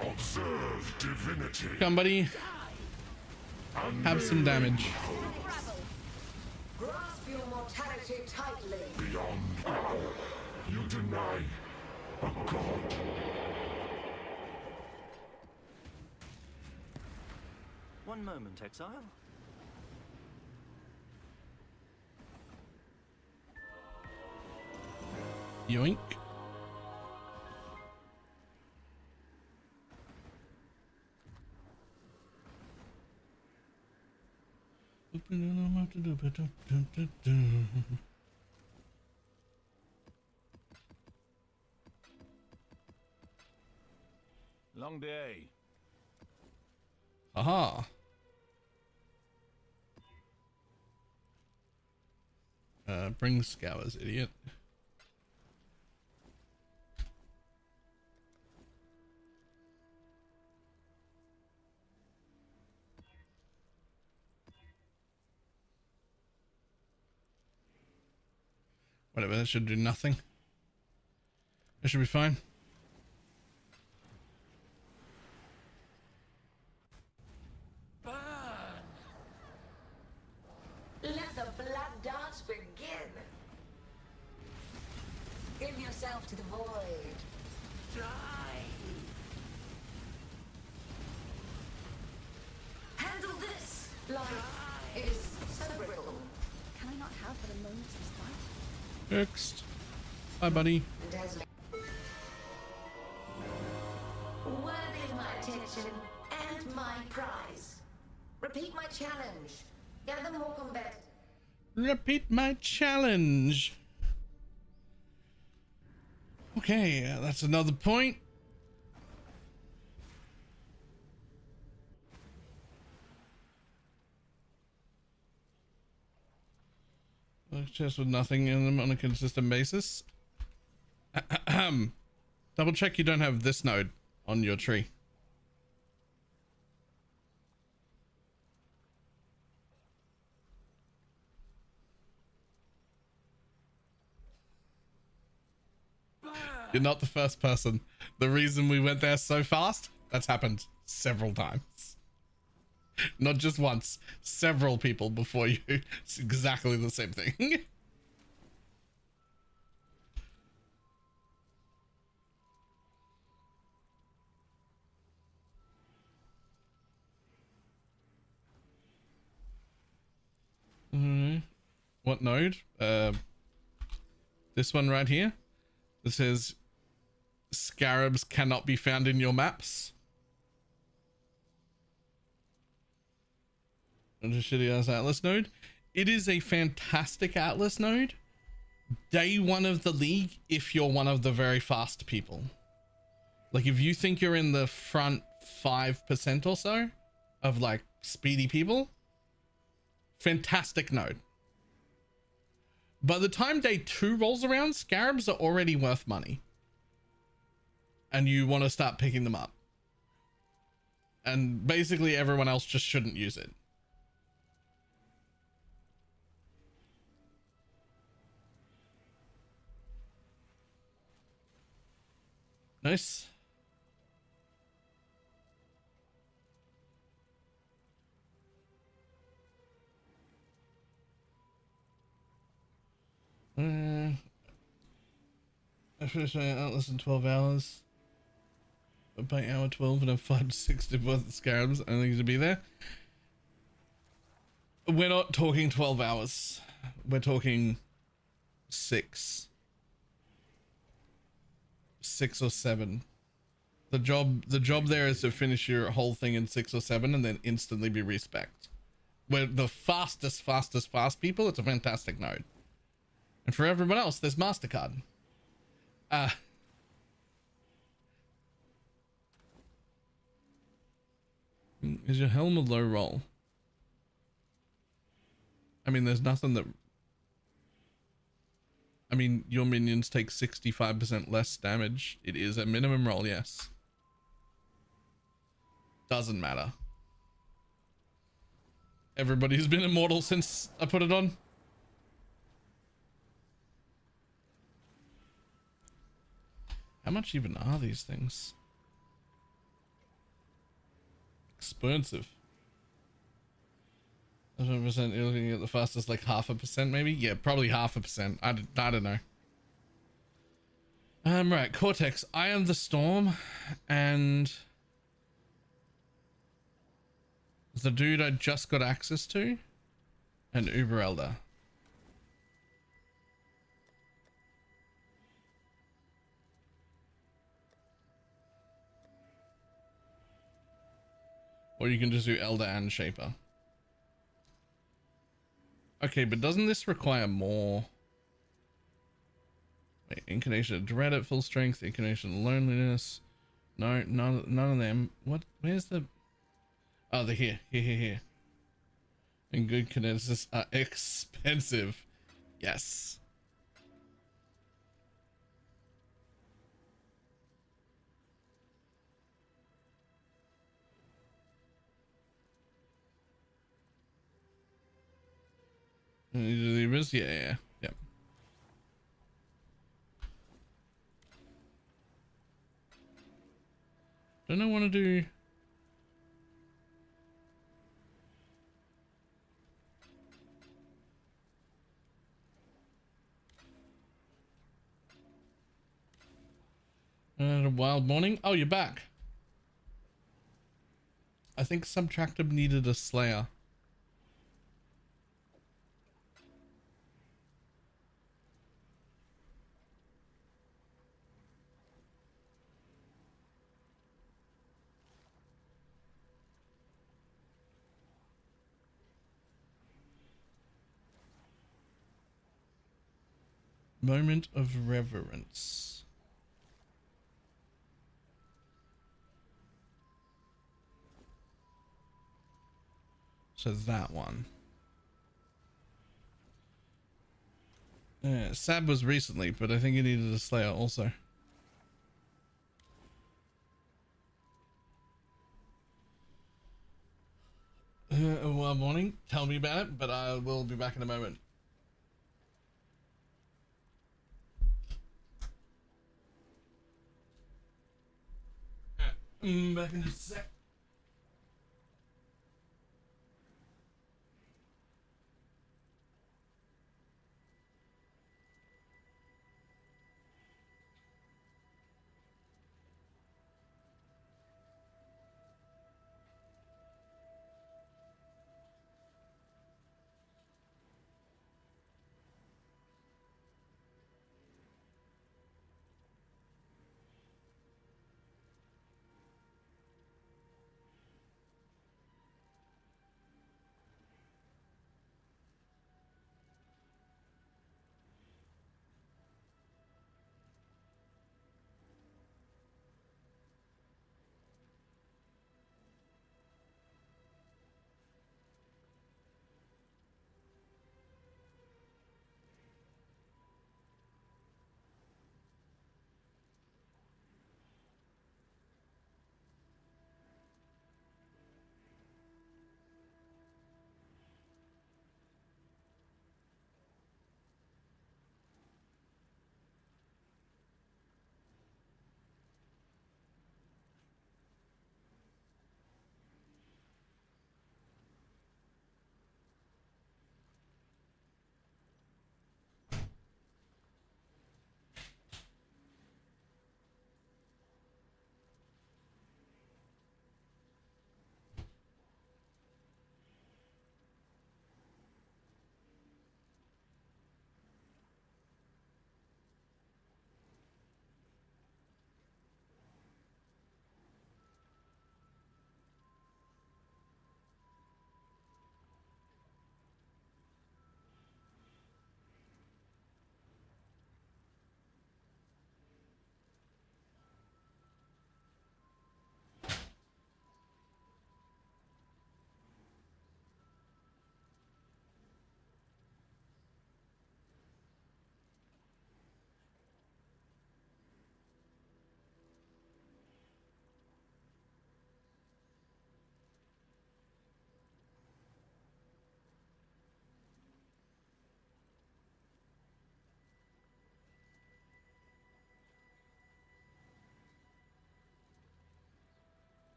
Observe divinity. Come, buddy. Have some damage. Grasp your mortality tightly. Beyond power, you deny a god. One moment, exile. Yoink. Long day. Aha. Bring scours, idiot. Whatever, that should do nothing. That should be fine. Burn! Let the blood dance begin. Give yourself to the void. Die! Handle this! Life is so brittle. Can I not have but a moment's respite? Next. Bye, buddy. Worthy of my attention and my prize. Repeat my challenge. Gather more combat. Repeat my challenge. Okay, that's another point. Chests with nothing in them on a consistent basis. Double check you don't have this node on your tree. You're not the first person. The reason we went there so fast, that's happened several times. Not just once, several people before you. It's exactly the same thing. What node? This one right here. It says scarabs cannot be found in your maps. And a shitty ass atlas node. It is a fantastic atlas node. Day one of the league, if you're one of the very fast people. Like if you think you're in the front 5% or so of like speedy people, fantastic node. By the time day 2 rolls around, scarabs are already worth money. And you want to start picking them up. And basically everyone else just shouldn't use it. Nice. I finished my atlas in 12 hours. But by hour 12 and I've 5 to 6 deposit scarabs, I think to be there. We're not talking 12 hours. We're talking 6. 6 or 7. The job there is to finish your whole thing in 6 or 7 and then instantly be respect. We're the fast people. It's a fantastic node. And for everyone else, there's MasterCard. Is your helm a low roll? I mean, there's nothing that... I mean, your minions take 65% less damage. It is a minimum roll, yes. Doesn't matter. Everybody's been immortal since I put it on. How much even are these things? Expensive. 100%, you're looking at the fastest, like 0.5%, maybe? Yeah, probably 0.5%. I don't know. Right, Cortex. I am the Storm, and the dude I just got access to, and Uber Elder. Or you can just do Elder and Shaper. Okay, but doesn't this require more? Wait, Incarnation of Dread at full strength, Incarnation of Loneliness. No, none of them. What? Where's the... Oh, they're here. Here. And good kineticists are expensive. Yes. Yeah. Don't I want to do... a wild morning? Oh, you're back. I think Subtractive needed a Slayer. Moment of reverence. So that one. Sab was recently, but I think he needed a Slayer also. Well, morning. Tell me about it, but I will be back in a moment. Back in just a sec.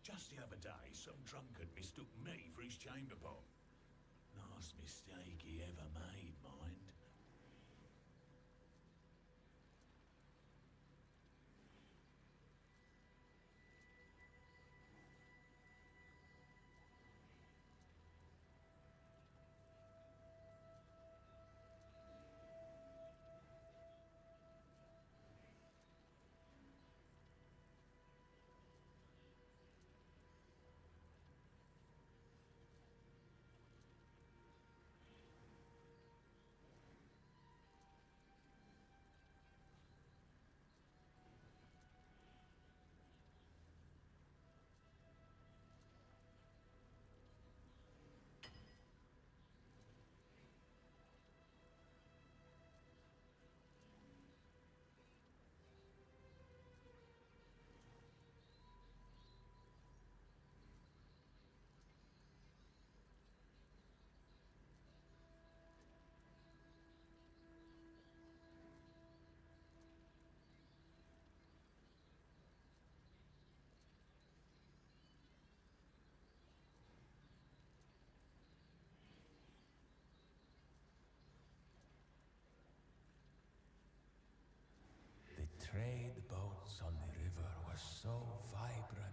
Just the other day, some drunkard mistook me for his chamber pot. Last mistake he ever made, mind. The trade boats on the river were so vibrant.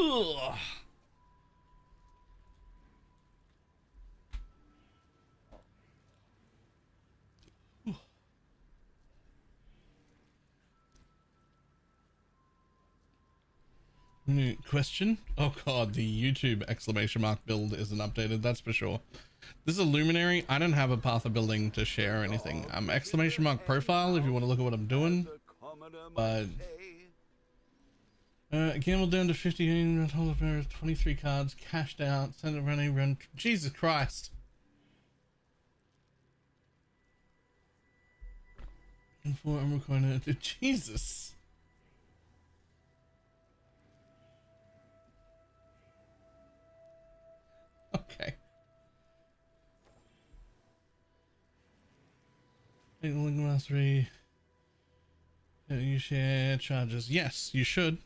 Ugh. Question? Oh god, the YouTube exclamation mark build isn't updated, that's for sure. This is a luminary. I don't have a path of building to share or anything. Exclamation mark profile if you want to look at what I'm doing. But gamble down to 50, 23 cards, cashed out, send it running, run. Jesus Christ. And for I'm recording it. Jesus. Okay. Link mastery. You share charges. Yes, you should.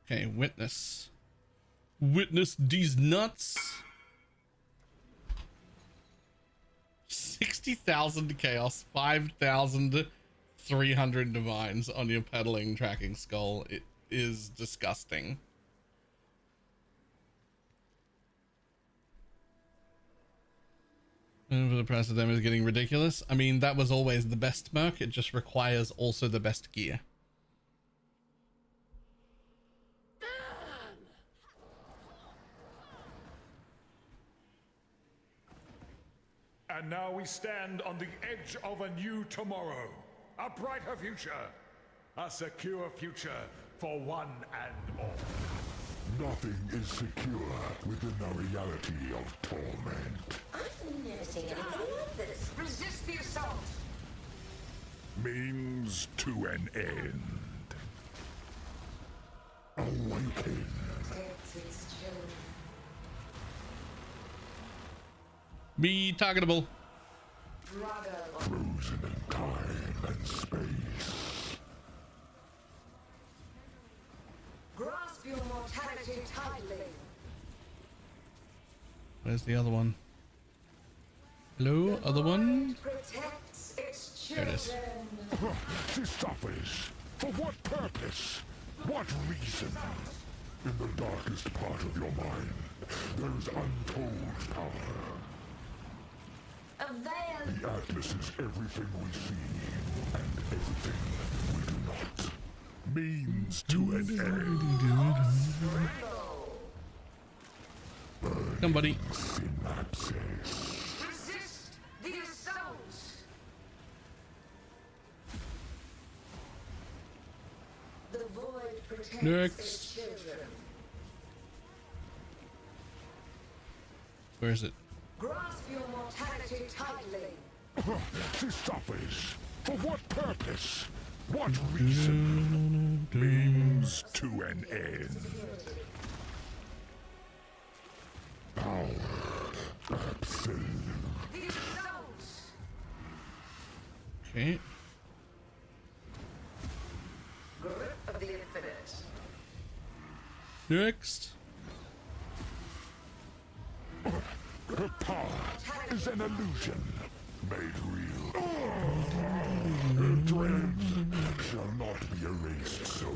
Okay, witness. Witness these nuts. 60,000 chaos, 5,300 divines on your peddling tracking skull. It is disgusting. And for the price of them is getting ridiculous. I mean, that was always the best merc. It just requires also the best gear. And now we stand on the edge of a new tomorrow. A brighter future. A secure future for one and all. Nothing is secure within the reality of torment. I've never seen anything like this. Resist the assault. Means to an end. Awaken. Be targetable. Frozen in time and space. Grasp your mortality tightly. Where's the other one? Hello, other one? Protects its There it is. This suffers. For what purpose? What reason? In the darkest part of your mind, there is untold power. The Atlas is everything we see, and everything we do not. Means to an end. Somebody. Synapses. Resist the assault. The void protects its children. Where is it? Grasp your mortality tightly. This suffers. For what purpose? What reason? Means to an end. Power absolute. The assault. Okay. Grip of the infinite. Next. Her power is an illusion made real. Her dreams shall not be erased so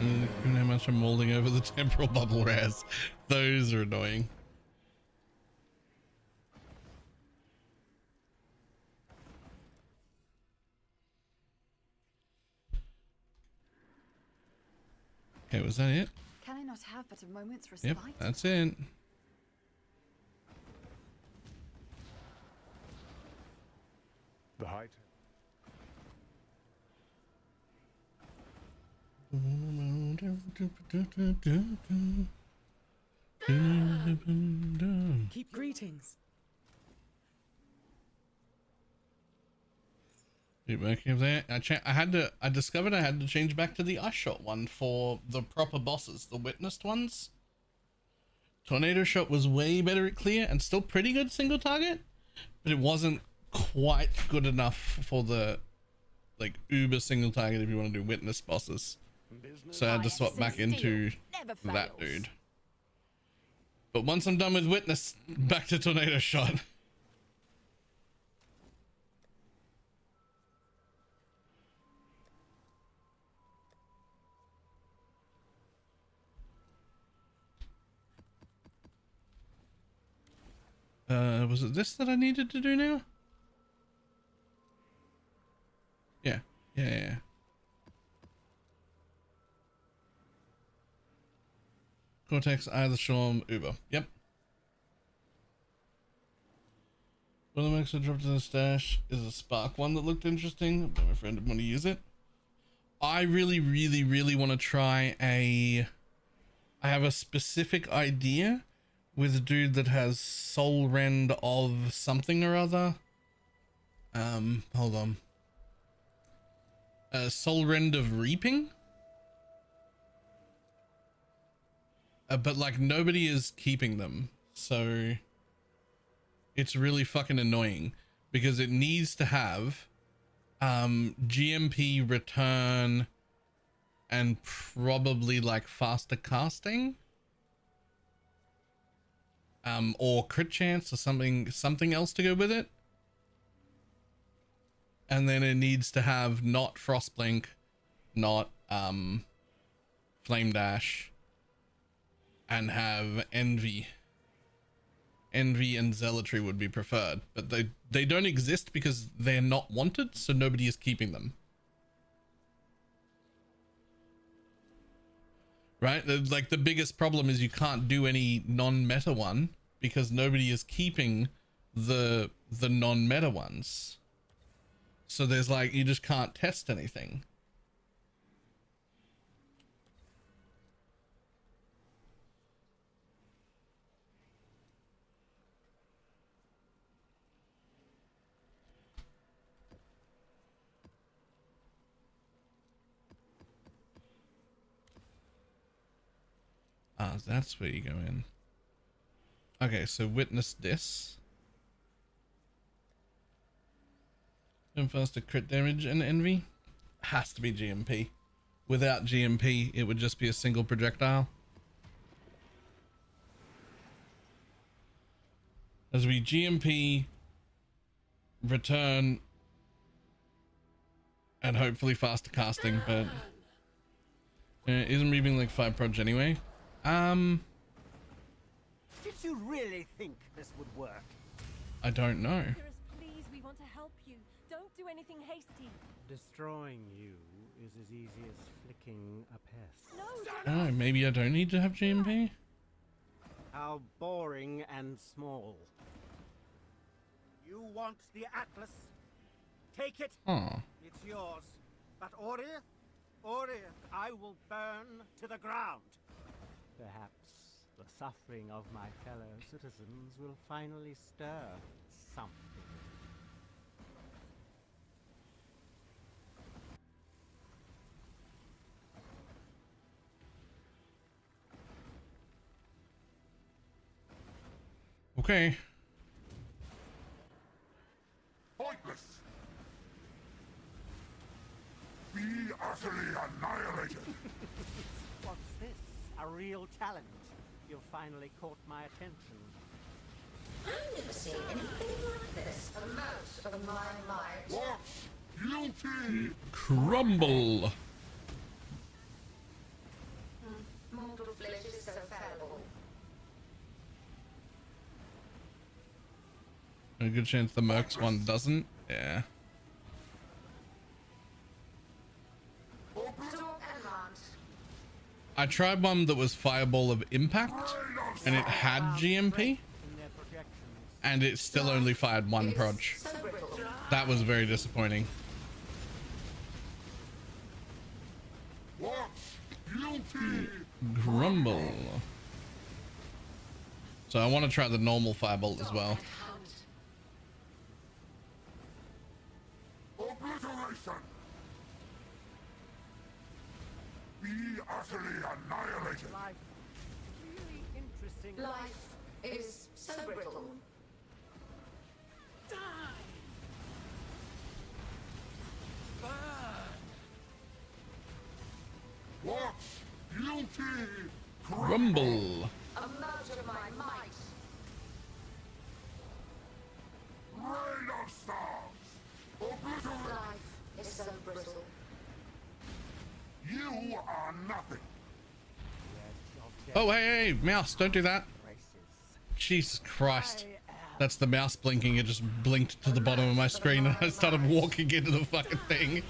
easily. How much I'm molding over the temporal bubble rares. Those are annoying. Okay, was that it? Can I not have but a moment's respite? Yep, that's it. The height. Keep greetings. Back up there. I discovered I had to change back to the ice shot one for the proper bosses, the witnessed ones. Tornado shot was way better at clear and still pretty good single target, but it wasn't quite good enough for the like uber single target if you want to do witness bosses. So I had to swap back into that dude. But once I'm done with Witness, back to Tornado Shot. Was it this that I needed to do now? Yeah. Cortex, Eye Storm, Uber. Yep. One of the mix I dropped in the stash is a Spark one that looked interesting, but my friend didn't want to use it. I really want to try I have a specific idea with a dude that has Soul Rend of something or other. Hold on. Soul Rend of Reaping? But like nobody is keeping them, so it's really fucking annoying because it needs to have GMP return and probably like faster casting, or crit chance or something else to go with it. And then it needs to have not Frostblink, not Flame Dash, and have Envy. Envy and Zealotry would be preferred, but they don't exist because they're not wanted, so nobody is keeping them. Right? Like the biggest problem is you can't do any non-meta one because nobody is keeping the non-meta ones. So there's like, you just can't test anything. Ah, that's where you go in. Okay, so witness this. And faster crit damage and envy. Has to be GMP. Without GMP, it would just be a single projectile. As we GMP, return, and hopefully faster casting, but isn't Reaping like 5 proj anyway? Did you really think this would work? I don't know. Please, we want to help you. Don't do anything hasty. Destroying you is as easy as flicking a pest. No, Oh, maybe I don't need to have GMP? How boring and small. You want the Atlas? Take it. Huh. It's yours. But Oriath, I will burn to the ground. Perhaps the suffering of my fellow citizens will finally stir something. Okay. Pointless! Be utterly annihilated! What's this? A real challenge? You've finally caught my attention. I've never seen anything like this. Amount of my might. What? Guilty! Crumble! Mortal flesh is so fallible. A good chance the Mercs one doesn't. Yeah. I tried one that was Fireball of Impact, and it had GMP, and it still only fired 1 proj. That was very disappointing. What? Guilty! Grumble. So I want to try the normal Firebolt as well. Obliteration! Be utterly annihilated! Life, really interesting. Life is so brittle. Die! Burn! What? Guilty! Rumble. Amount of my might. Rain of stars! Obliterate! Life is so brittle. You are nothing! Oh, hey, mouse, don't do that. Jesus Christ. That's the mouse blinking. It just blinked to the bottom of my screen and I started walking into the fucking thing.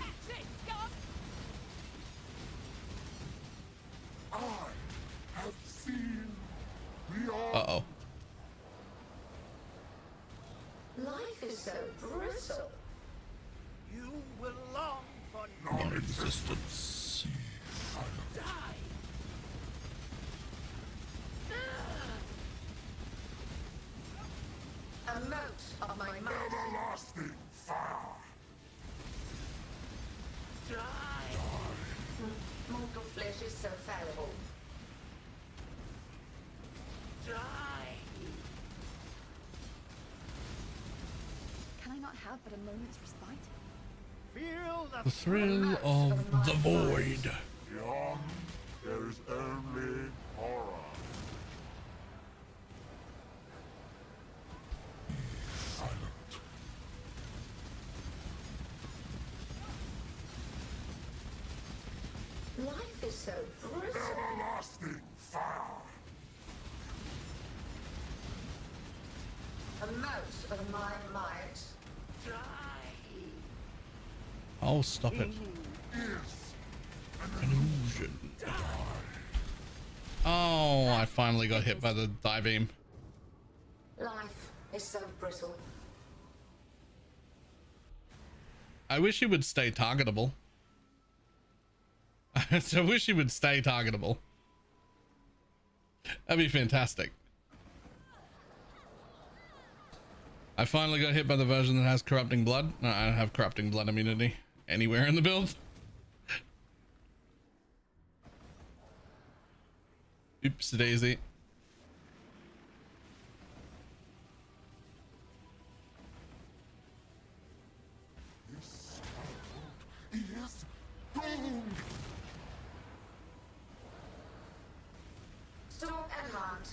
I have seen beyond. Uh-oh. Life is so brittle. You will long for Non-existence. die. A mote of my might. Everlasting fire! Die. Mortal flesh is so fallible. Die. Can I not have but a moment's respite? Feel The thrill of the void. Beyond, there is only horror. Life is so brittle. Everlasting fire! A mote of my might. Die. Oh, stop it. Illusion. Oh, I finally got hit by the die beam. Life is so brittle. I wish he would stay targetable. I wish he would stay targetable. That'd be fantastic. I finally got hit by the version that has corrupting blood. No, I don't have corrupting blood immunity anywhere in the build. Oops, daisy. He is doomed! Storm and hunt.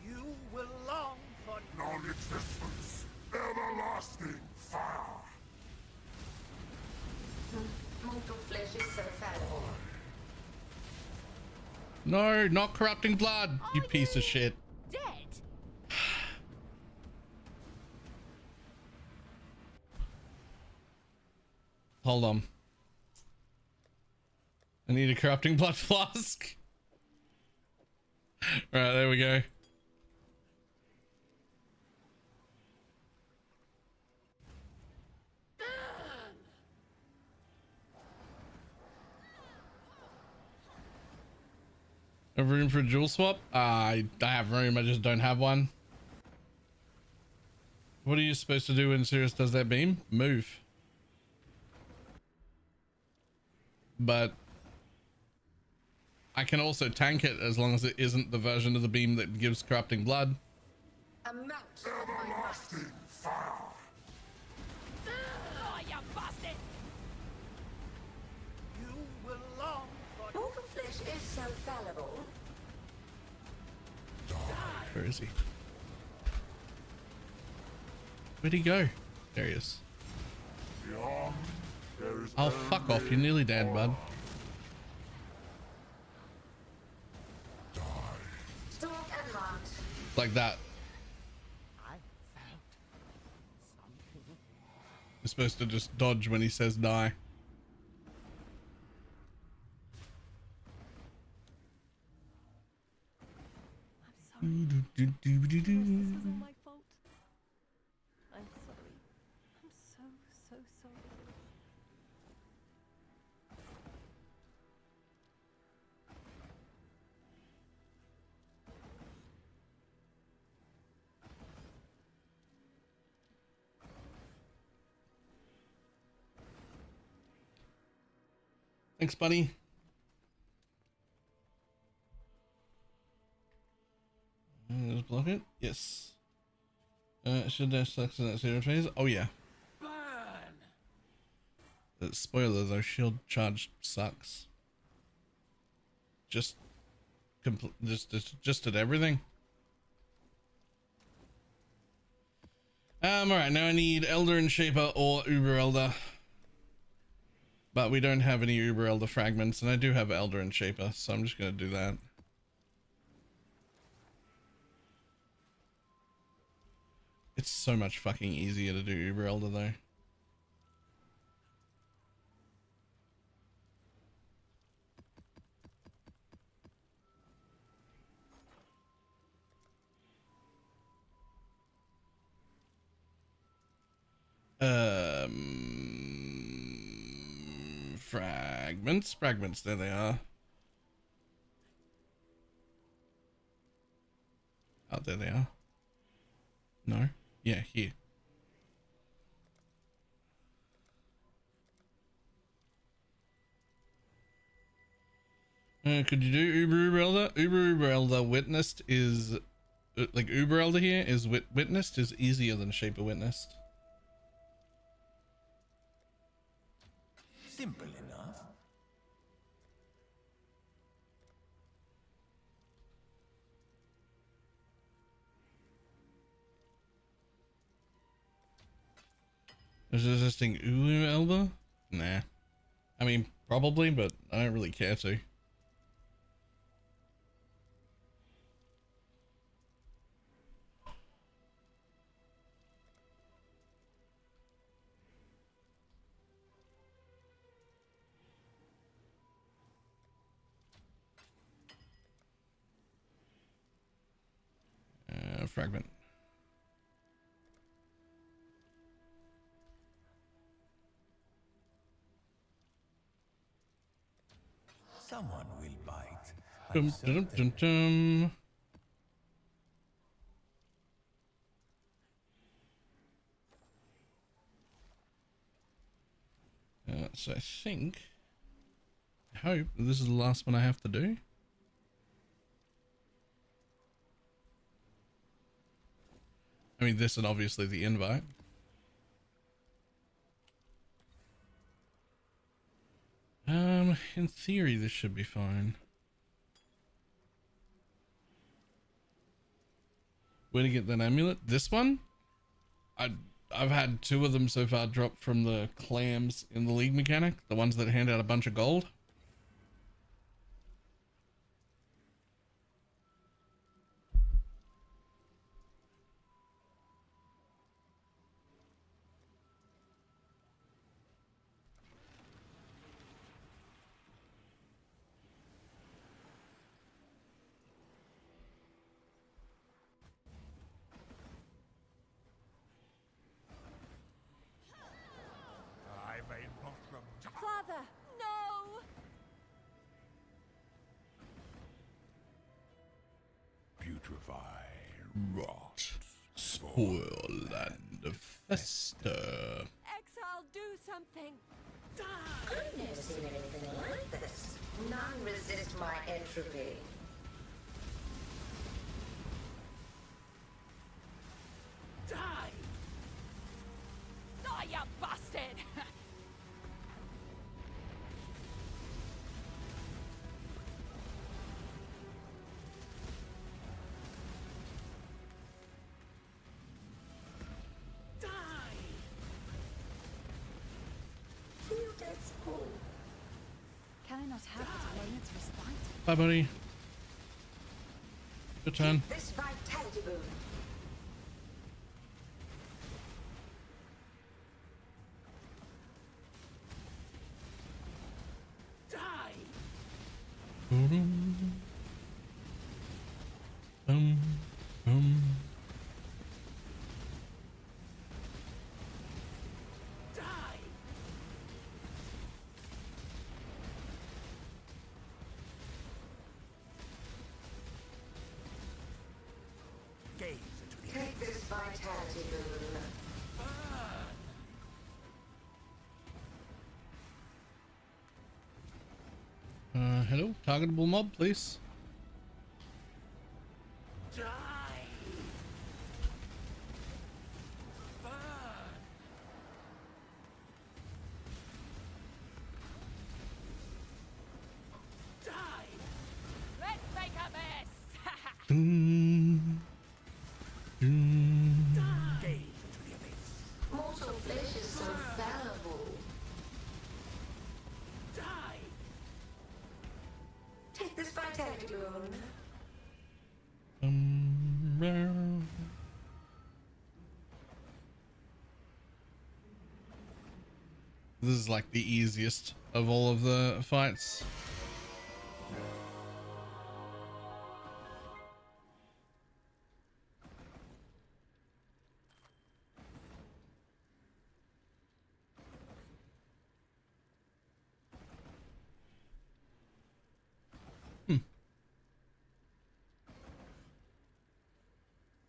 You will long for Non-existence! Everlasting fire! Mortal flesh is so fallible. No, not corrupting blood, you piece of shit. Dead? Hold on. I need a corrupting blood flask. Right, there we go. Have room for a jewel swap? I have room, I just don't have one. What are you supposed to do when Sirius does that beam? Move. But I can also tank it as long as it isn't the version of the beam that gives corrupting blood. A mote of my Everlasting fire! Oh, you bastard! you will long for Mortal flesh is so fallible. Where is he? Where'd he go? There he is. Beyond, there is Oh, fuck off. You're nearly dead, bud. Storm and hunt. Like that. I felt something. You're supposed to just dodge when he says die. This is all my fault. I'm sorry. I'm so, so sorry. Thanks, buddy. Just block it. Yes. Should dash sucks in that zero phase? Oh yeah. Spoiler though, shield charge sucks. Just just did everything. All right, now I need Elder and Shaper or Uber Elder, but we don't have any Uber Elder fragments, and I do have Elder and Shaper, so I'm just gonna do that. It's so much fucking easier to do Uber Elder though. Fragments, there they are. Oh, there they are. No? Yeah, here. Could you do Uber Elder? Uber Elder Witnessed is... like, Uber Elder here is Witnessed is easier than Shaper Witnessed. Simple enough. Is resisting Uber Elder? Nah. I mean, probably, but I don't really care to. Fragment. Someone will bite. Dum, dum, dum, dum. So I think, I hope this is the last one I have to do. I mean, this and obviously the invite. In theory, this should be fine. Where to get that amulet? This one? I've had 2 of them so far drop from the clams in the league mechanic, the ones that hand out a bunch of gold. Father, no! Putrefy, rot, Spoil and fester. Exile, do something! I've never seen anything like this. None resist my entropy. Die! Die, you bastard! Can I not have it a moment's respite? Bye, buddy. Good turn. This vitality boon. Take this vitality boon. Hello, targetable mob, please. Let's make a Mortal flesh is so fallible. Die! Take this vitality rune. This is like the easiest of all of the fights.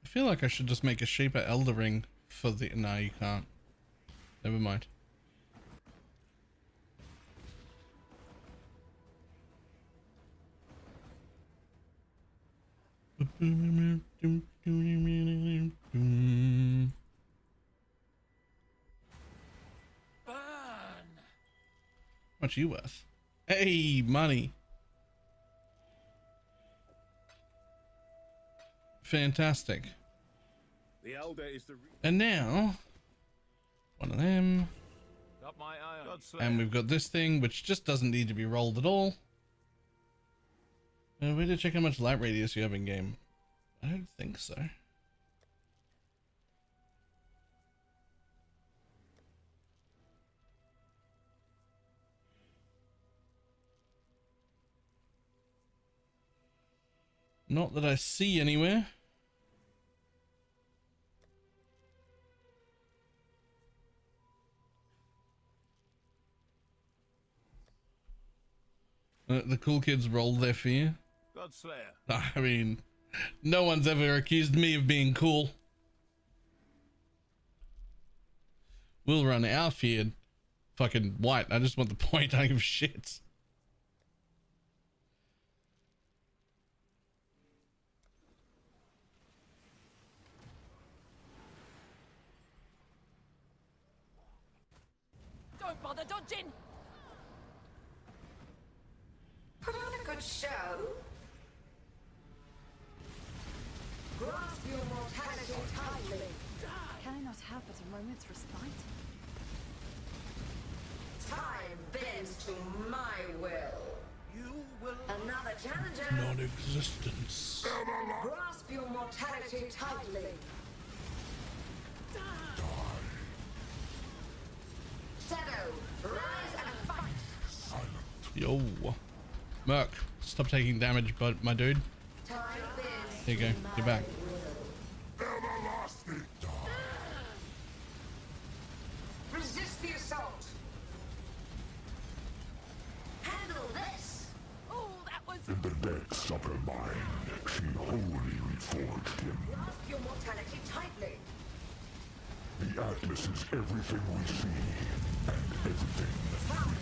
I feel like I should just make a shaper elder ring for the... No, you can't. Never mind. Much you worth? Hey, money. Fantastic. The elder is the And now, one of them. Got my eye on you. And we've got this thing, which just doesn't need to be rolled at all. Way to check how much light radius you have in game. I don't think so. Not that I see anywhere. The cool kids rolled their fear. Godslayer. I mean, no one's ever accused me of being cool. We'll run our fear fucking white. I just want the point. I don't give a shit. Don't bother dodging! Put on a good show. Grasp your mortality tightly. Can I not have but a moment's respite? Time bends to my will. You will... Another challenger. Non-existence. Grasp your mortality tightly. Shadow, rise and fight. Yo. Merc, stop taking damage, but my dude. Time bends. There you go. You're back. Everlasting. Resist the assault. Handle this. Oh, that was... In the depths of her mind, she wholly reforged him. Grasp your mortality tightly. The Atlas is everything we see, and everything we do not.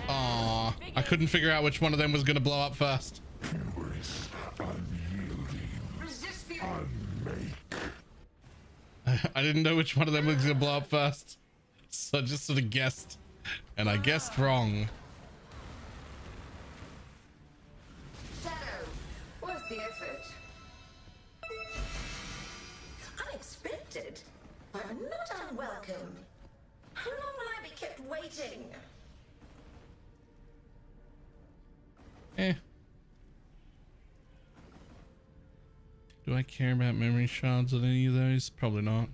Aww. I couldn't figure out which one of them was going to blow up first. Purest, unyielding, Resist the unmake. I didn't know which one of them was going to blow up first. So I just sort of guessed. And I guessed wrong. Shadow, worth the effort. Unexpected, but not unwelcome. How long will I be kept waiting? Eh. Do I care about memory shards on any of those? Probably not.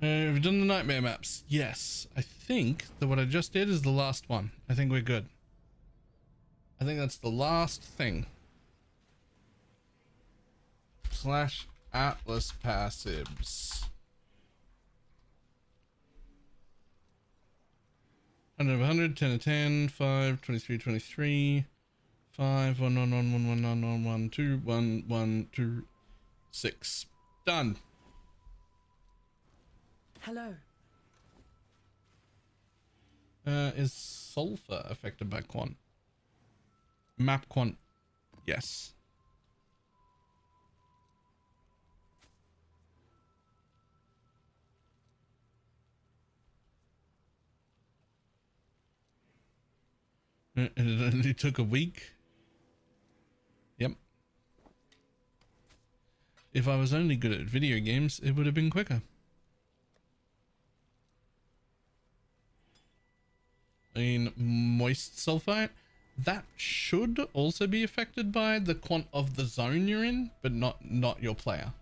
We've done the nightmare maps. Yes. I think that what I just did is the last one. I think we're good. I think that's the last thing. Slash Atlas passives. 100 of 100, 10 of 10, 5, 23, 23, 5, 1, 1, 1, 1, 1, 1, 1, 1, 2, 1, 1, 2, 6. Done. Hello. Is sulfur affected by quant? Map quant. Yes. And it only took a week. Yep. If I was only good at video games, it would have been quicker. I mean, moist sulfite, that should also be affected by the quant of the zone you're in, but not your player.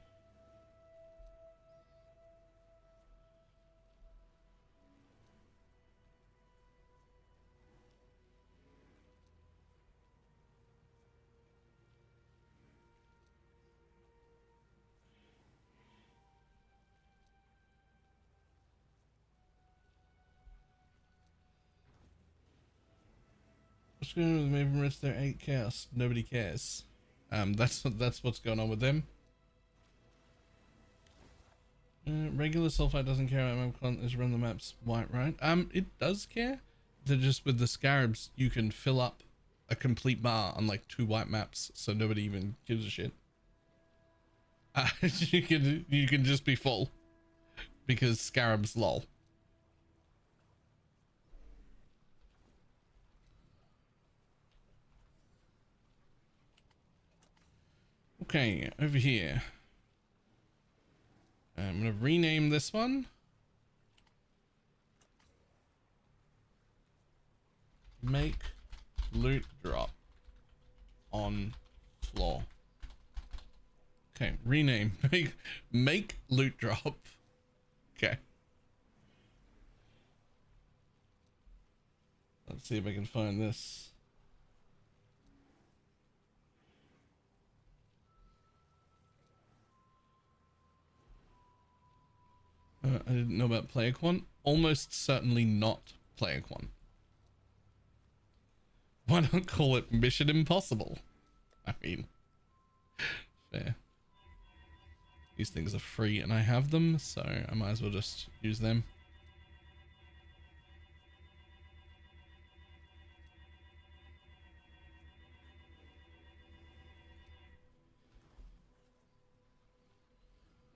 What's going on with Maven Rest? They're 8 chaos. Nobody cares. That's what's going on with them. Regular sulfite doesn't care about map content is run the maps white, right? It does care. They're just with the scarabs, you can fill up a complete bar on like 2 white maps, so nobody even gives a shit. You can just be full because scarabs lol. Okay, over here. I'm gonna rename this one. Make loot drop on floor. Okay, rename. Make loot drop. Okay. Let's see if I can find this. I didn't know about player quant. Almost certainly not player quant. Why not call it Mission Impossible? I mean, fair. These things are free and I have them, so I might as well just use them.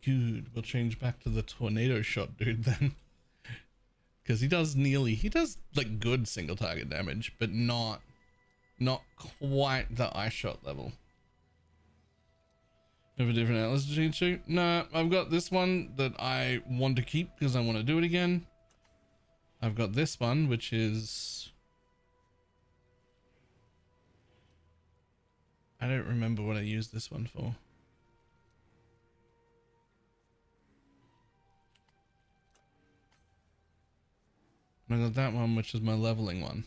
Good, we'll change back to the tornado shot dude then. Because he does like good single target damage, but not quite the eye shot level. Have a different atlas to change to? No, I've got this one that I want to keep because I want to do it again. I've got this one, which is... I don't remember what I used this one for. I got that one, which is my leveling one.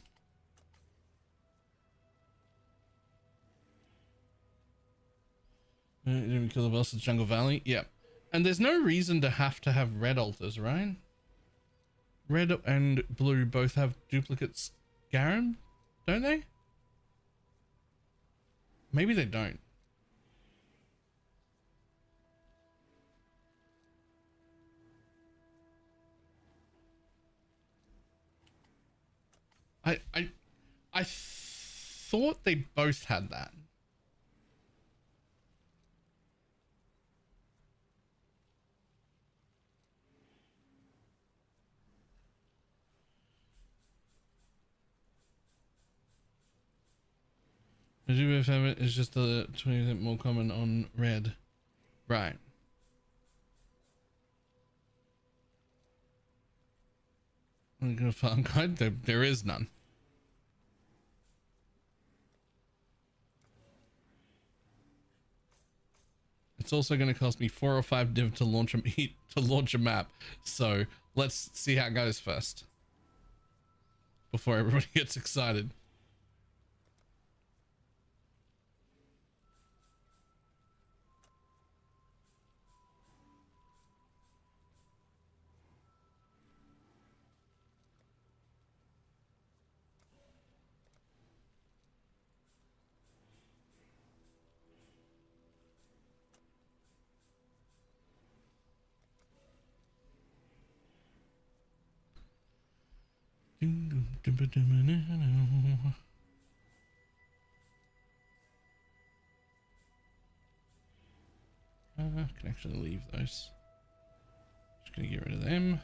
Didn't kill the boss at Jungle Valley? Yep. And there's no reason to have red altars, right? Red and blue both have duplicate Scarab, don't they? Maybe they don't. I thought they both had that. The Jupiter Favorite is just a 20% more common on red. Right. I'm gonna farm guide. There is none. It's also going to cost me 4 or 5 div to launch a map. So let's see how it goes first before everybody gets excited. I can actually leave those. Just gonna get rid of them.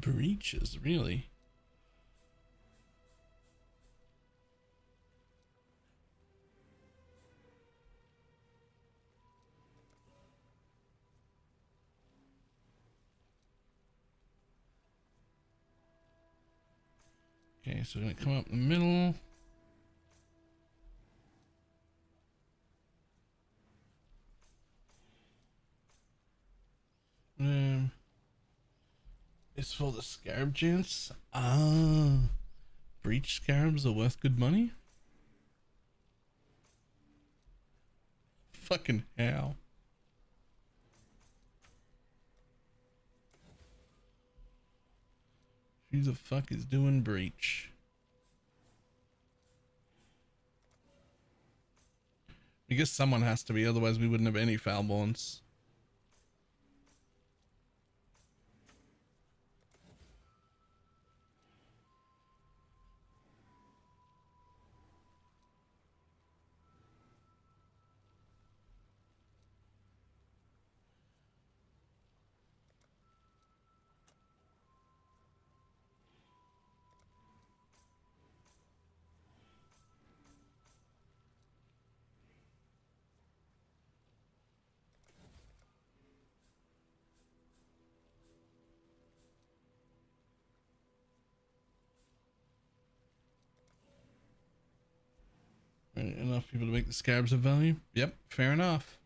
breaches, really? Okay, so we're gonna come up the middle. It's for the scarab chance. Ah, breach scarabs are worth good money. Fucking hell. Who the fuck is doing breach? I guess someone has to be, otherwise we wouldn't have any foulborns. Right, enough people to make the scarabs of value? Yep, fair enough.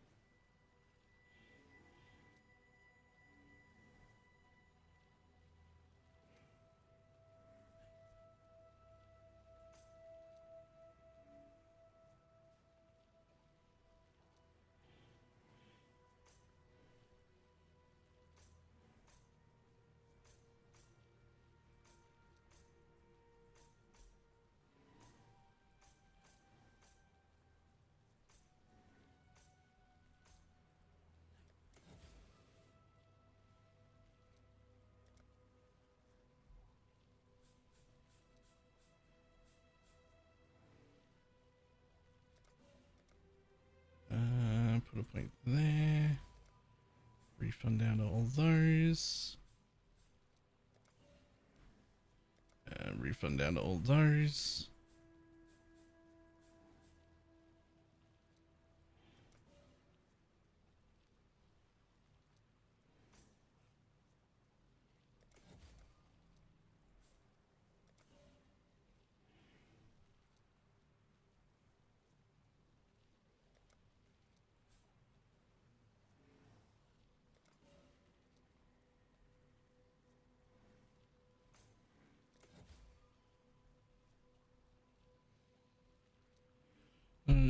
Put a point there. Refund down to all those. Refund down to all those.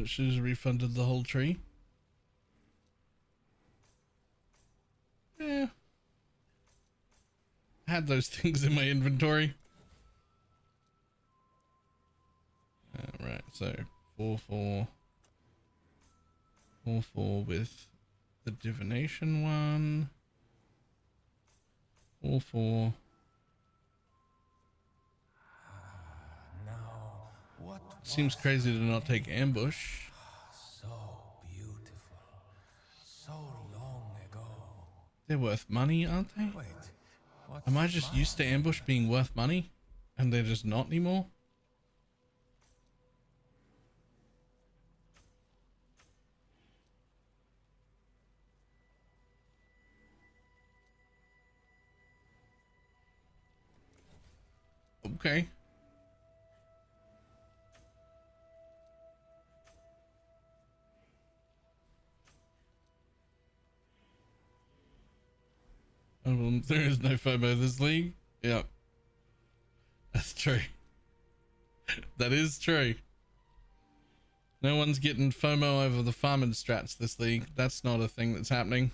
She's refunded the whole tree. Yeah. I had those things in my inventory. Right, so 4-4. 4-4 with the divination one. 4-4. Seems crazy to not take ambush. So beautiful. So long ago. They're worth money, aren't they? Wait, Am I just used to ambush being worth money and they're just not anymore? Okay. Oh, well, there is no FOMO this league. Yep. That's true. That is true. No one's getting FOMO over the farming strats this league. That's not a thing that's happening.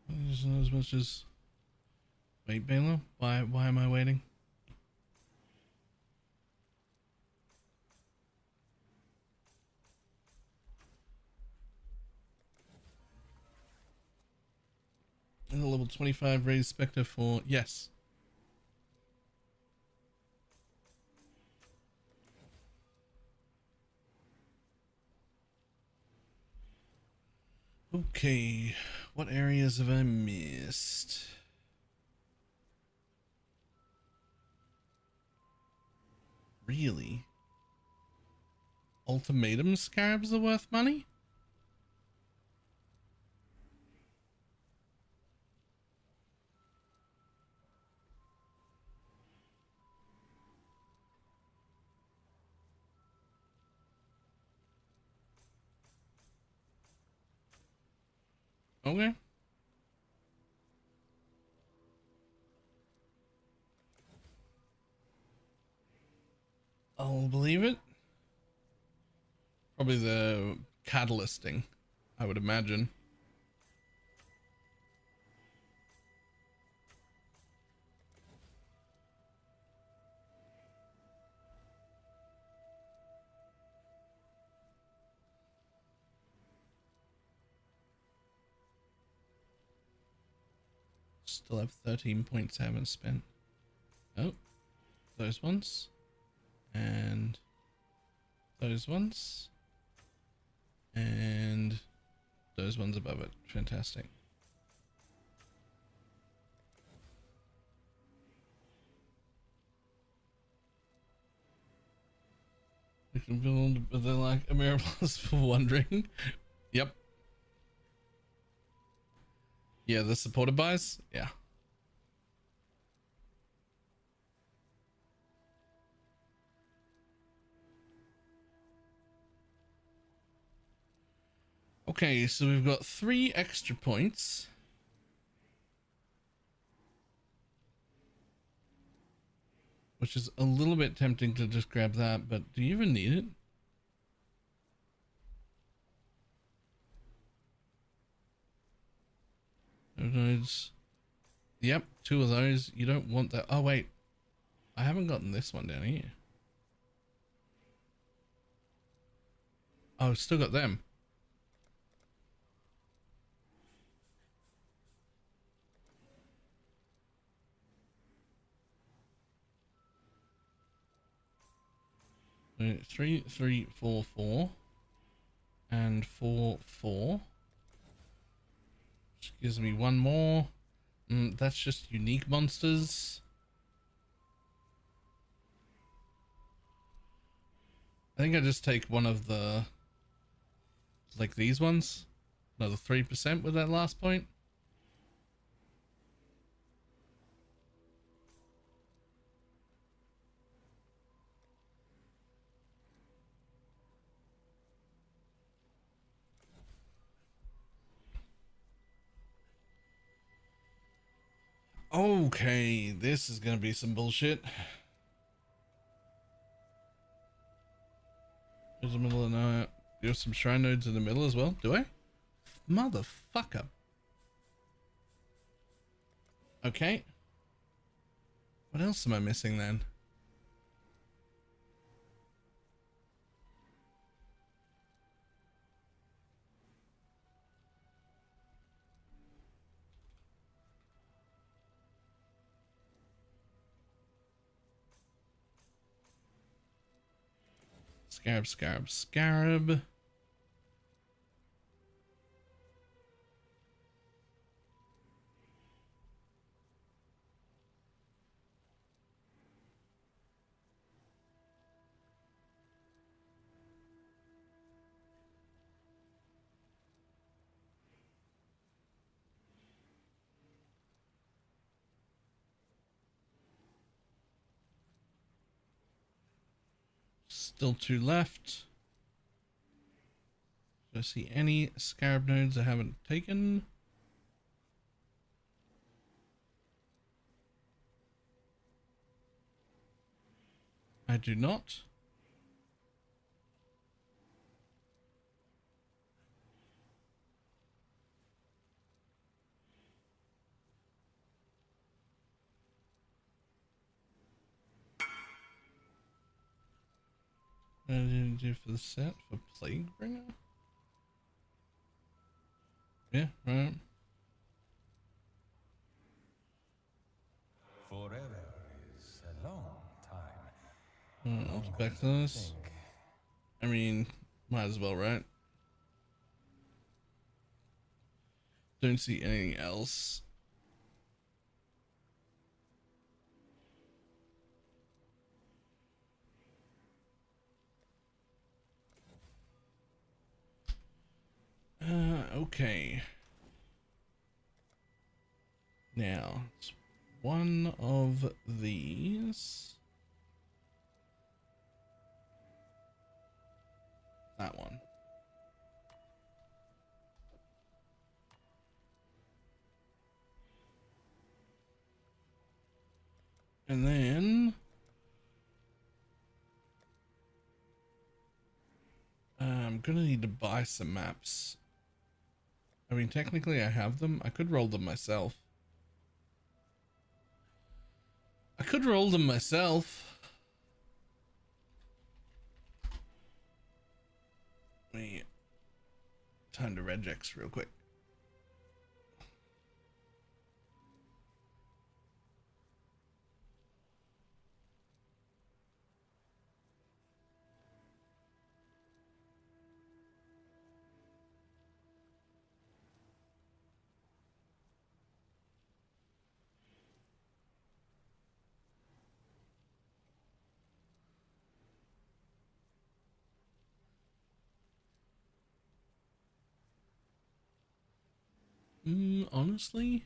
There's not as much as Wait, Baylor, why am I waiting? And the level 25 raised Spectre for yes. Okay, what areas have I missed? Really? Ultimatum scarabs are worth money? Okay. I'll believe it. Probably the catalysting, I would imagine. Still have 13 points I haven't spent. Oh, those ones. And those ones. And those ones above it. Fantastic. We can build, but they're like a Miraplus for wondering. Yep. Yeah, the supported buys? Yeah. Okay, so we've got 3 extra points. Which is a little bit tempting to just grab that, but do you even need it? Those. Yep, 2 of those. You don't want that. Oh, wait. I haven't gotten this one down here. Oh, still got them. Wait, 3, 3, 4, 4. And 4, 4. Which gives me 1 more. That's just unique monsters. I think I just take one of the, like these ones. Another 3% with that last point. Okay, this is gonna be some bullshit. There's the middle of the night. You have some shrine nodes in the middle as well, do I? Motherfucker. Okay. What else am I missing then? Scarab, scarab, scarab. Still 2 left. Do I see any scarab nodes I haven't taken? I do not. What did you do for the set for Plague Bringer? Yeah, right. Forever is a long time. I'll get back to this. I mean, might as well, right? Don't see anything else. Okay. Now, it's one of these. That one. And then I'm gonna need to buy some maps. I mean, technically I have them. I could roll them myself. Let me time to regex real quick. Honestly,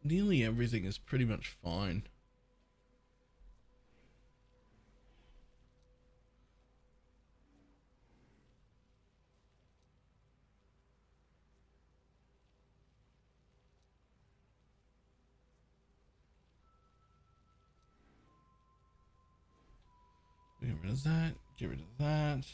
nearly everything is pretty much fine. Get rid of that. Get rid of that.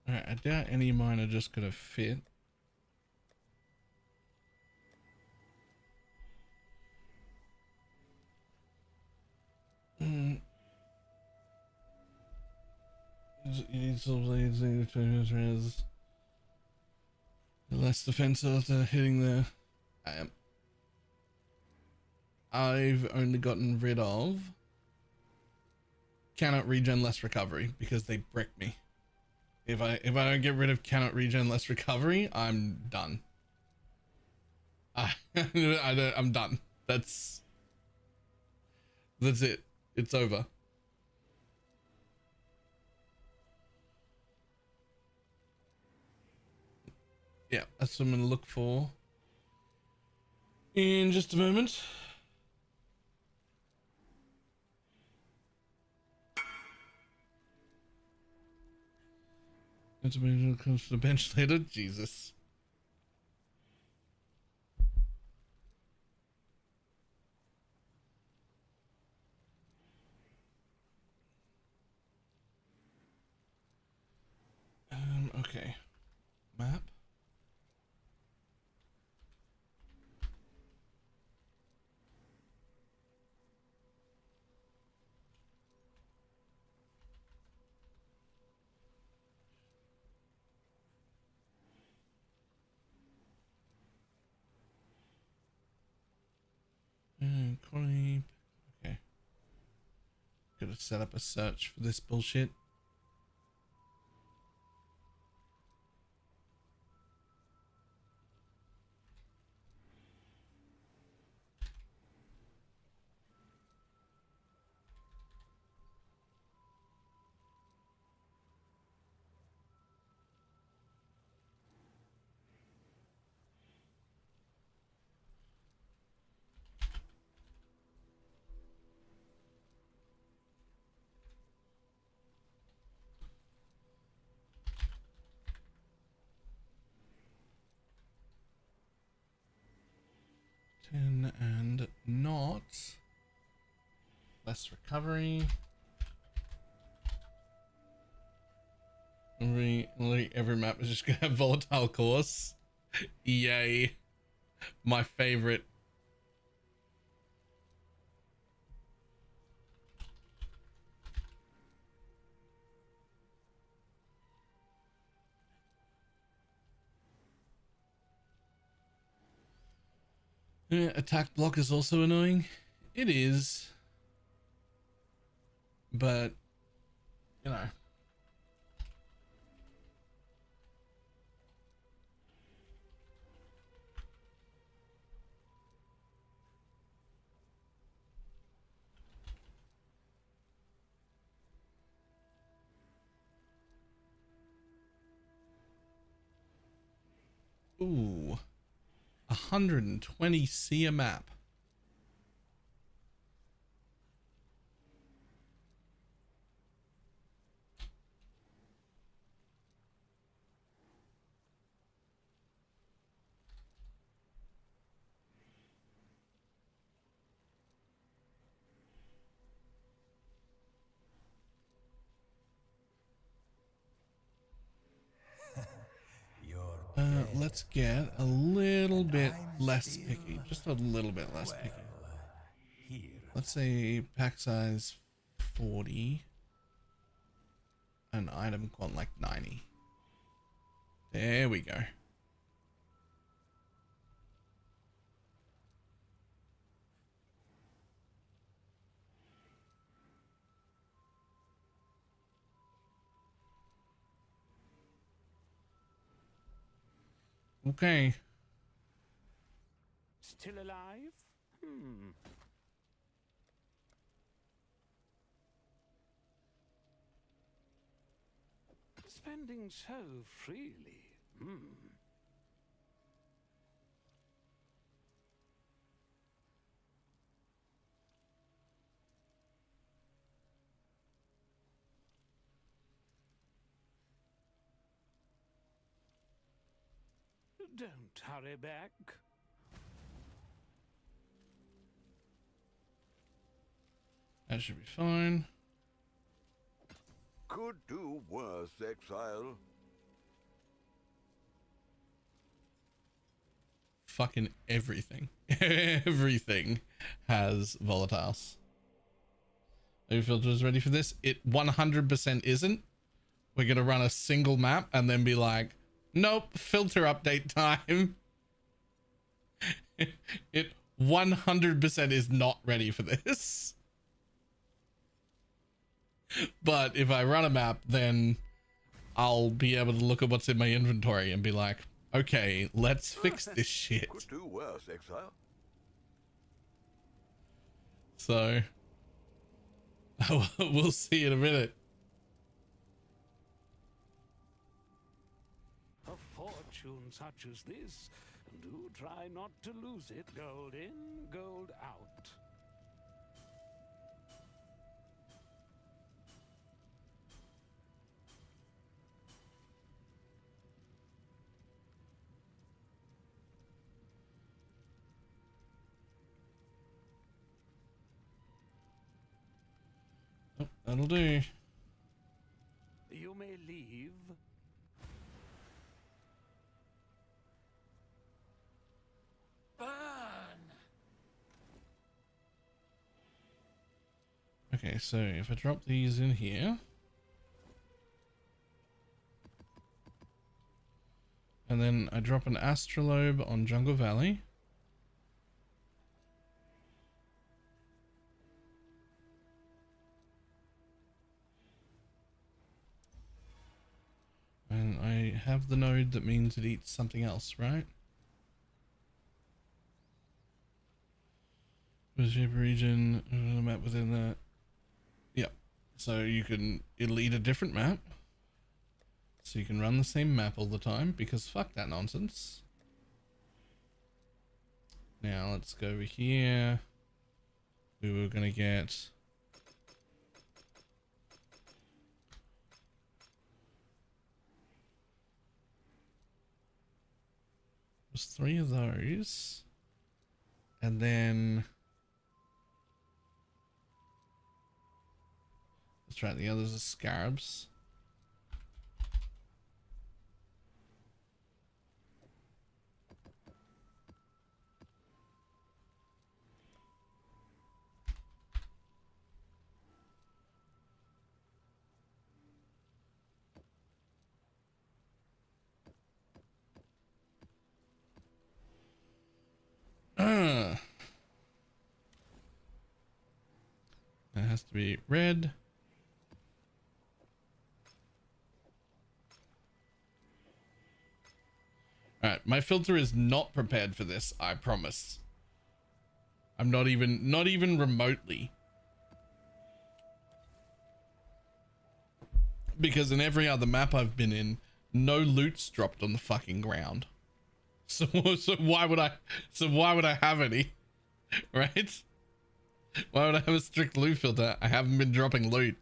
Alright, I doubt any of mine are just gonna fit. Less defensive after hitting the. I've only gotten rid of cannot regen less recovery because they brick me. If I don't get rid of cannot regen less recovery, I'm done. I'm done. That's it. It's over. Yeah, that's what I'm gonna look for in just a moment. It comes to the bench later. Jesus. Okay. Map. Connie. Okay. Gotta set up a search for this bullshit. 10 and not. Less recovery. Every map is just gonna have volatile course. Yay. My favorite. Attack block is also annoying. It is. But, you know. Ooh. 120 C a map. Let's get a little bit less picky. Just a little bit less picky. Let's say pack size 40. And item quant like 90. There we go. Okay. Still alive? Spending so freely. Don't hurry back. That should be fine. Could do worse, Exile. Fucking everything. Everything has volatiles. Are your filters ready for this? It 100% isn't. We're gonna run a single map and then be like, nope, filter update time. It 100% is not ready for this. But if I run a map, then I'll be able to look at what's in my inventory and be like, okay, let's fix this shit. Could do worse, Exile. So we'll see in a minute. A fortune such as this, do try not to lose it. Gold in, gold out. Oh, that'll do. You may leave. Burn! Okay, so if I drop these in here, and then I drop an astrolabe on Jungle Valley, and I have the node that means it eats something else, right? Shape region, a map within that. Yep. So it'll eat a different map. So you can run the same map all the time, because fuck that nonsense. Now let's go over here. We were gonna get there's 3 of those. And then that's right, the others are scarabs. That has to be red. All right, my filter is not prepared for this, I promise. I'm not even remotely. Because in every other map I've been in, no loot's dropped on the fucking ground. So why would I have any? Right? Why would I have a strict loot filter? I haven't been dropping loot.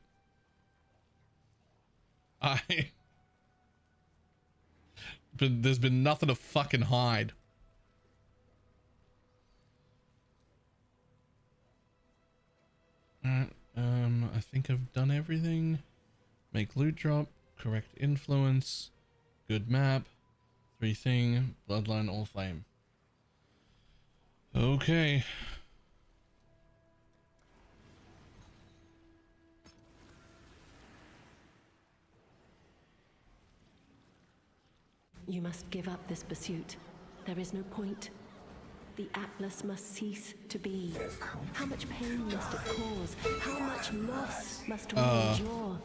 But there's been nothing to fucking hide. Alright, I think I've done everything. Make loot drop, correct influence, good map, 3 thing, bloodline, all flame. Okay. You must give up this pursuit. There is no point. The Atlas must cease to be. How much pain must it cause? How much loss must we endure?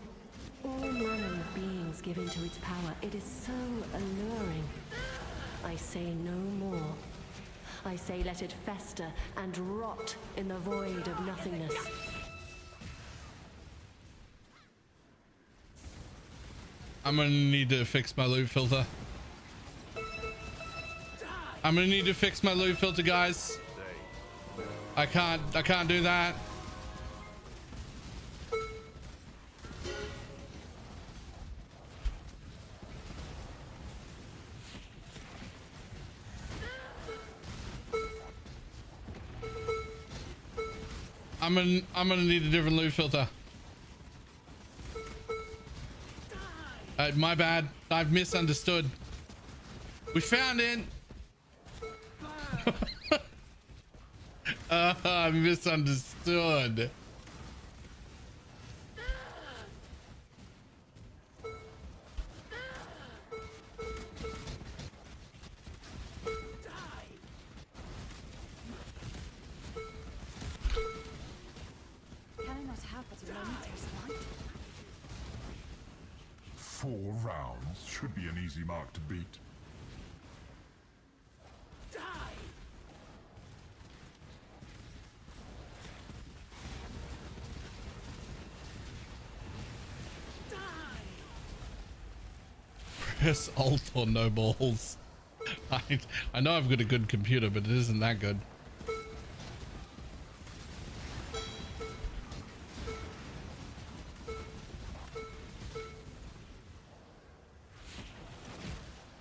All manner of beings give into its power. It is so alluring. I say no more. I say let it fester and rot in the void of nothingness. I'm gonna need to fix my loot filter. I'm gonna need to fix my loot filter, guys. I can't do that. I'm gonna need a different loot filter. My bad. I've misunderstood. We found it. I misunderstood. Can I not have but a moment's respite? 4 rounds should be an easy mark to beat. Press Alt or no balls. I know I've got a good computer, but it isn't that good.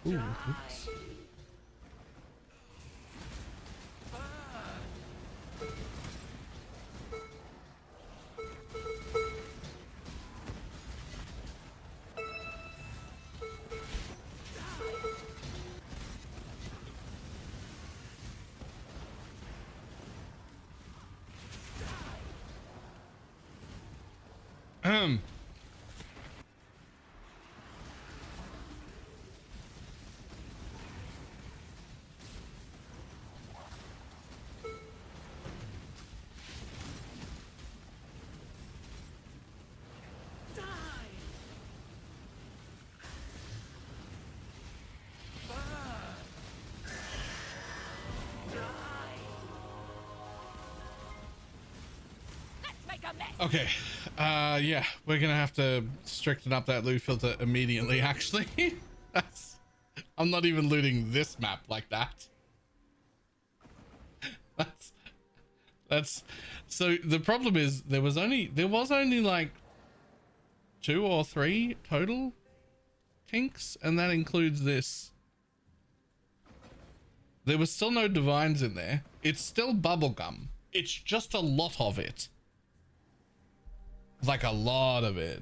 Ooh, oops. Okay, yeah, we're gonna have to stricten up that loot filter immediately, actually. I'm not even looting this map like that. That's so the problem is there was only like 2 or 3 total kinks, and that includes this. There was still no divines in there. It's still bubblegum. It's just a lot of it. Like a lot of it.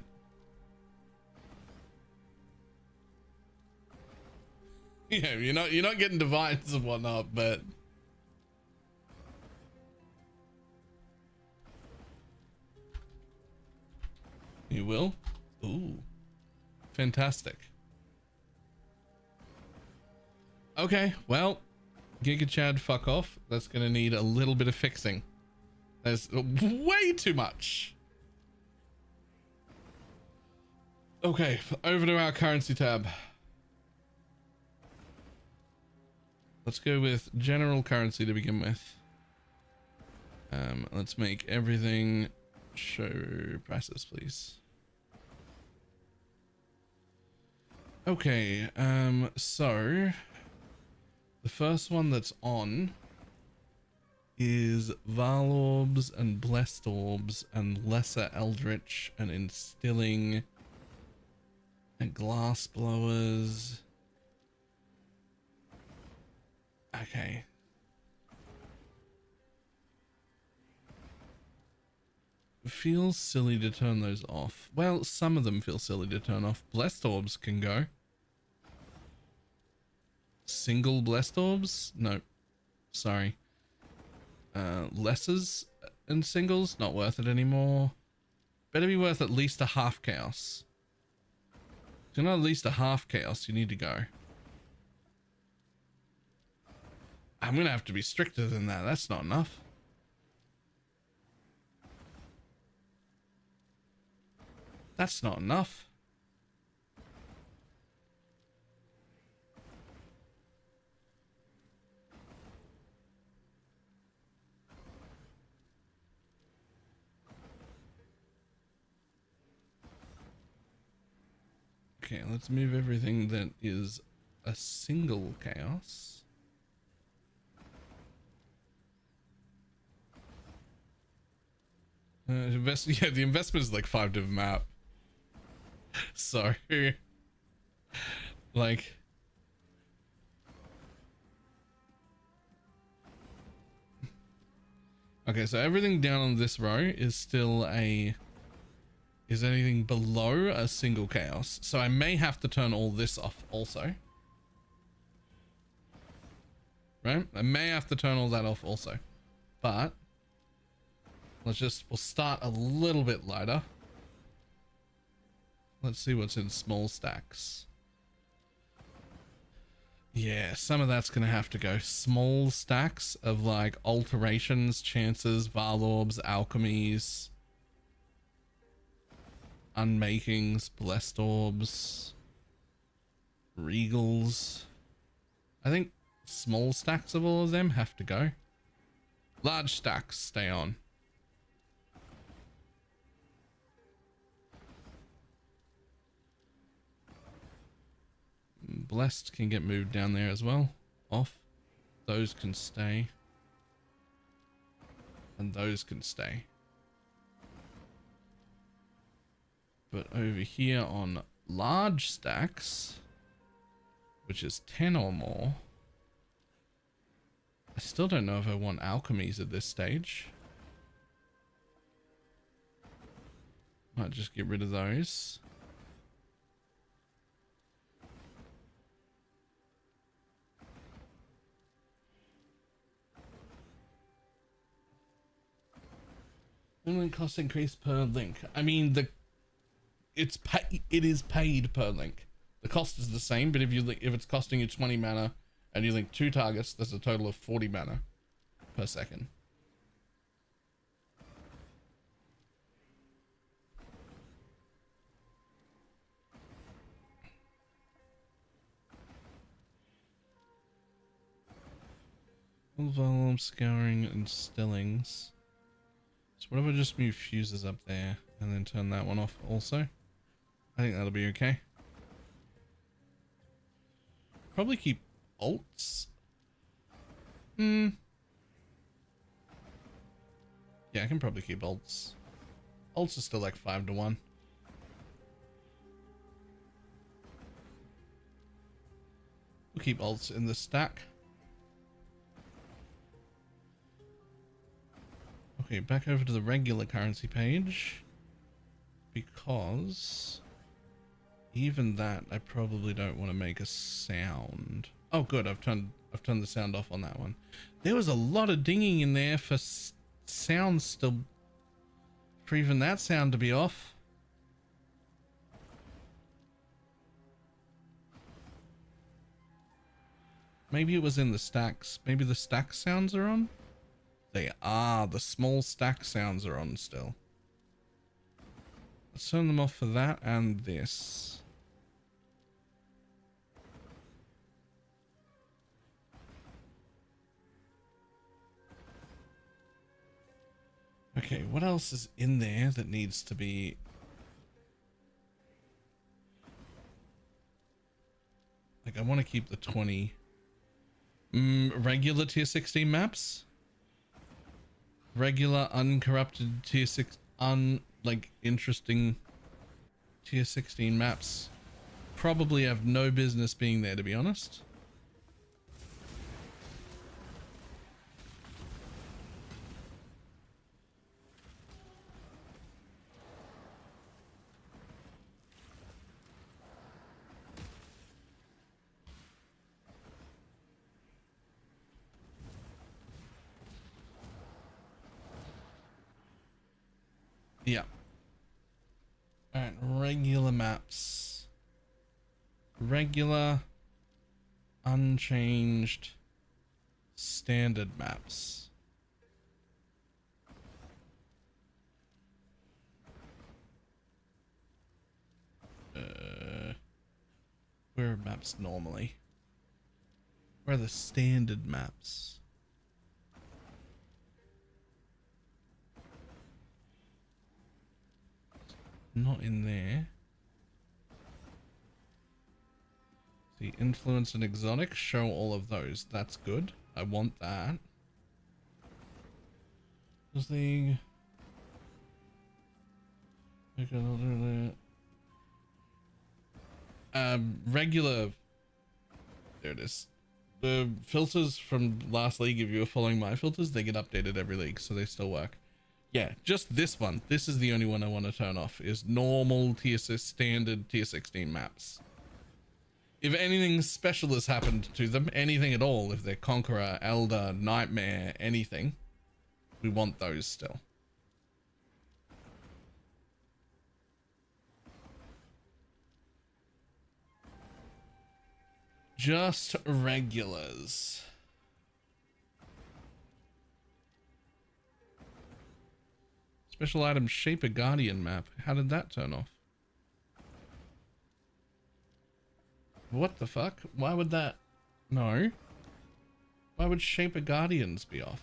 Yeah, you're not getting divines and whatnot, but you will. Ooh, fantastic. Okay, well, Giga Chad, fuck off. That's gonna need a little bit of fixing. There's way too much. Okay, over to our currency tab. Let's go with general currency to begin with. Let's make everything show prices, please. Okay, so the first one that's on is Valorbs and Blessed Orbs and Lesser Eldritch and Instilling and Glass Blowers. Okay. Feels silly to turn those off. Well, some of them feel silly to turn off. Blessed Orbs can go. Single Blessed Orbs? No. Sorry. Lessers and singles? Not worth it anymore. Better be worth at least a half chaos. If you're not at least a half chaos, you need to go. I'm gonna have to be stricter than that. That's not enough. That's not enough. Okay, let's move everything that is a single chaos. Yeah, the investment is like 5 div map. So, like, okay, so everything down on this row is still is anything below a single chaos. So I may have to turn all this off also. Right? I may have to turn all that off also. But we'll start a little bit lighter. Let's see what's in small stacks. Yeah, some of that's gonna have to go. Small stacks of like alterations, chances, Valorbs, alchemies, unmakings, blessed orbs, regals. I think small stacks of all of them have to go. Large stacks stay on. Blessed can get moved down there as well. Off. Those can stay. And those can stay. But over here on large stacks, which is 10 or more, I still don't know if I want alchemies at this stage. Might just get rid of those. Minimum cost increase per link. I mean, it is paid per link. The cost is the same, but if it's costing you 20 mana and you link 2 targets, that's a total of 40 mana per second. Volume, scouring, and stillings. So what if I just move fuses up there and then turn that one off also? I think that'll be okay. Probably keep alts. Yeah, I can probably keep alts. Alts are still like 5 to 1. We'll keep alts in the stack. Okay, back over to the regular currency page, because even that I probably don't want to make a sound. Oh good, I've turned the sound off on that one. There was a lot of dinging in there for sounds still, for even that sound to be off. Maybe it was in the stacks. Maybe the stack sounds are on? They are. The small stack sounds are on still. Let's turn them off for that and this. Okay, what else is in there that needs to be... Like, I want to keep the 20... regular tier 16 maps? Regular, uncorrupted tier 6... like, interesting tier 16 maps. Probably have no business being there, to be honest. Yeah. Alright, regular maps. Regular, unchanged, standard maps. Where are maps normally? Where are the standard maps? Not in there. See, influence and exotic, show all of those. That's good. I want that. Does the... Okay, I'll do that. Regular... There it is. The filters from last league, if you were following my filters, they get updated every league, so they still work. Yeah, just this one. This is the only one I want to turn off, is normal tier 6, standard tier 16 maps. If anything special has happened to them, anything at all, if they're Conqueror, Elder, Nightmare, anything, we want those still. Just regulars. Special item Shape a Guardian map. How did that turn off? What the fuck? Why would that... No. Why would Shape a Guardians be off?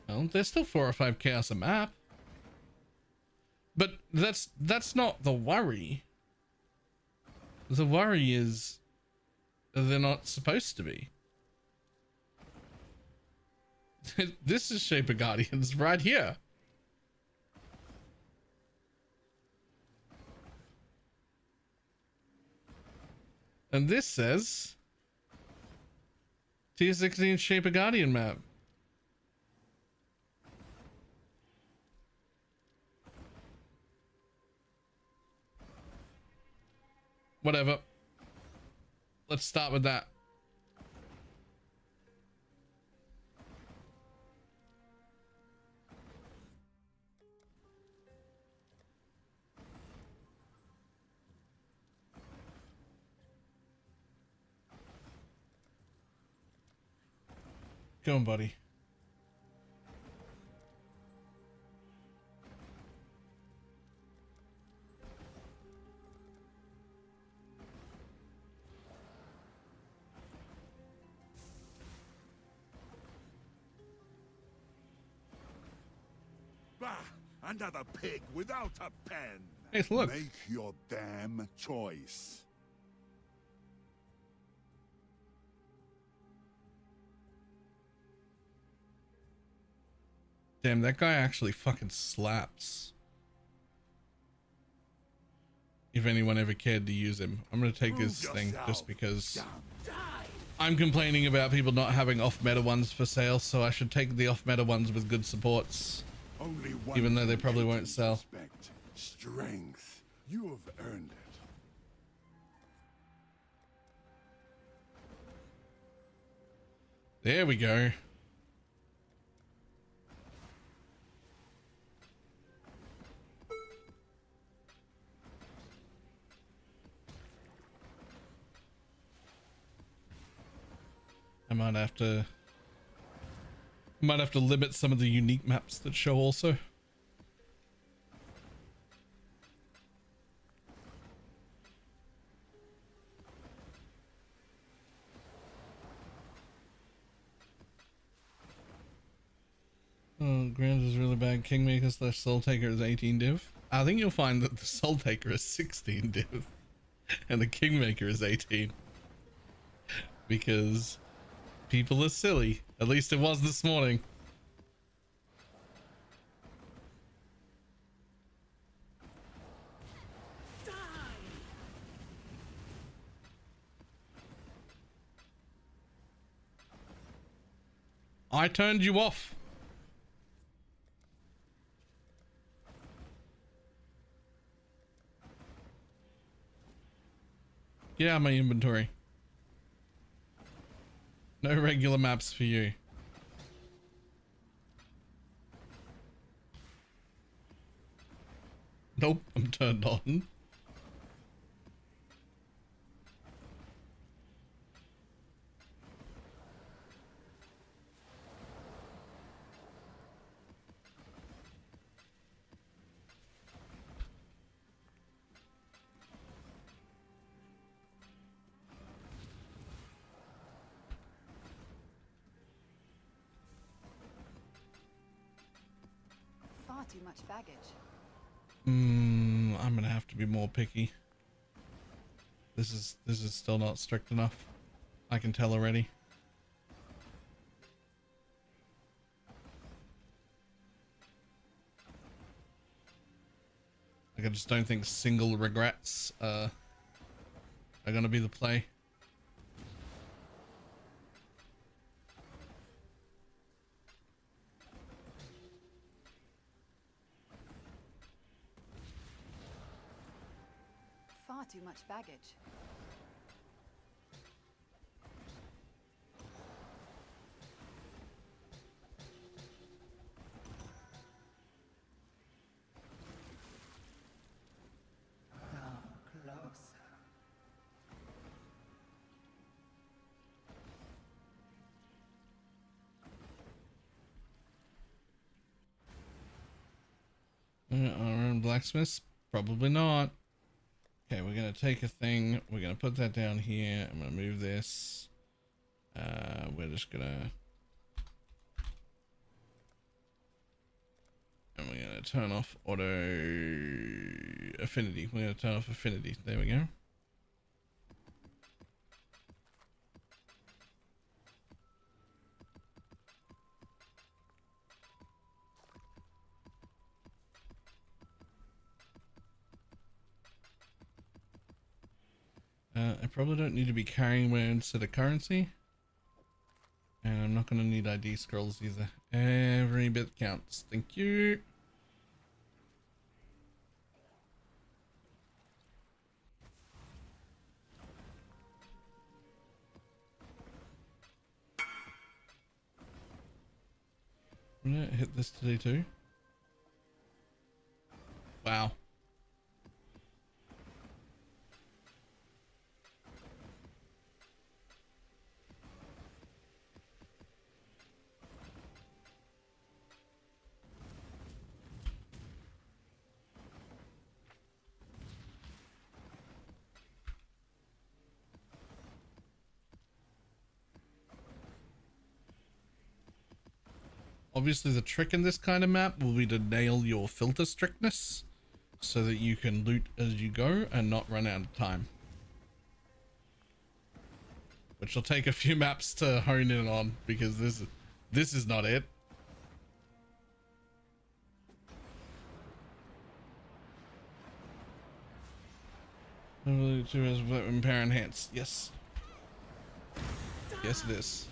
Well, there's still 4 or 5 chaos a map. But that's not the worry. The worry is they're not supposed to be. This is Shaper Guardians right here. And this says Tier 16 Shaper Guardian map. Whatever. Let's start with that. Go on, buddy. Bah! Another pig without a pen! Hey, look. Make your damn choice. Damn, that guy actually fucking slaps. if anyone ever cared to use him. I'm going to take this thing just because I'm complaining about people not having off-meta ones for sale, so I should take the off-meta ones with good supports, even though they probably won't sell. Strength. You have earned it. There we go. I might have to limit some of the unique maps that show also. Oh, Grand is really bad. Kingmaker / Soul Taker is 18 div. I think you'll find that the Soul Taker is 16 div and the Kingmaker is 18 because people are silly. At least it was this morning. I turned you off. Get out of my inventory. No regular maps for you. Nope, I'm turned on. Far too much baggage. I'm gonna have to be more picky. This is still not strict enough. I can tell already. Like, I just don't think single regrets are gonna be the play. Far too much baggage. Our own blacksmiths? Probably not. Okay, we're gonna take a thing. We're gonna put that down here. I'm gonna move this. We're just gonna, and we're gonna turn off auto affinity. We're gonna turn off affinity. There we go. I probably don't need to be carrying my own set of currency. And I'm not going to need ID scrolls either. Every bit counts. Thank you. I'm going to hit this today too. Wow. Obviously, the trick in this kind of map will be to nail your filter strictness so that you can loot as you go and not run out of time. Which will take a few maps to hone in on because this is not it. 2 has impair enhance. Yes. Yes, it is.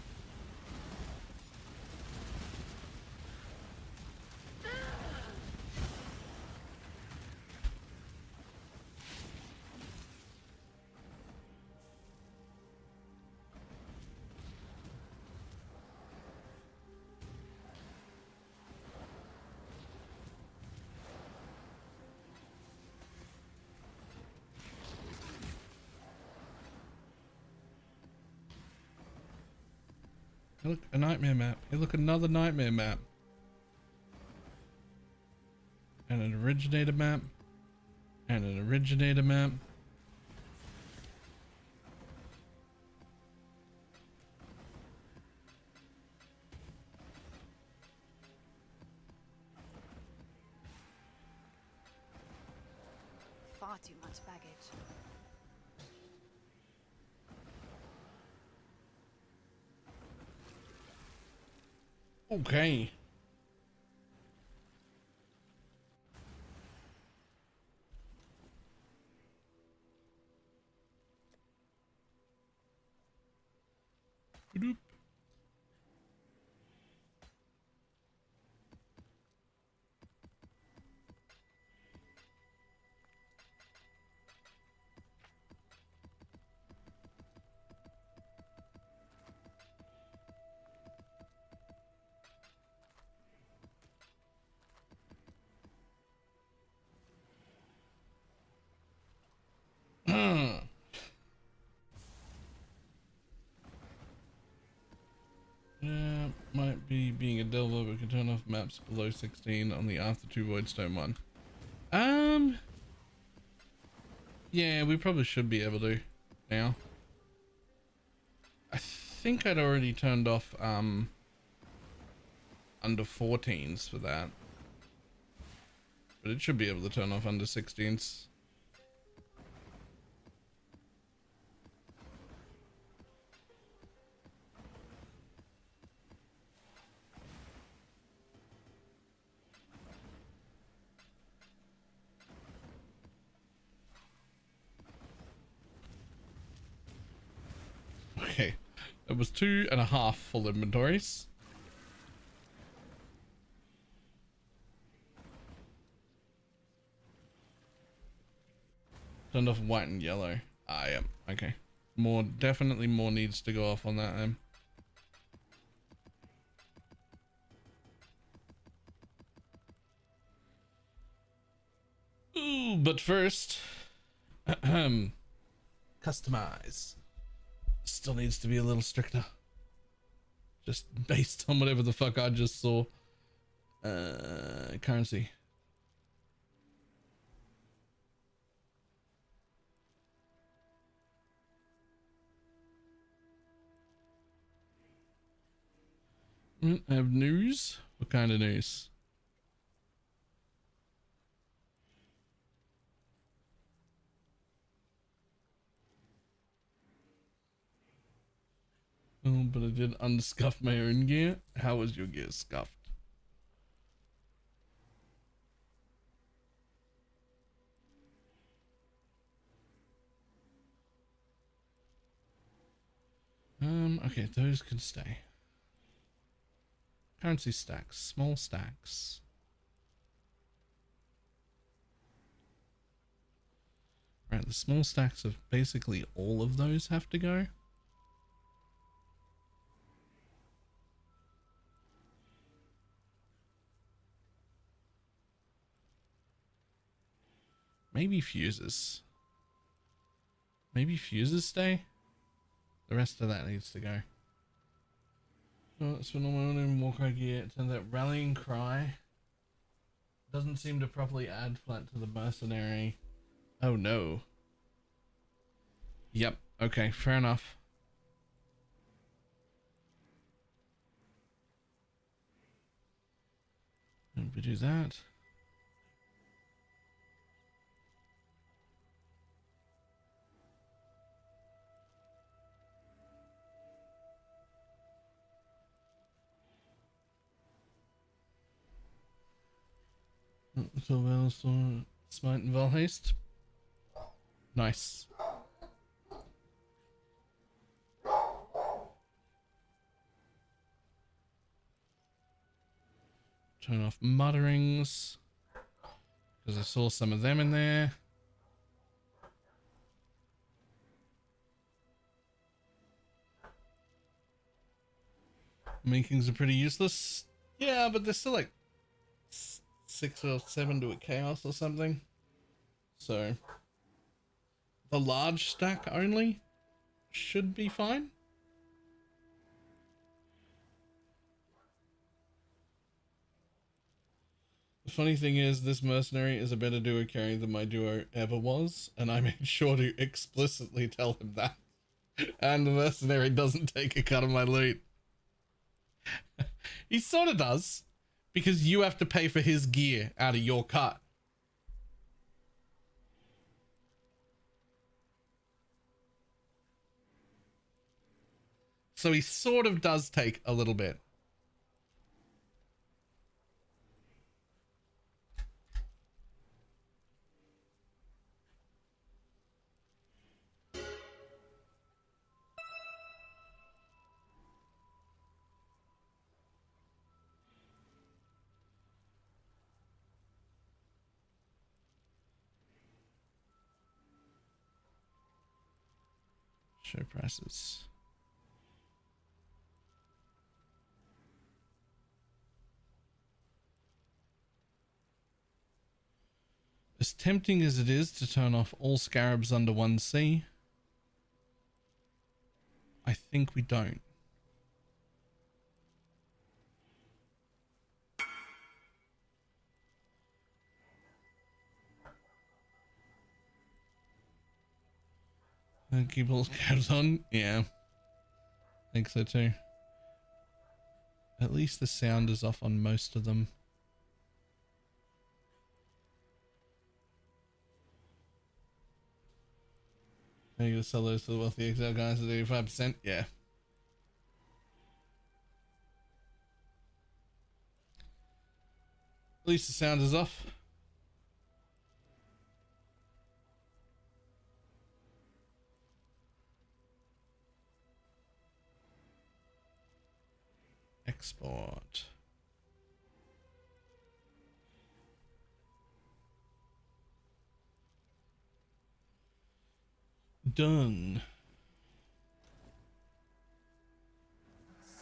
Hey, look, a nightmare map. Hey, look, another nightmare map. And an originator map. And an originator map. Far too much baggage. Okay. Doop. Yeah, might be being a delver, but can turn off maps below 16 on the After 2 Voidstone one. Yeah, we probably should be able to now. I think I'd already turned off under 14s for that, but it should be able to turn off under 16s. Okay, it was 2.5 full inventories. Turned off white and yellow. Ah, yeah, okay. Definitely more needs to go off on that then. Ooh, but first, customize. Still needs to be a little stricter. Just based on whatever the fuck I just saw. Currency. I have news? What kind of news? Oh, but I did unscuff my own gear. How was your gear scuffed? Okay, those can stay. Currency stacks, small stacks. Right, the small stacks of basically all of those have to go. Maybe fuses. Maybe fuses stay? The rest of that needs to go. Oh, spend all my own Warcry gear. It turns out Rallying Cry doesn't seem to properly add flat to the mercenary. Oh no. Yep, okay, fair enough. And we do that. So well, so Smite and Valhaste. Nice. Turn off mutterings, because I saw some of them in there. Makings are pretty useless. Yeah, but they're still like 6 or 7 to a chaos or something. So the large stack only should be fine. The funny thing is, this mercenary is a better duo carry than my duo ever was, and I made sure to explicitly tell him that. And the mercenary doesn't take a cut of my loot. He sort of does, because you have to pay for his gear out of your cut. So he sort of does take a little bit. Show prices. As tempting as it is to turn off all scarabs under 1C, I think we don't. Keep all scarabs on? Yeah. I think so too. At least the sound is off on most of them. Are you gonna sell those to the wealthy exile guys at 85%? Yeah. At least the sound is off. Export. Done.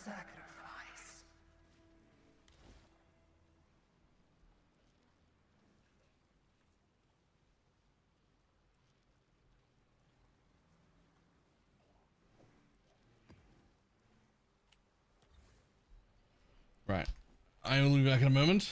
Sacrifice. Right. I will be back in a moment.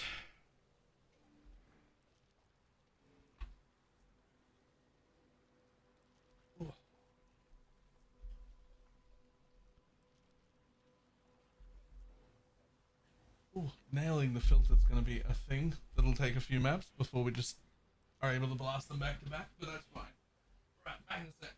Ooh, nailing the filter is going to be a thing that'll take a few maps before we just are able to blast them back to back, but that's fine. Right, back in a sec.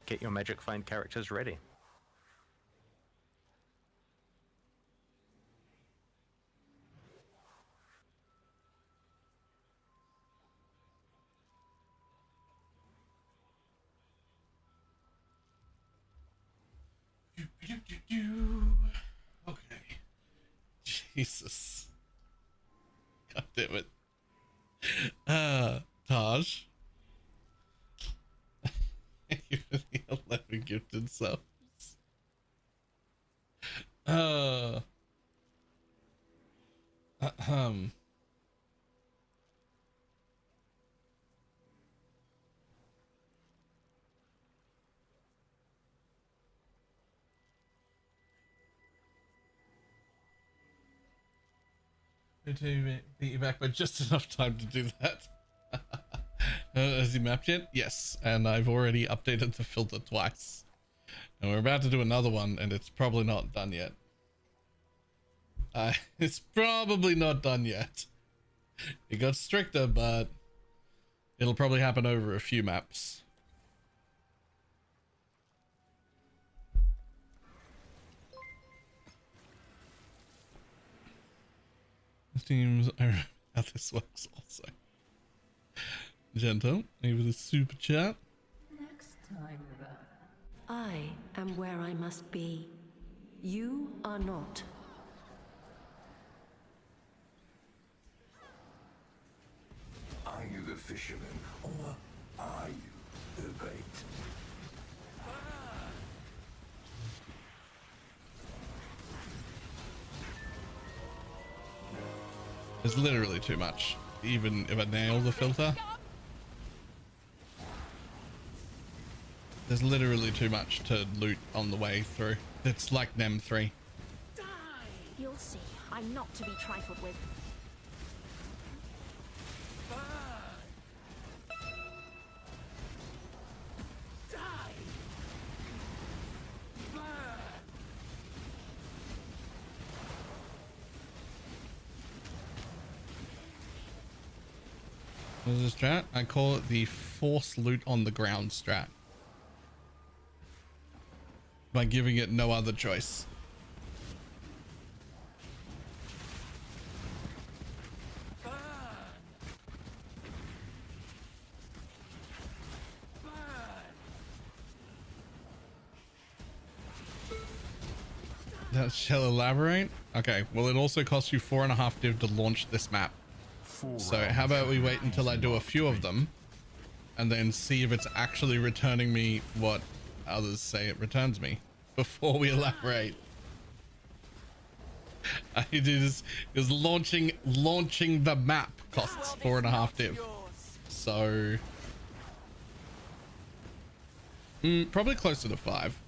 get your Magic Find characters ready. Okay. Jesus. God damn it. Taj. Even the 11 gifted subs. Ahem. To beat you back by just enough time to do that. Has he mapped yet? Yes, and I've already updated the filter twice. And we're about to do another one, and it's probably not done yet. It's probably not done yet. It got stricter, but it'll probably happen over a few maps. Seems I remember how this works also. Gentle, maybe the super chat. Next time, then. I am where I must be. You are not. Are you the fisherman, or are you the bait? There's literally too much. Even if I nail the filter, there's literally too much to loot on the way through. It's like NEM 3. You'll see. I'm not to be trifled with. What is this strat? I call it the force loot on the ground strat. By giving it no other choice. That shall elaborate? Okay, well it also costs you 4.5 div to launch this map. So how about we wait until I do a few of them and then see if it's actually returning me what others say it returns me before we elaborate. It is launching the map costs 4.5 div. So probably closer to 5.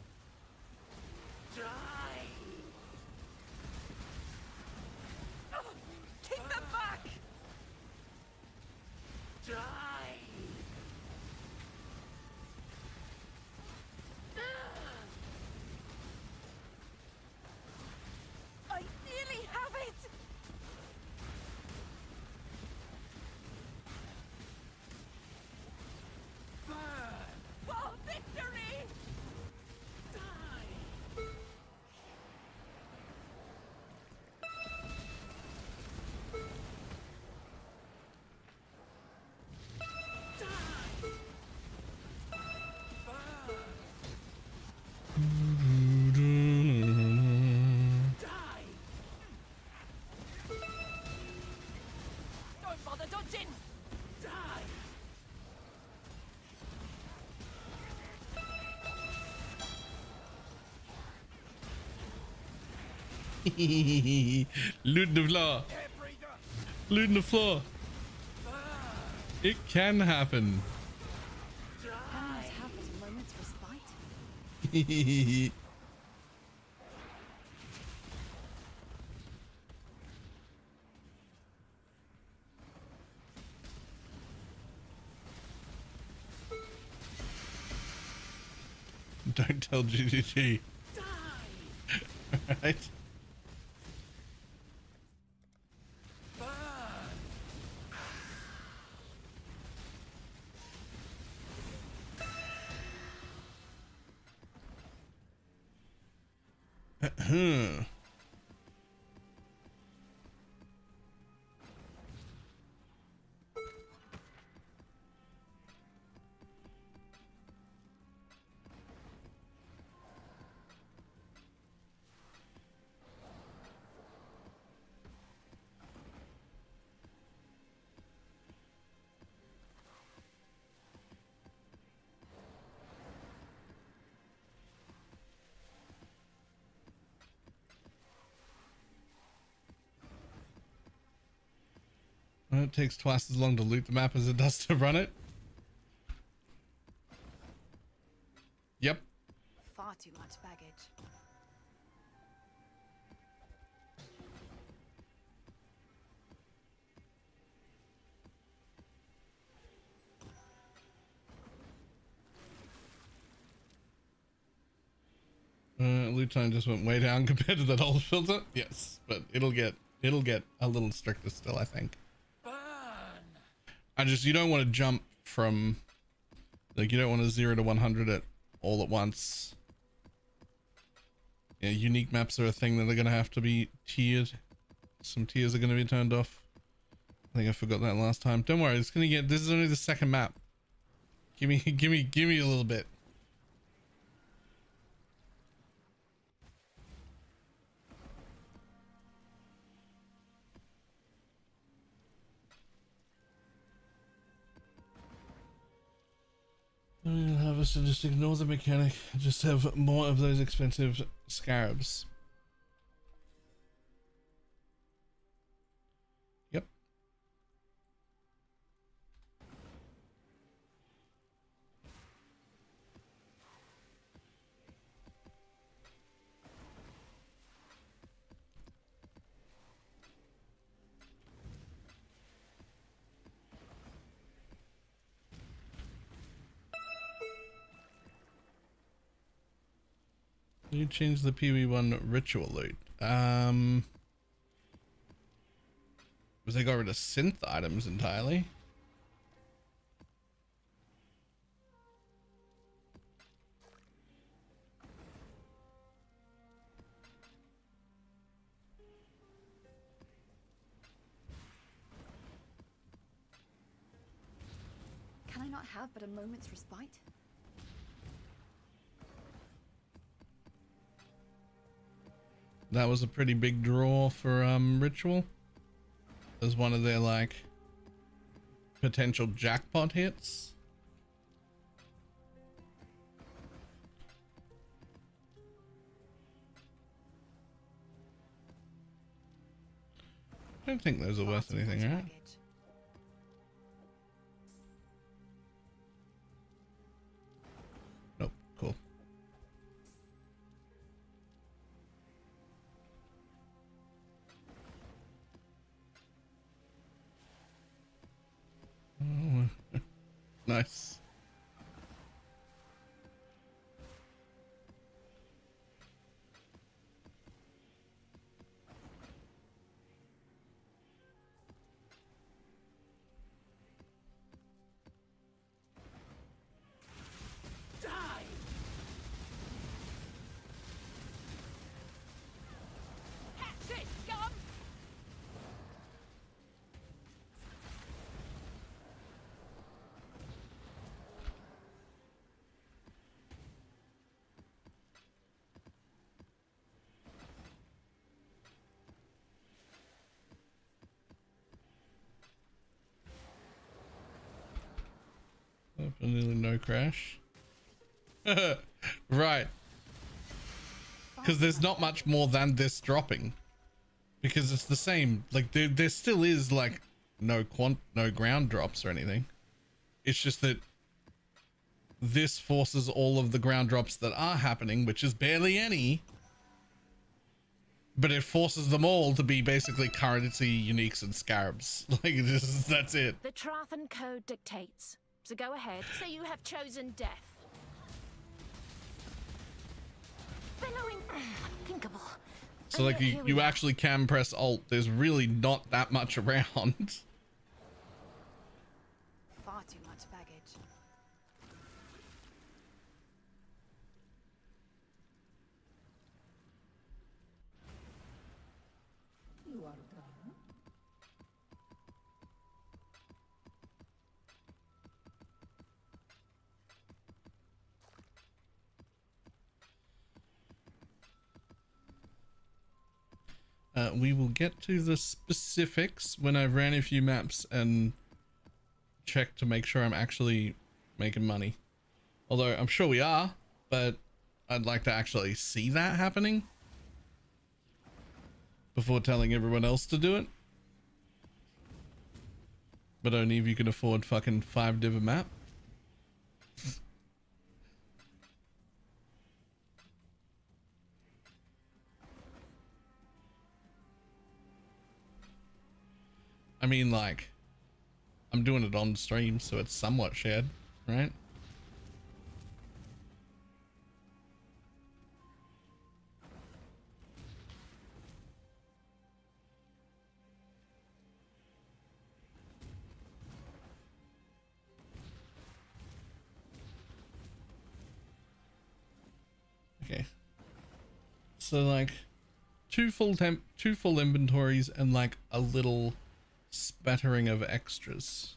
Don't bother dodging. Loot the floor. Loot the floor. It can happen. Cannot have a moment's respite. Don't tell GGG. Right? Uh-huh. Well, it takes twice as long to loot the map as it does to run it. Yep. Far too much baggage. Loot time just went way down compared to that old filter. Yes, but it'll get a little stricter still, I think. You don't want to jump from, like, you don't want to 0 to 100 it all at once. Yeah, unique maps are a thing that are gonna have to be tiered. Some tiers are gonna be turned off. I think I forgot that last time. Don't worry, it's gonna get. This is only the second map. Give me a little bit. Harvester, just ignore the mechanic. Just have more of those expensive scarabs. Yep. You changed the PV1 ritual loot. Was they got rid of synth items entirely? Can I not have but a moment's respite? That was a pretty big draw for ritual as one of their like potential jackpot hits. I don't think those are worth anything, right? Nope. Cool. Oh, nice. Catch it, scum! Definitely no crash. Right. Because there's not much more than this dropping. Because it's the same. Like there still is like no ground drops or anything. It's just that this forces all of the ground drops that are happening, which is barely any. But it forces them all to be basically currency, uniques, and scarabs. Like that's it. The Trathan Code dictates. So go ahead. So you have chosen death. Billowing unthinkable. So like you actually can press Alt. There's really not that much around. Far too much baggage. We will get to the specifics when I've ran a few maps and checked to make sure I'm actually making money. Although I'm sure we are, but I'd like to actually see that happening before telling everyone else to do it. But only if you can afford fucking 5 div a map. I mean, like, I'm doing it on stream, so it's somewhat shared, right? Okay. So like two full inventories and like a little spattering of extras.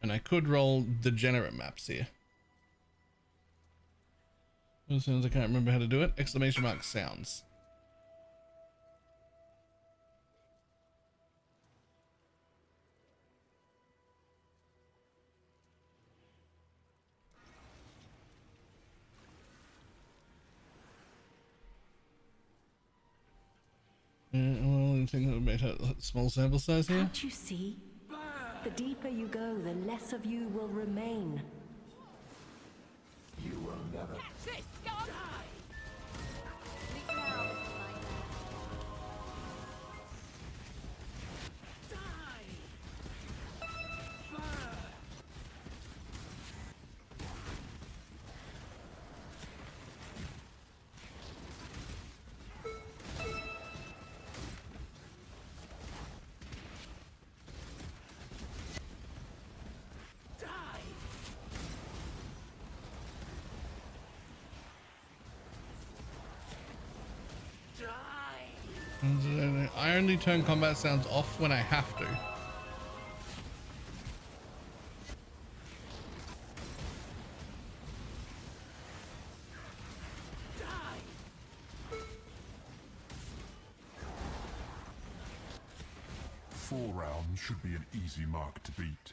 And I could roll degenerate maps here. As soon as I can't remember how to do it, exclamation mark sounds. Well, I think that would make a small sample size here. Can't you see? The deeper you go, the less of you will remain. You will never. This scum! Sleep now, I only turn combat sounds off when I have to. Four rounds should be an easy mark to beat.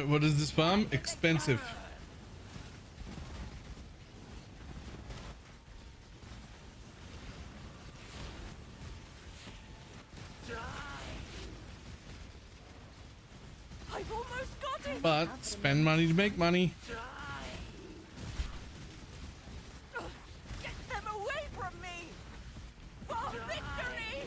What is this farm? Expensive. I've almost got it! But spend money to make money. Get them away from me! For victory!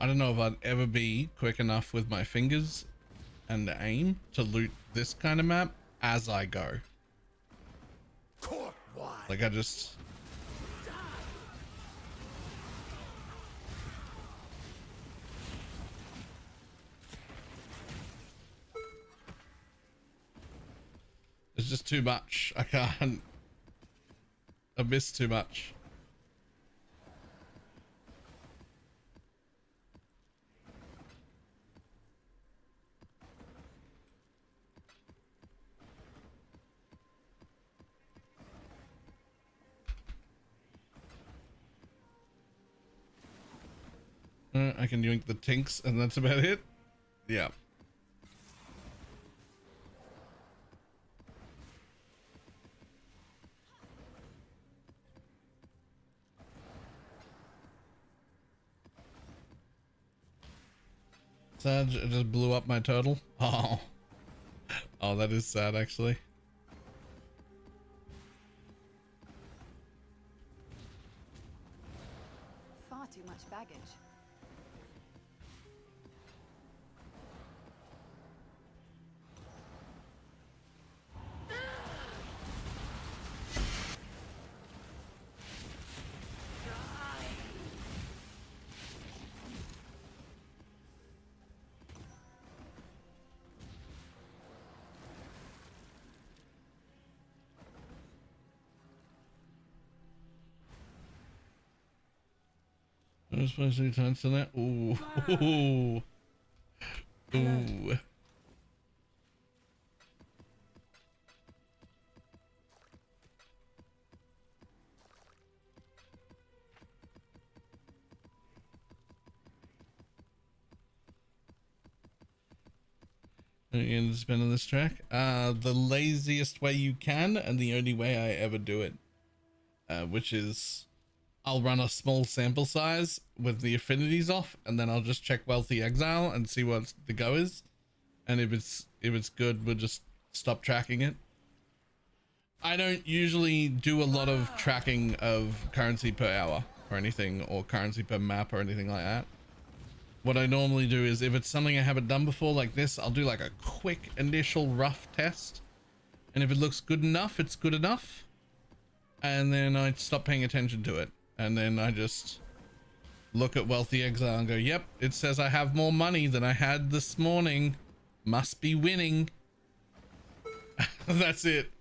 I don't know if I'd ever be quick enough with my fingers and aim to loot this kind of map as I go. Caught one. Like I just. It's just too much. I can't. I missed too much. I can yoink the tinks and that's about it. Yeah. Sad, it just blew up my turtle. Oh. Oh, that is sad actually. Far too much baggage. I was supposed to touch to that. Ooh. Ooh. Ooh. And spin on this track. The laziest way you can, and the only way I ever do it, which is I'll run a small sample size with the affinities off, and then I'll just check Wealthy Exile and see what the go is. And if it's good, we'll just stop tracking it. I don't usually do a lot of tracking of currency per hour or anything, or currency per map or anything like that. What I normally do is if it's something I haven't done before like this, I'll do like a quick initial rough test. And if it looks good enough, it's good enough. And then I stop paying attention to it. And then I just look at Wealthy Exile and go, yep, it says I have more money than I had this morning. Must be winning. That's it.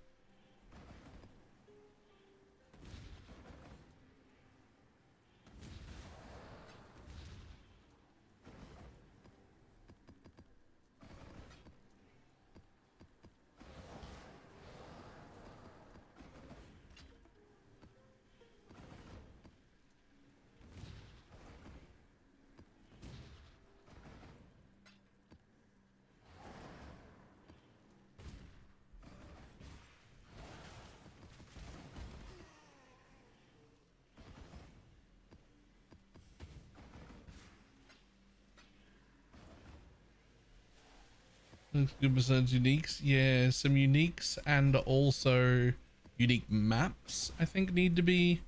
Looks good besides uniques. Yeah, some uniques and also unique maps I think need to be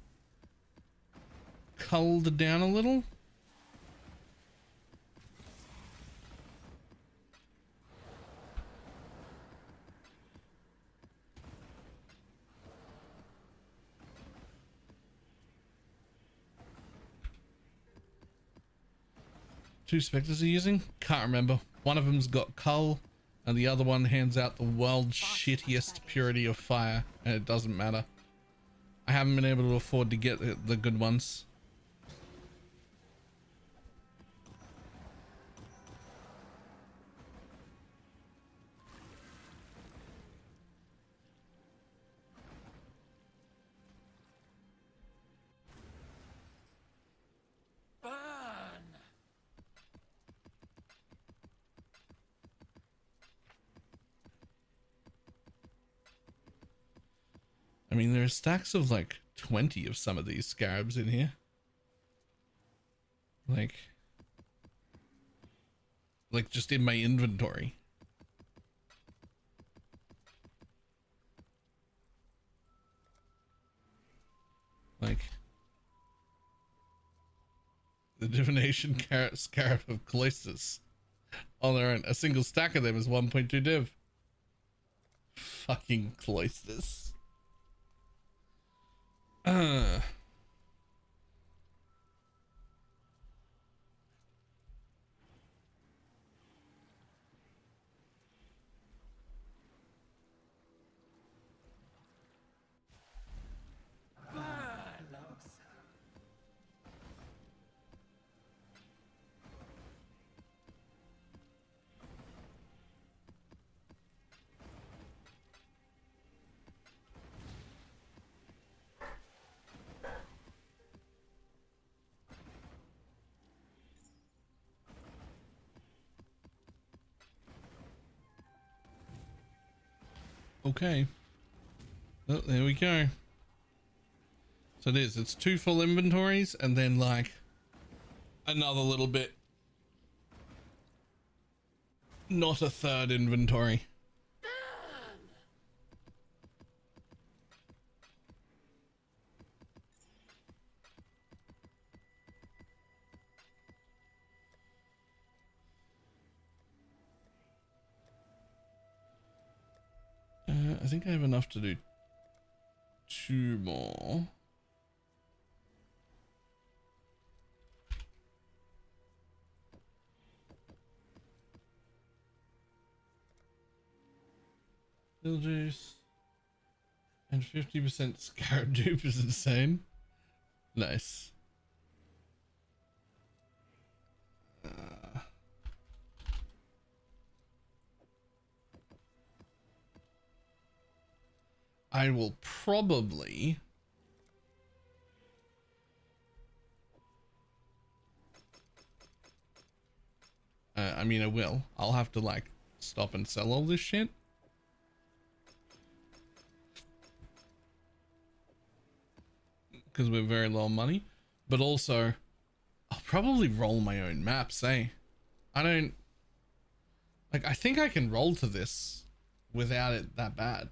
culled down a little. Two specters are using? Can't remember. One of them's got cull and the other one hands out the world's shittiest purity of fire, and it doesn't matter. I haven't been able to afford to get the good ones. I mean, there are stacks of like 20 of some of these scarabs in here. Like just in my inventory. Like the divination scarab of cloisters on their own. A single stack of them is 1.2 div. Fucking cloisters. Okay. Oh, there we go. So it's 2 full inventories and then like another little bit. Not a 3rd inventory. I think I have enough to do 2 more. Pill juice and 50% scarab dupe is insane. Nice. I will probably I mean, I will. I'll have to like stop and sell all this shit. Because we're very low on money. But also, I'll probably roll my own maps, eh? I don't... Like, I think I can roll to this without it that bad.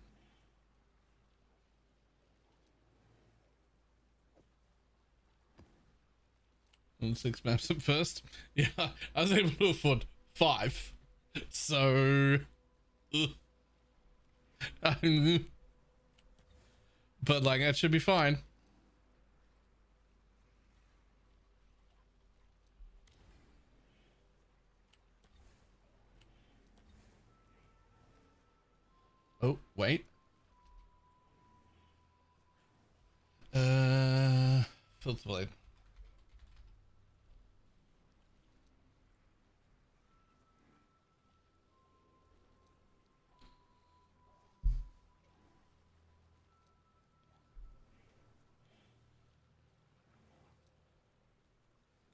On 6 maps at first. Yeah, I was able to afford 5. So... but like, that should be fine. Oh, wait. Filter blade.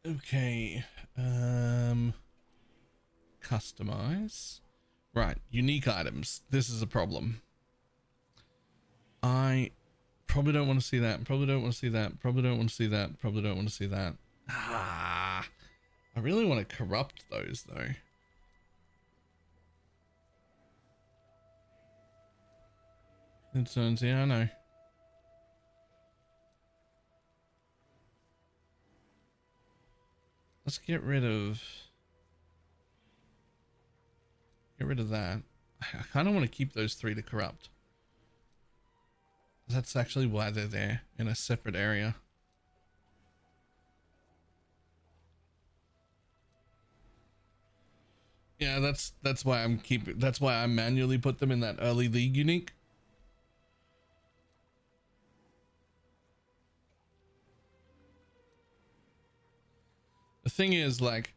Okay. Customize. Right, unique items. This is a problem. I probably don't want to see that. Probably don't want to see that. Probably don't want to see that. Probably don't want to see that. Ah, I really want to corrupt those though. Concerns, yeah, I know. Let's get rid of that. I kind of want to keep those 3 to corrupt. That's actually why they're there in a separate area. Yeah, that's why I manually put them in that early league unique. The thing is, like,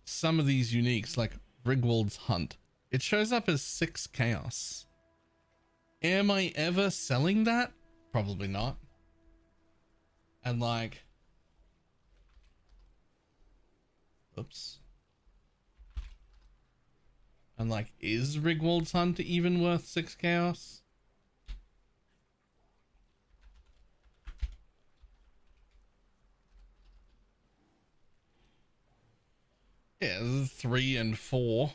some of these uniques, like Rigwald's Hunt, it shows up as 6 chaos. Am I ever selling that? Probably not. And like, oops. And like, is Rigwald's Hunt even worth 6 chaos? Yeah, 3 and 4.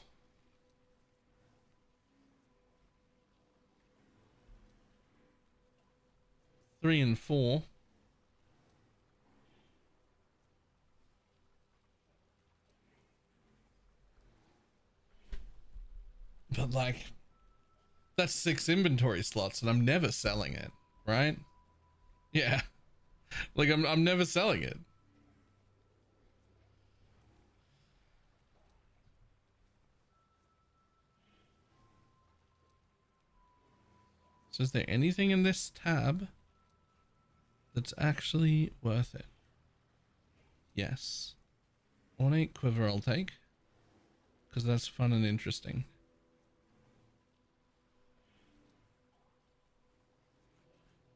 Three and 4. But like, that's 6 inventory slots and I'm never selling it, right? Yeah. Like I'm never selling it. So is there anything in this tab that's actually worth it? Yes. Ornate quiver I'll take, because that's fun and interesting.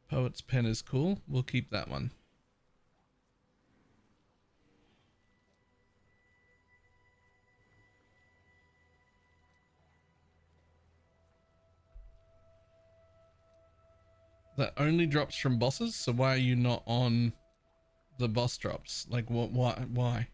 Poet's pen is cool. We'll keep that one. That only drops from bosses, so why are you not on the boss drops? Like what, why?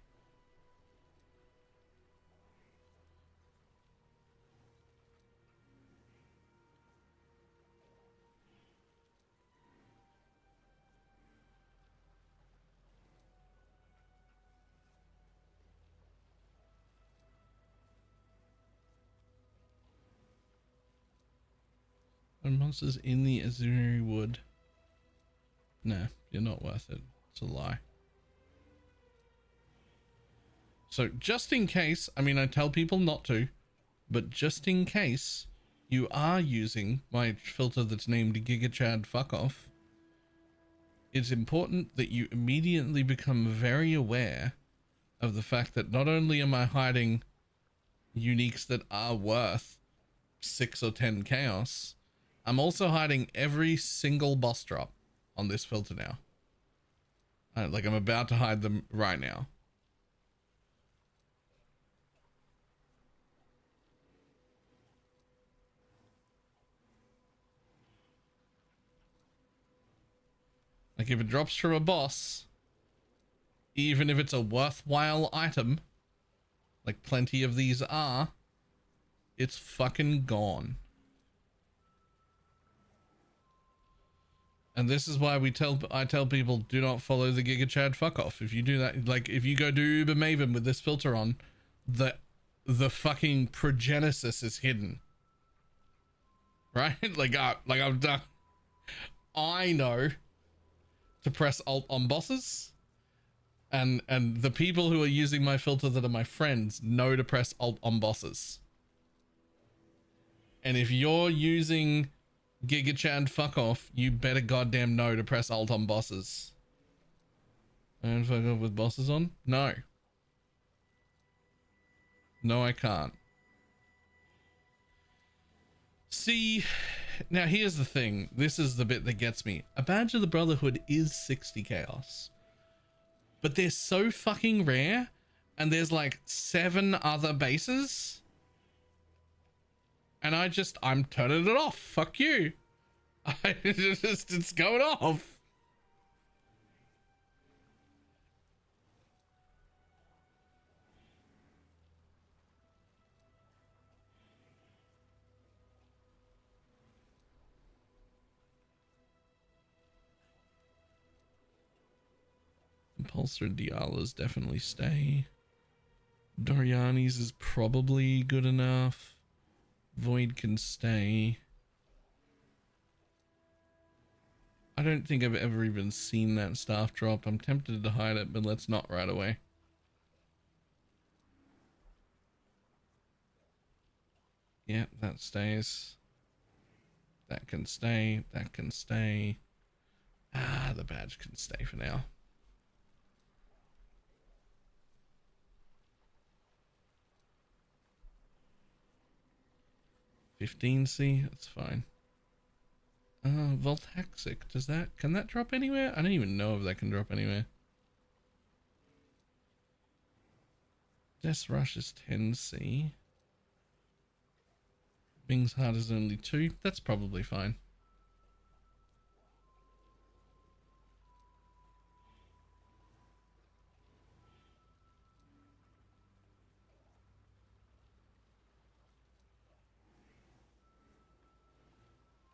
When monsters in the Azuri wood. Nah, you're not worth it. It's a lie. So just in case, I mean, I tell people not to, but just in case you are using my filter that's named GigaChad Fuck Off, it's important that you immediately become very aware of the fact that not only am I hiding uniques that are worth 6 or 10 chaos, I'm also hiding every single boss drop on this filter now. Like I'm about to hide them right now. Like if it drops from a boss, even if it's a worthwhile item, like plenty of these are, it's fucking gone. And this is why I tell people, do not follow the GigaChad fuck off. If you do that, like if you go do Uber Maven with this filter on, the fucking progenesis is hidden. Right? Like I'm done. I know to press Alt on bosses, and the people who are using my filter that are my friends know to press Alt on bosses. And if you're using GigaChad fuck off, you better goddamn know to press Alt on bosses. And fuck off with bosses on? No. No, I can't. See, now here's the thing. This is the bit that gets me. A Badge of the Brotherhood is 60 chaos. But they're so fucking rare, and there's like 7 other bases. And I'm turning it off. Fuck you. It's going off. Impulsor Diala's definitely stay. Doriani's is probably good enough. Void can stay. I don't think I've ever even seen that staff drop. I'm tempted to hide it, but let's not right away. Yeah, that stays. That can stay. That can stay. Ah, the badge can stay for now. $15C, that's fine. Voltaxic, can that drop anywhere? I don't even know if that can drop anywhere. Death Rush is 10C. Bing's Heart is only 2. That's probably fine.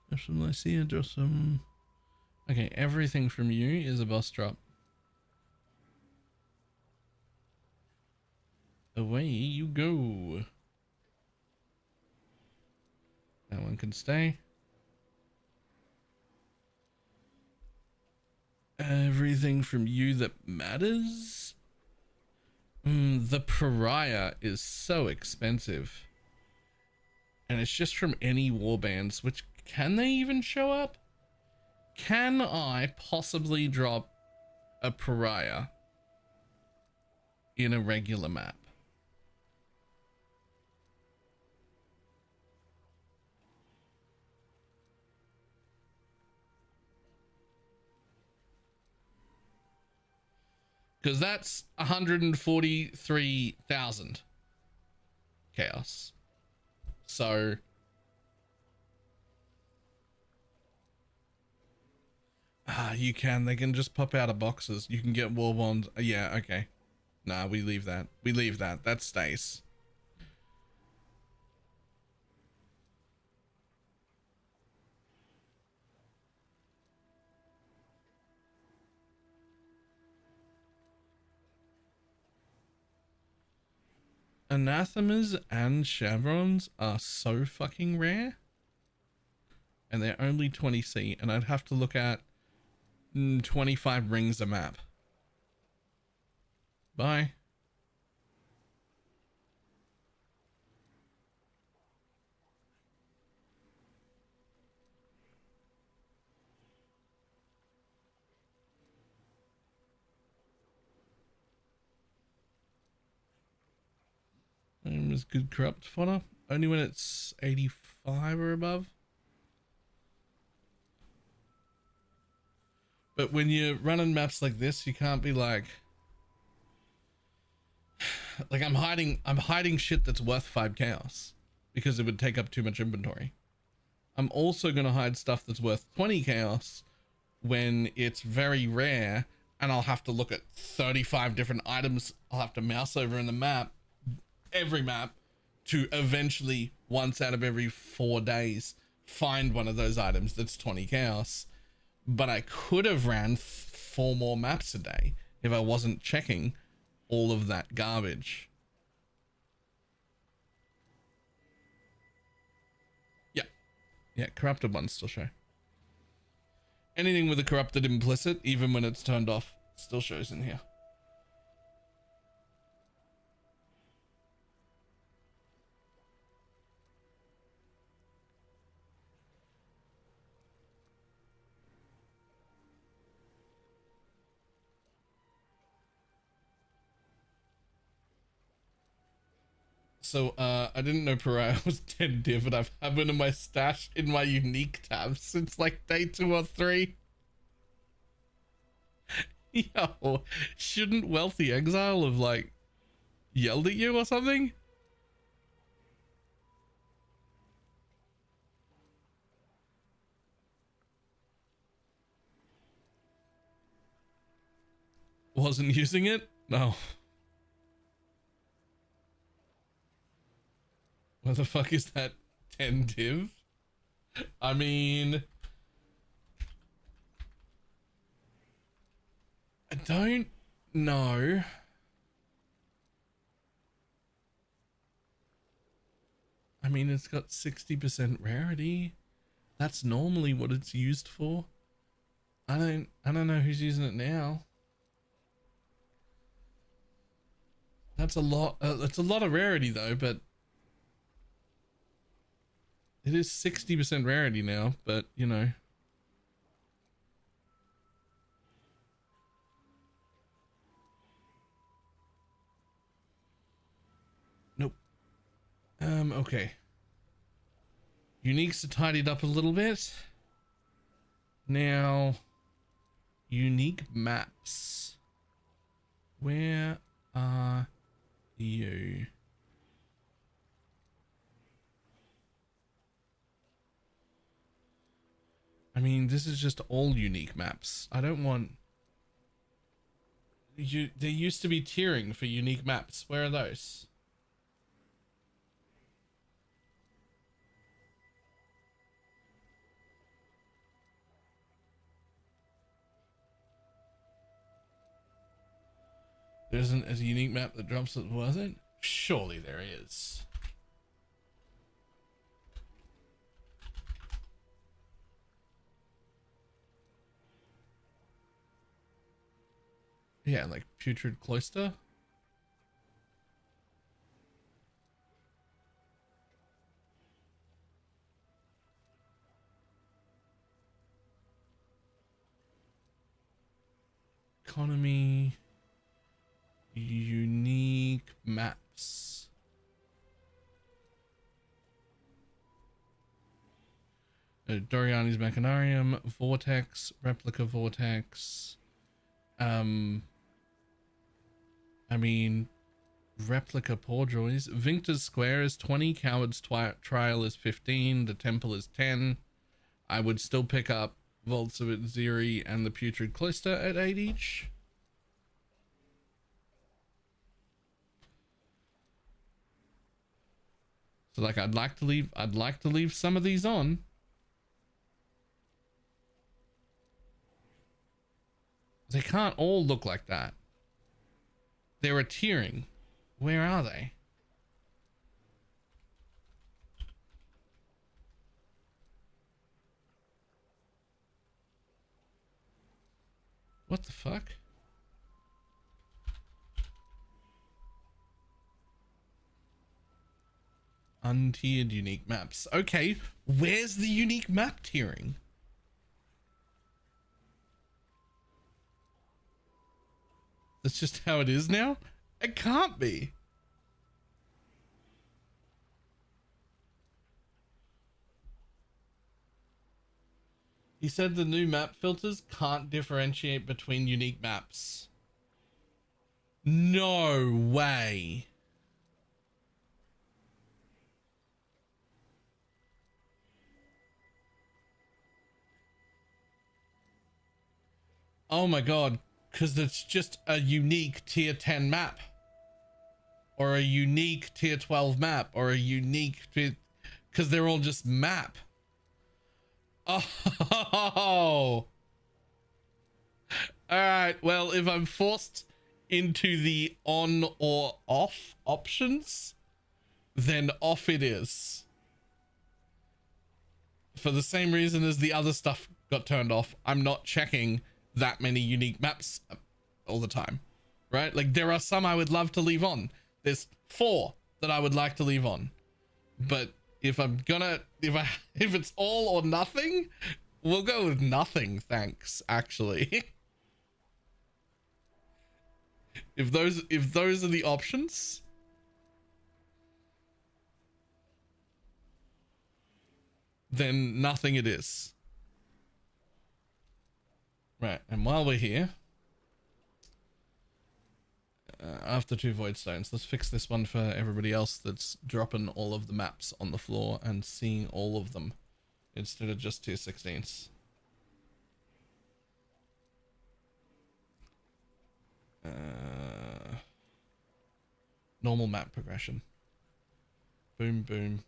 Just from Lycia, just some. Okay, everything from you is a boss drop. Away you go. That one can stay. Everything from you that matters? The pariah is so expensive. And it's just from any warbands, which can they even show up? Can I possibly drop a pariah in a regular map? Because that's 143,000 chaos. So you can. They can just pop out of boxes. You can get war bonds. Yeah, okay. Nah, we leave that. We leave that. That stays. Anathemas and chevrons are so fucking rare. And they're only 20C. And I'd have to look at 25 rings a map. Bye. Is good corrupt fodder. Only when it's 85 or above. But when you're running maps like this, you can't be like I'm hiding shit that's worth 5 chaos because it would take up too much inventory. I'm also going to hide stuff that's worth 20 chaos when it's very rare and I'll have to look at 35 different items. I'll have to mouse over in the map, every map, to eventually once out of every 4 days find one of those items that's 20 chaos. But I could have ran 4 more maps a day if I wasn't checking all of that garbage. Yeah, corrupted ones still show. Anything with a corrupted implicit, even when it's turned off, still shows in here. So, I didn't know Pariah was 10 div, but I've had one in my stash in my unique tab since like day 2 or 3. Yo, shouldn't Wealthy Exile have like yelled at you or something? Wasn't using it? No. What the fuck is that 10 div? I mean, I don't know. I mean, it's got 60% rarity. That's normally what it's used for. I don't know who's using it now. That's a lot. It's a lot of rarity though, but it is 60% rarity now, but you know. Nope. Okay. Uniques are tidied up a little bit. Now, unique maps. Where are you? I mean, this is just all unique maps. I don't want you. There used to be tiering for unique maps. Where are those? There isn't a unique map that drops that's worth it? Surely there is. Yeah, like Putrid Cloister. Economy. Unique maps. Doriani's Machinarium, Vortex, Replica Vortex. I mean, Replica Porjoys. Vinctor's Square is 20, Coward's Trial is 15, the Temple is 10. I would still pick up Vaults of Ziri and the Putrid Cloister at 8 each. So like I'd like to leave some of these on. They can't all look like that. They're a tiering. Where are they? What the fuck? Untiered unique maps. Okay, where's the unique map tiering? That's just how it is now? It can't be. He said the new map filters can't differentiate between unique maps. No way. Oh my god, because it's just a unique tier 10 map. Or a unique tier 12 map. Or a unique tier... Because they're all just map. Oh. Alright, well, if I'm forced into the on or off options, then off it is. For the same reason as the other stuff got turned off, I'm not checking that many unique maps all the time, right? Like there are some I would love to leave on. There's 4 that I would like to leave on, but if it's all or nothing, we'll go with nothing, thanks, actually. if those are the options, then nothing it is. Right, and while we're here, after 2 void stones, let's fix this one for everybody else that's dropping all of the maps on the floor and seeing all of them instead of just tier 16s. Normal map progression. Boom, boom.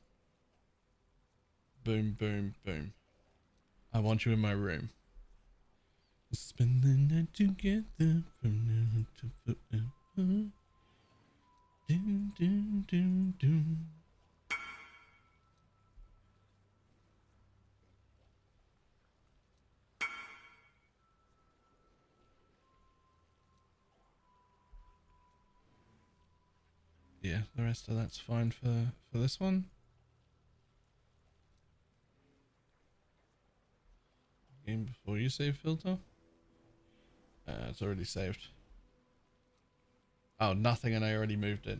Boom, boom, boom. I want you in my room. Spend the night together from now to forever. Doom, doom, doom, doom. Yeah, the rest of that's fine for this one. Game before you save filter. It's already saved. Oh, nothing, and I already moved it.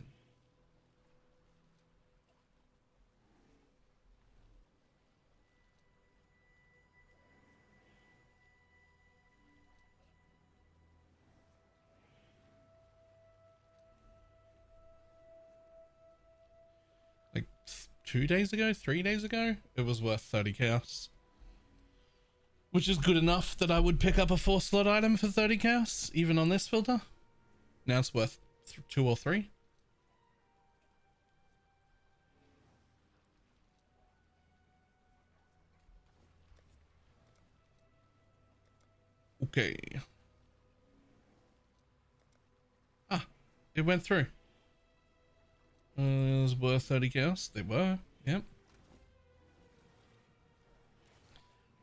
Like 2 days ago, 3 days ago, it was worth 30 chaos. Which is good enough that I would pick up a 4 slot item for 30 chaos, even on this filter. Now it's worth 2 or 3. Okay. Ah, it went through. It was worth 30 chaos. They were, yep.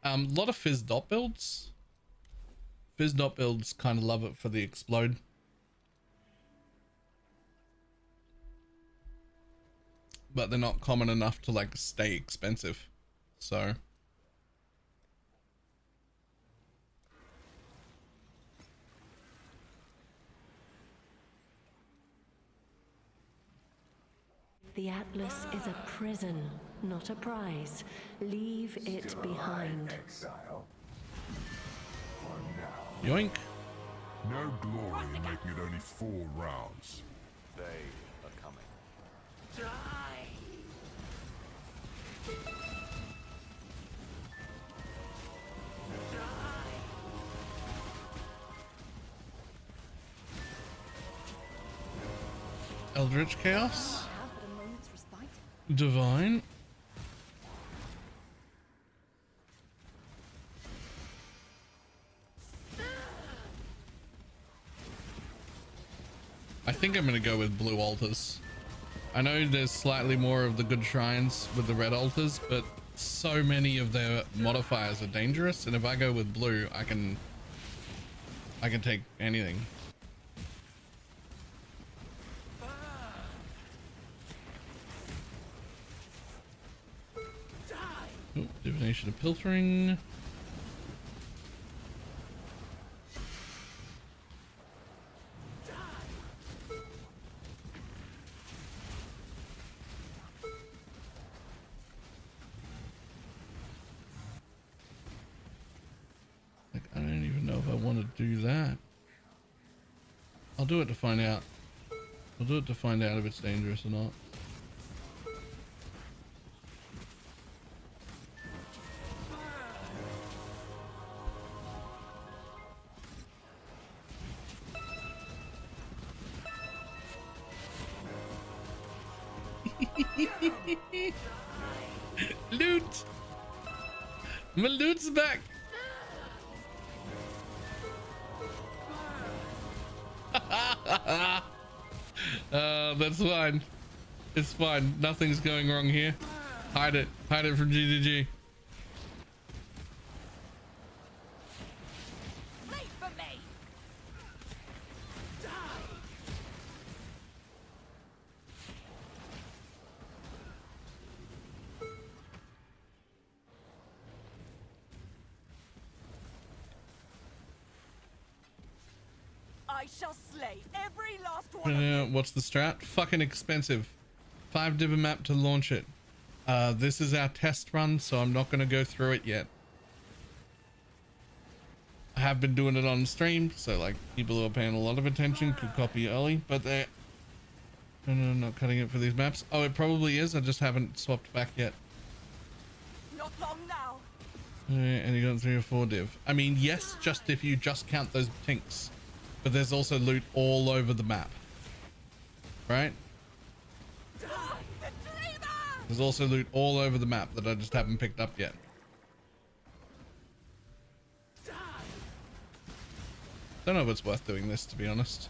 Lot of Fizz dot builds. Fizz dot builds kind of love it for the explode. But they're not common enough to like stay expensive. So The Atlas is a prison, not a prize. Leave it behind. Exile. yoink. No glory in making it only 4 rounds. They are coming. Eldritch Chaos. Have but a moment's respite. Divine. I think I'm gonna go with blue altars. I know there's slightly more of the good shrines with the red altars, but so many of their modifiers are dangerous, and if I go with blue, I can take anything. Oh, divination of pilfering. Like, I don't even know if I want to do that. I'll do it to find out. I'll do it to find out if it's dangerous or not. Loot! My loot's back! That's fine. It's fine. Nothing's going wrong here. Hide it. Hide it from GGG. Wait for me. I shall slay every last one of you. What's the strat? Fucking expensive. 5 div a map to launch it. This is our test run, so I'm not going to go through it yet. I have been doing it on stream, so like people who are paying a lot of attention could copy early, but they're no, not cutting it for these maps. Oh, it probably is. I just haven't swapped back yet. Not long now. And you got 3 or 4 div. I mean, yes, just if you just count those tinks, but there's also loot all over the map, right? There's also loot all over the map that I just haven't picked up yet. Don't know if it's worth doing this, to be honest.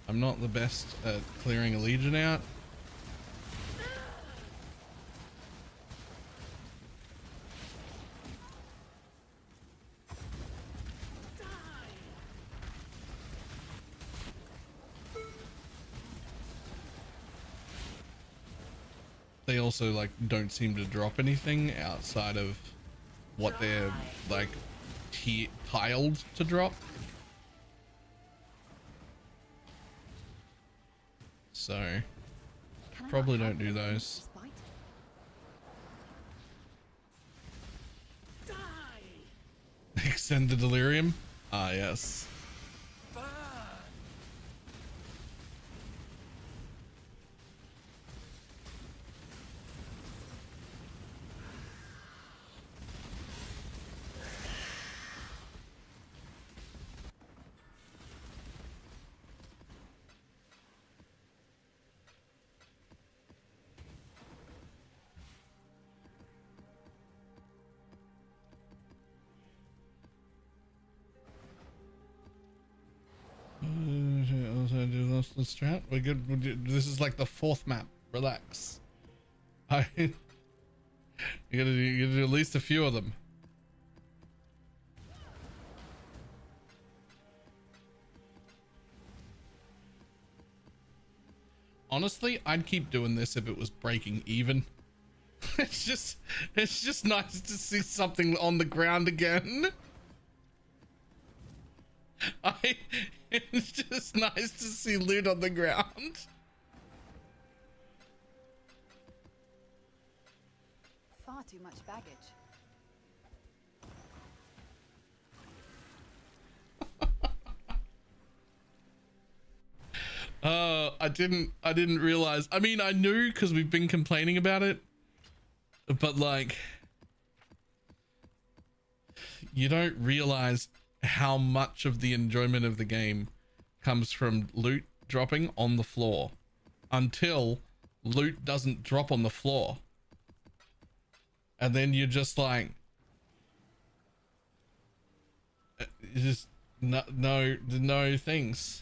I'm not the best at clearing a legion out. They also like don't seem to drop anything outside of what they're like tiled to drop. So probably don't do those. Extend the delirium. Ah, yes. Also do the strat. We're good. This is like the 4th map. Relax. You gotta do at least a few of them. honestly, I'd keep doing this if it was breaking even. It's just nice to see something on the ground again. It's just nice to see loot on the ground. Far too much baggage. I didn't realize. I mean, I knew because we've been complaining about it, but like, you don't realize how much of the enjoyment of the game comes from loot dropping on the floor until loot doesn't drop on the floor. And then you're just like, just no things.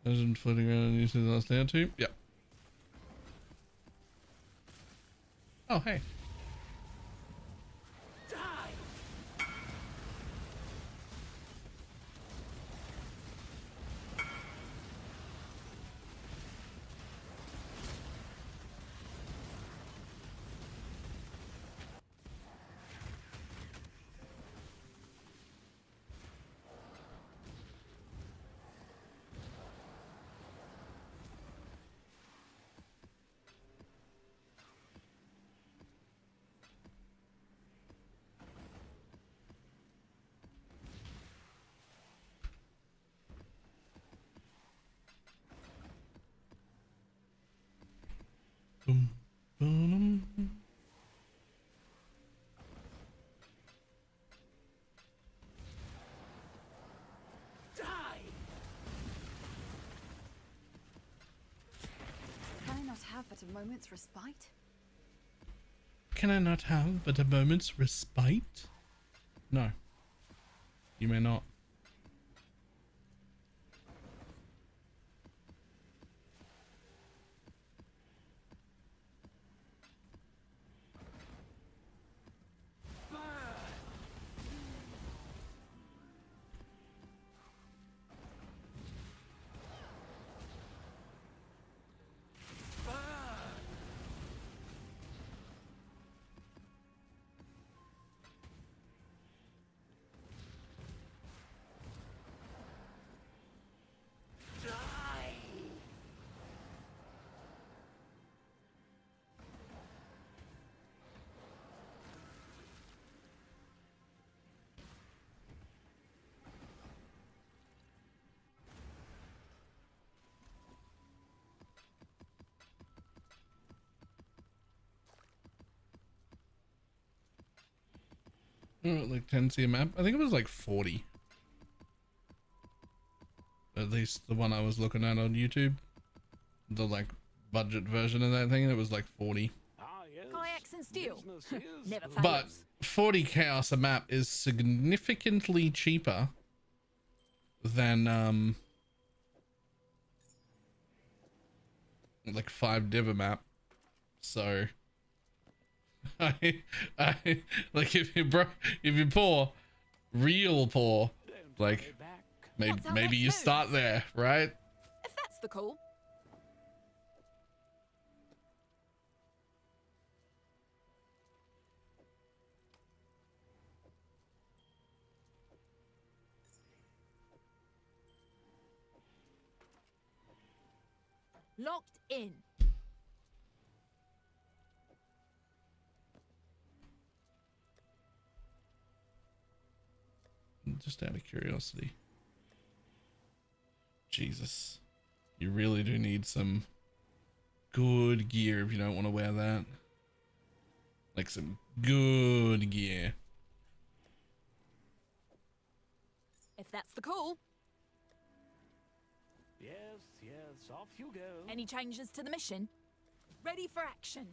Isn't floating around and using the last day or two? Yep. Oh, hey. Boom, boom. Can I not have but a moment's respite? Can I not have but a moment's respite? No. You may not. Like 10C a map. I think it was like 40. At least the one I was looking at on YouTube. The like budget version of that thing, it was like 40. Kayaks and steel. Never fails. But 40 chaos a map is significantly cheaper than like 5 div a map. So I like if you're poor, real poor, like maybe you start there, right? If that's the call. Locked in. Just out of curiosity. Jesus. You really do need some good gear if you don't want to wear that. Like some good gear. If that's the call. Yes, yes, off you go. Any changes to the mission? Ready for action.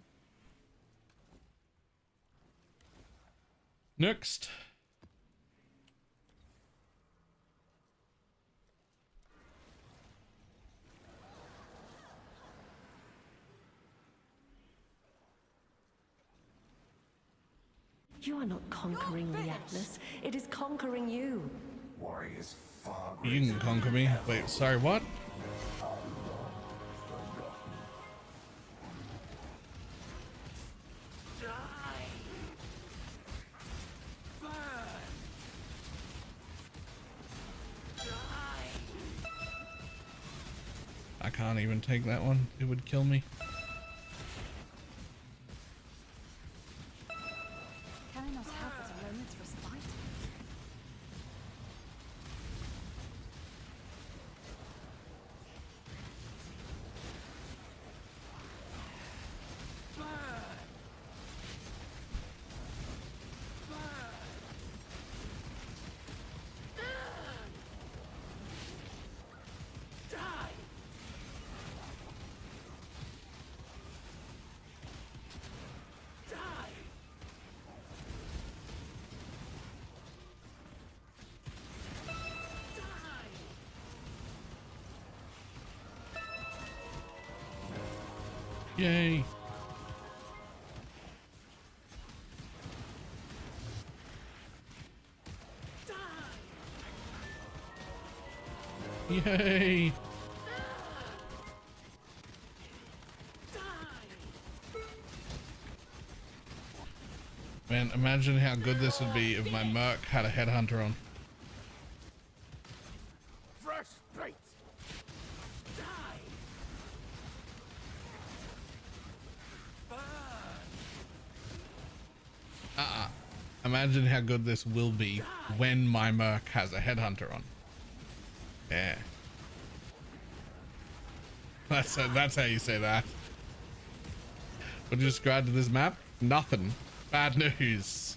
You are not conquering the Atlas. It is conquering you. Warriors far You can conquer me. Wait, sorry, what? I can't even take that one. It would kill me. Can I not have but a moment's respite? Yay. Yay. Man, imagine how good this would be if my Merc had a headhunter on. Fresh bait. Imagine how good this will be when my Merc has a headhunter on. Yeah. That's how you say that. What do you describe to this map? Nothing. Bad news.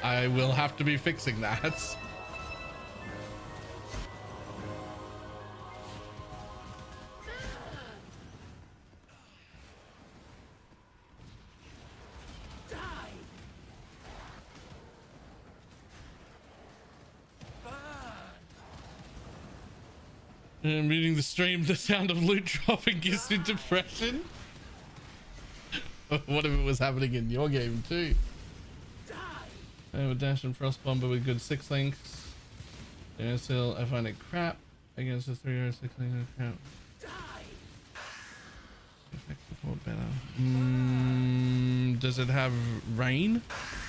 I will have to be fixing that. I'm reading the stream, the sound of loot dropping gives me depression. What if it was happening in your game too? I have a dash and frost bomber with good 6 links. Yeah, still I find it crap against a 3 or 6 link crap. Effect support better. Does it have rain?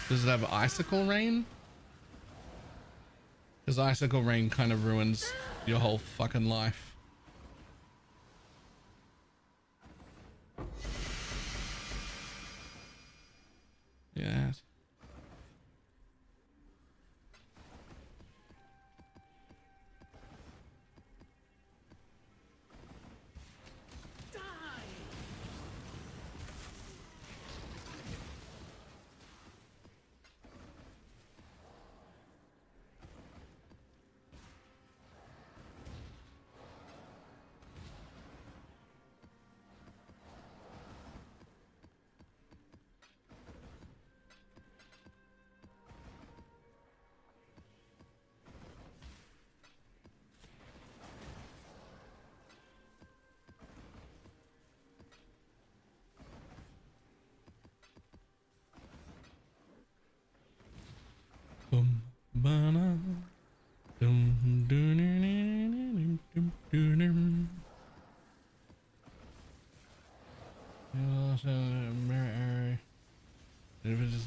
Does it have icicle rain? Because icicle rain kind of ruins your whole fucking life. Yeah.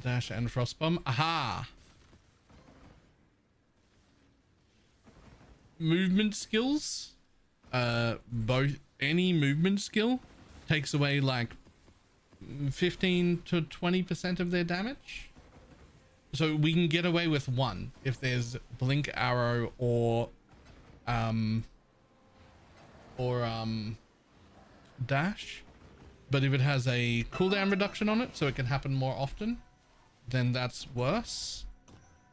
Dash and frostbomb. Aha! Movement skills. Both any movement skill takes away like 15 to 20% of their damage. So we can get away with one if there's blink arrow or dash. But if it has a cooldown reduction on it, so it can happen more often, then that's worse.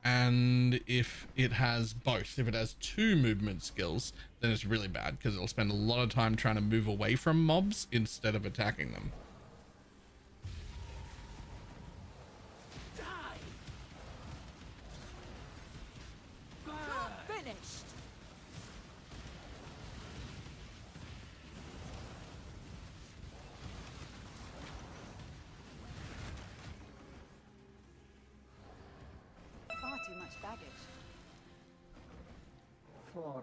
And if it has both, if it has 2 movement skills, then it's really bad because it'll spend a lot of time trying to move away from mobs instead of attacking them. Finished. much baggage. For me.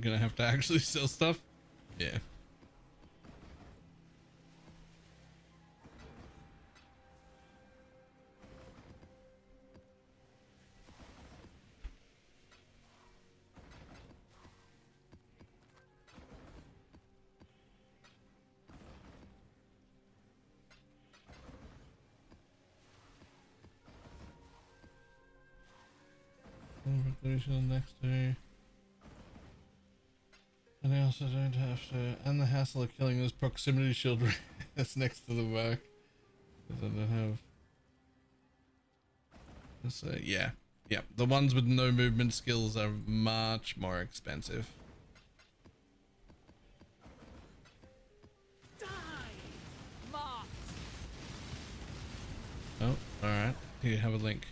Gonna have to actually sell stuff. Yeah. Next day. And I also don't have to, and the hassle of killing those proximity shield that's next to the work. Because I don't have. So yeah, the ones with no movement skills are much more expensive. Oh, all right. Here, have a link.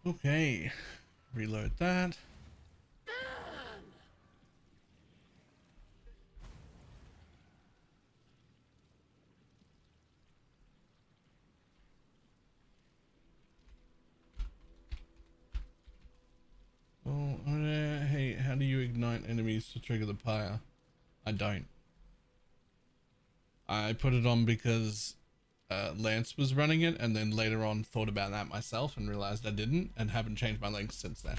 Okay, reload that. Oh, hey, how do you ignite enemies to trigger the pyre? I don't. I put it on because Lance was running it, and then later on thought about that myself and realized I didn't, and haven't changed my links since then.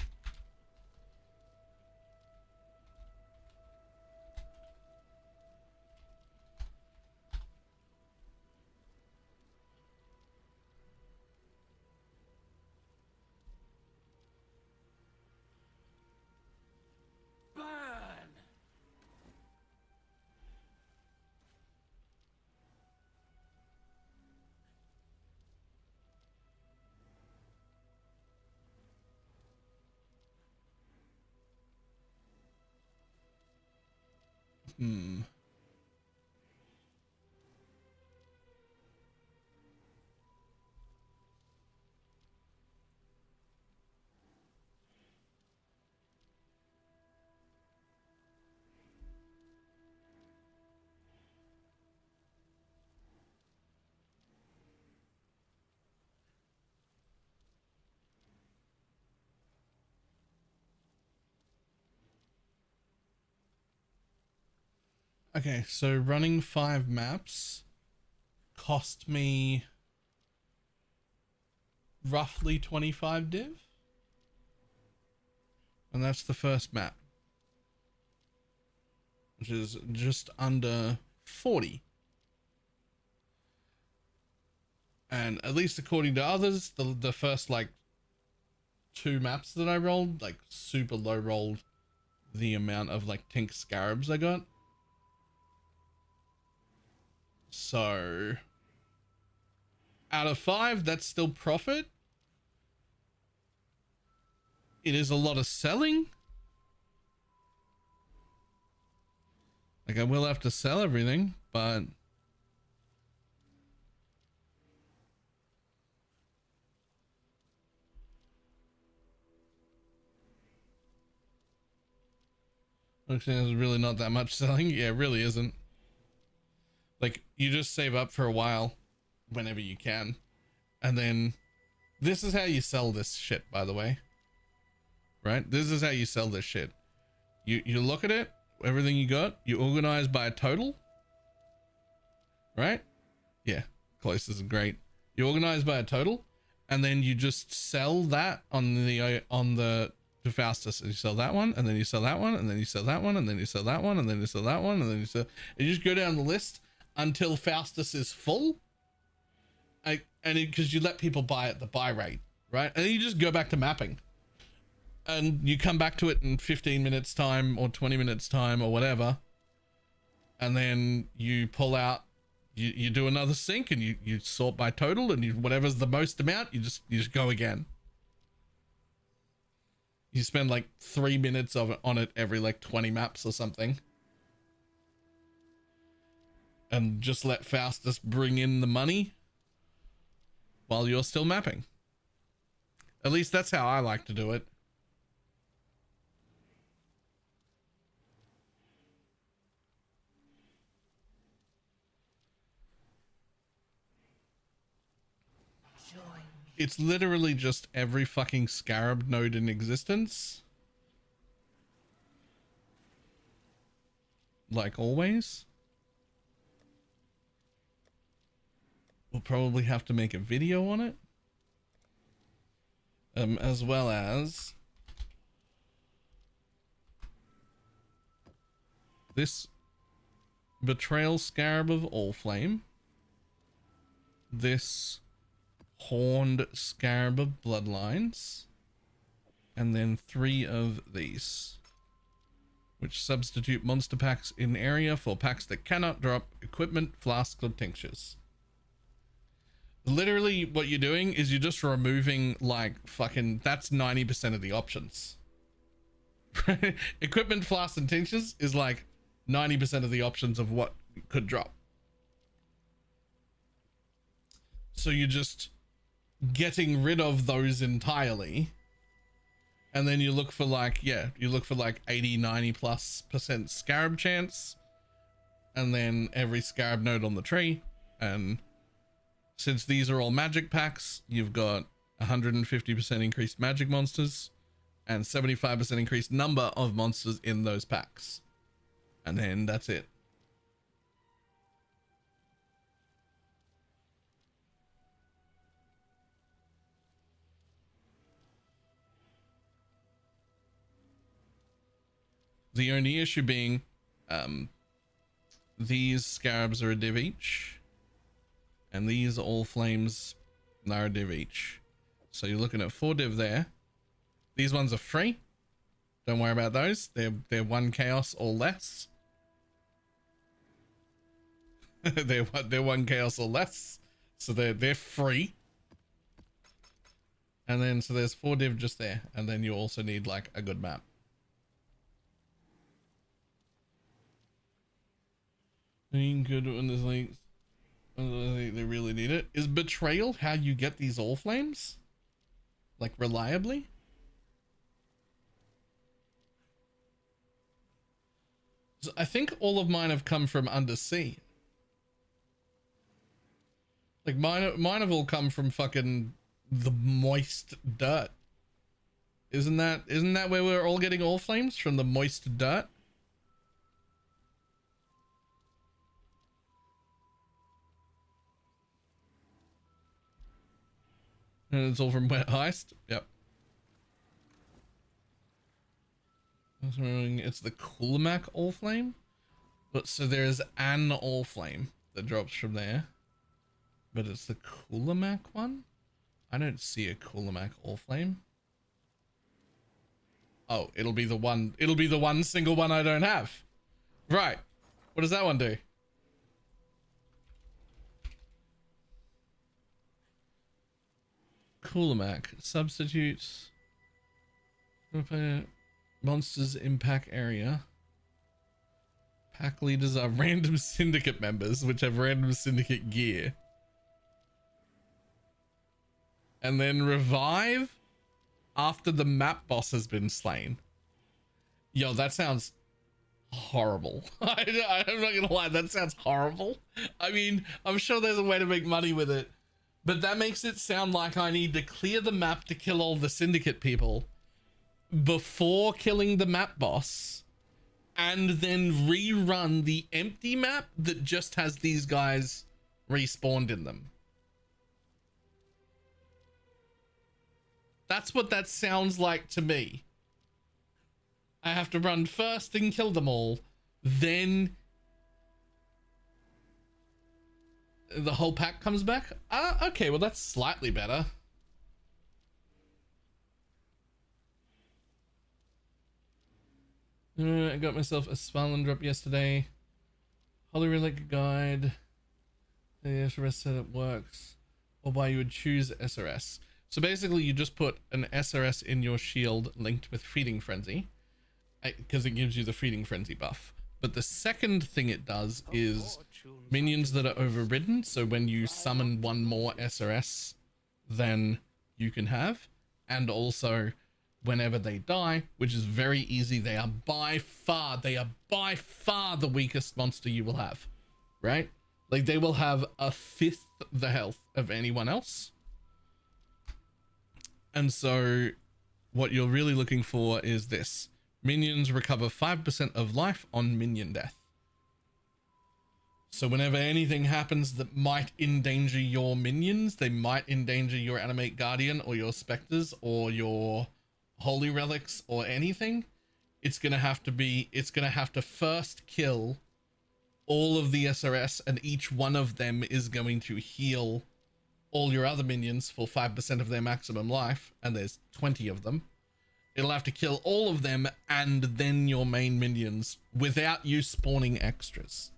Hmm. Okay, so running 5 maps cost me roughly 25 div. And that's the first map, which is just under 40. And at least according to others, the first like 2 maps that I rolled, like super low rolled the amount of like Tink Scarabs I got. So out of 5, that's still profit. It is a lot of selling. Like I will have to sell everything, but Actually, there's really not that much selling. Yeah, it really isn't. Like, you just save up for a while whenever you can. And then this is how you sell this shit, by the way. Right? This is how you sell this shit. You look at it, everything you got, you organize by a total. Right? Yeah, close isn't great. You organize by a total, and then you just sell that on the to Faustus, and you sell that one, and then you sell that one, and then you sell that one, and then you sell that one, and then you sell that one, and then you sell. You just go down the list until Faustus is full. Because you let people buy at the buy rate, right? And then you just go back to mapping, and you come back to it in 15 minutes time or 20 minutes time or whatever, and then you pull out. You do another sync, and you sort by total, and whatever's the most amount, you just go again. You spend like 3 minutes on it every like 20 maps or something. And just let Faustus bring in the money while you're still mapping. At least that's how I like to do it. It's literally just every fucking scarab node in existence. Like always. We'll probably have to make a video on it. As well as this Betrayal Scarab of Allflame. This Horned Scarab of Bloodlines, and then 3 of these, which substitute monster packs in area for packs that cannot drop equipment, flasks, or tinctures. Literally what you're doing is you're just removing like fucking, that's 90% of the options. Equipment, flasks, and tinctures is like 90% of the options of what could drop. So you just getting rid of those entirely, and then you look for like, yeah, you look for like 80-90+% scarab chance, and then every scarab node on the tree. And since these are all magic packs, you've got 150% increased magic monsters and 75% increased number of monsters in those packs, and then that's it. The only issue being, these scarabs are a div each, and these all flames are a div each. So you're looking at 4 div there. These ones are free. Don't worry about those. They're 1 chaos or less. they're 1 chaos or less. So they're free. And then so there's 4 div just there, and then you also need like a good map. Good when there's links. They really need it. Is Betrayal how you get these all flames? Like reliably? So I think all of mine have come from undersea. Like mine have all come from fucking the moist dirt. Isn't that where we're all getting all flames, from the moist dirt? And it's all from Wet Heist. Yep. It's the Coolmac Allflame. But so there's an Allflame that drops from there. But it's the Coolmac one? I don't see a Coolmac Allflame. Oh, it'll be the one single one I don't have. Right. What does that one do? Coolmac substitutes monsters in pack area. Pack leaders are random syndicate members which have random syndicate gear. And then revive after the map boss has been slain. Yo, that sounds horrible. I'm not gonna lie, that sounds horrible. I mean, I'm sure there's a way to make money with it, but that makes it sound like I need to clear the map to kill all the syndicate people before killing the map boss, and then rerun the empty map that just has these guys respawned in them. That's what that sounds like to me. I have to run first and kill them all, then the whole pack comes back. Okay, well that's slightly better. I got myself a Svalin drop yesterday. Holy Relic Guide. The SRS setup works. Or why you would choose SRS. So basically you just put an SRS in your shield linked with Feeding Frenzy, because it gives you the Feeding Frenzy buff. But the second thing it does is minions that are overridden. So when you summon one more SRS than you can have, and also whenever they die, which is very easy, they are by far the weakest monster you will have, right? Like they will have a fifth the health of anyone else. And so what you're really looking for is this. Minions recover 5% of life on minion death. So whenever anything happens that might endanger your minions, they might endanger your Animate Guardian or your Spectres or your Holy Relics or anything, it's going to have to first kill all of the SRS, and each one of them is going to heal all your other minions for 5% of their maximum life, and there's 20 of them. It'll have to kill all of them and then your main minions without you spawning extras.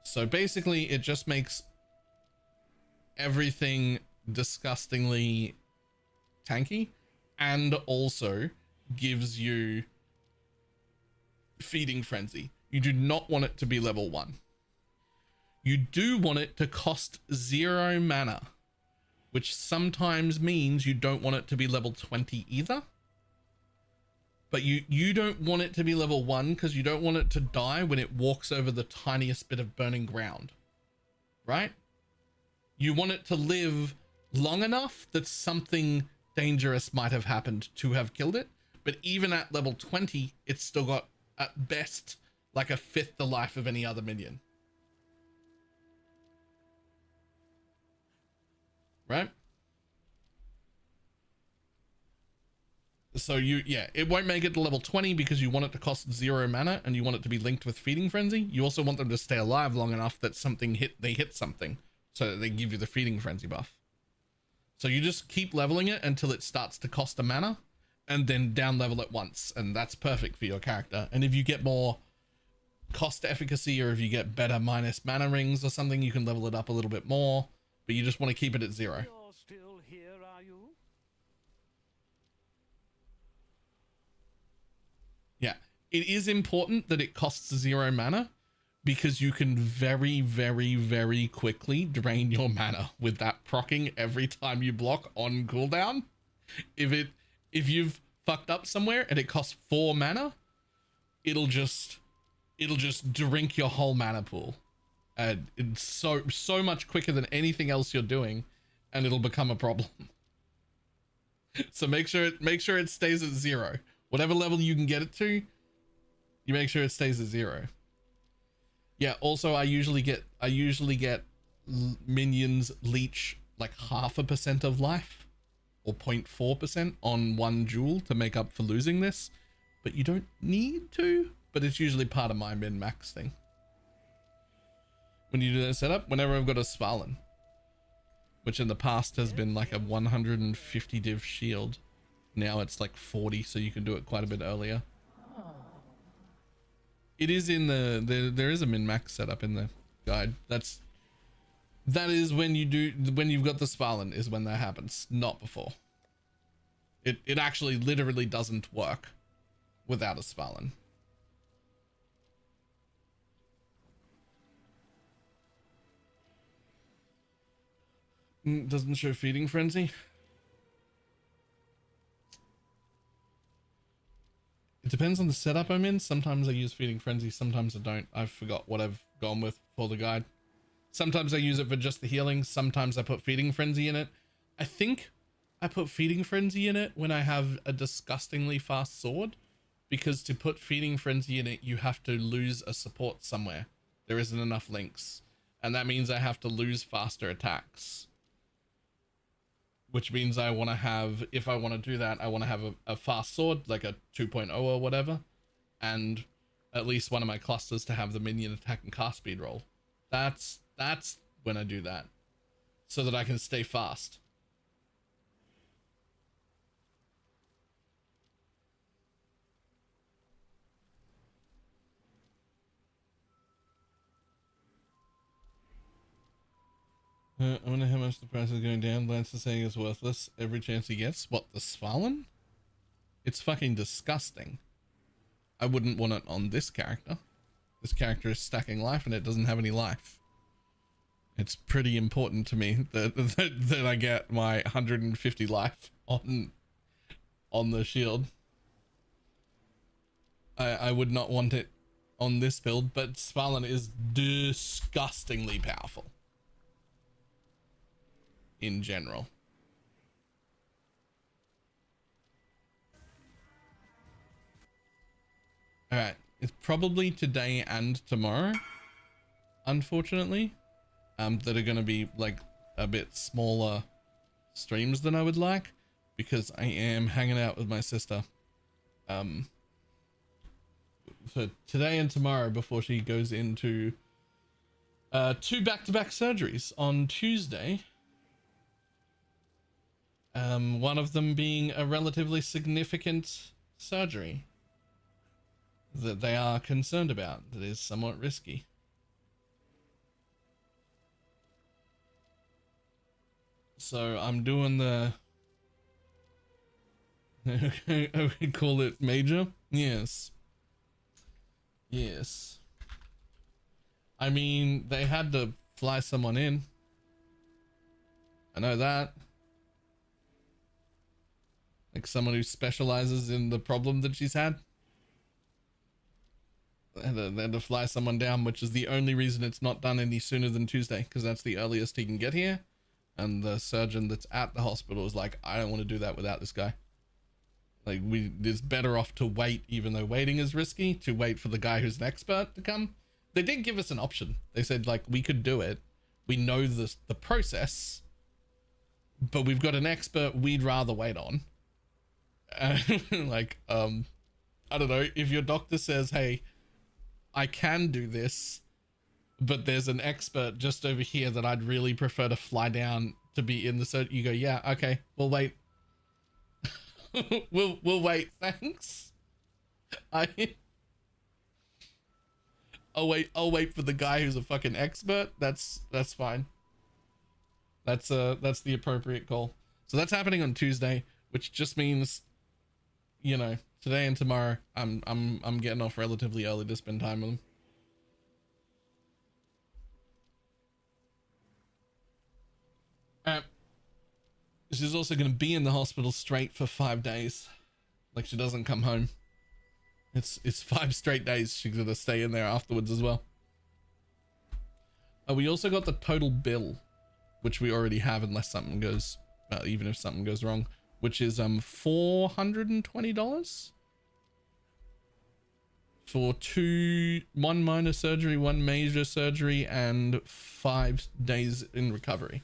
So basically it just makes everything disgustingly tanky, and also gives you Feeding Frenzy. You do not want it to be level 1. You do want it to cost 0 mana, which sometimes means you don't want it to be level 20 either. But you don't want it to be level 1 because you don't want it to die when it walks over the tiniest bit of burning ground, right? You want it to live long enough that something dangerous might have happened to have killed it, but even at level 20 it's still got at best like a fifth the life of any other minion, right? So it won't make it to level 20 because you want it to cost 0 mana and you want it to be linked with Feeding Frenzy. You also want them to stay alive long enough that they hit something so that they give you the Feeding Frenzy buff. So you just keep leveling it until it starts to cost a mana, and then down level it once, and that's perfect for your character. And if you get more cost efficacy, or if you get better minus mana rings or something, you can level it up a little bit more, but you just want to keep it at 0. You're still here, are you? Yeah, it is important that it costs 0 mana, because you can very, very, very quickly drain your mana with that proccing every time you block on cooldown. If you've fucked up somewhere and it costs 4 mana, it'll just drink your whole mana pool. And it's so much quicker than anything else you're doing, and it'll become a problem. So make sure it stays at 0. Whatever level you can get it to, you make sure it stays at 0. Yeah, also I usually get minions leech like 0.5% of life, or 0.4% on one jewel to make up for losing this, but you don't need to, but it's usually part of my min max thing. When you do that setup, whenever I've got a Svalin, which in the past has been like a 150 div shield, now it's like 40, so you can do it quite a bit earlier. It is in there is a min max setup in the guide. That is when you've got the Svalin is when that happens, not before. It actually literally doesn't work without a Svalin. Doesn't show Feeding Frenzy. It depends on the setup I'm in. Sometimes I use Feeding Frenzy, sometimes I don't. I forgot what I've gone with for the guide. Sometimes I use it for just the healing. Sometimes I put Feeding Frenzy in it. I think I put Feeding Frenzy in it when I have a disgustingly fast sword, because to put Feeding Frenzy in it, you have to lose a support somewhere. There isn't enough links. And that means I have to lose faster attacks. Which means I want to have, if I want to do that, I want to have a fast sword, like a 2.0 or whatever. And at least one of my clusters to have the minion attack and cast speed roll. That's when I do that. So that I can stay fast. I wonder how much the price is going down. Lance is saying it's worthless every chance he gets. What, the Svalin? It's fucking disgusting. I wouldn't want it on this character. This character is stacking life and it doesn't have any life. It's pretty important to me that I get my 150 life on the shield. I would not want it on this build, but Svalin is disgustingly powerful. In general. Alright, it's probably today and tomorrow, unfortunately, that are going to be like a bit smaller streams than I would like, because I am hanging out with my sister for today and tomorrow before she goes into 2 back-to-back surgeries on Tuesday. One of them being a relatively significant surgery that they are concerned about, that is somewhat risky. So I'm doing the I would call it major. Yes. Yes. I mean, they had to fly someone in. I know that. Like someone who specializes in the problem that she's had. They had to fly someone down, which is the only reason it's not done any sooner than Tuesday, because that's the earliest he can get here. And the surgeon that's at the hospital is like, I don't want to do that without this guy. Like, it's better off to wait, even though waiting is risky, to wait for the guy who's an expert to come. They did give us an option. They said, like, we could do it. We know the process, but we've got an expert we'd rather wait on. Like, I don't know, if your doctor says, hey, I can do this, but there's an expert just over here that I'd really prefer to fly down to be in the surgery, you go, yeah, okay, we'll wait. we'll wait, thanks. I'll wait for the guy who's a fucking expert. That's fine. That's the appropriate call. So that's happening on Tuesday, which just means, you know, today and tomorrow I'm getting off relatively early to spend time with him. She's also going to be in the hospital straight for 5 days. Like, she doesn't come home. It's 5 straight days she's going to stay in there afterwards as well. We also got the total bill, which we already have unless something goes, even if something goes wrong, which is $420 for 1 minor surgery, 1 major surgery, and 5 days in recovery.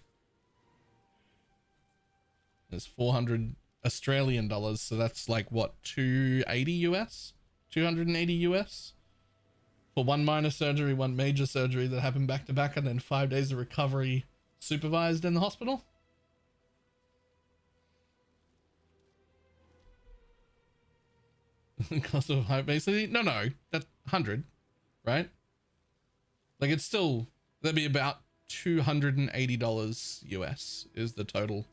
It's 400 Australian dollars, so that's like what, 280 US, 280 US for 1 minor surgery, 1 major surgery that happened back to back, and then 5 days of recovery supervised in the hospital. Cost of high, basically. No, that's 100, right? Like, it's still, that'd be about $280 US is the total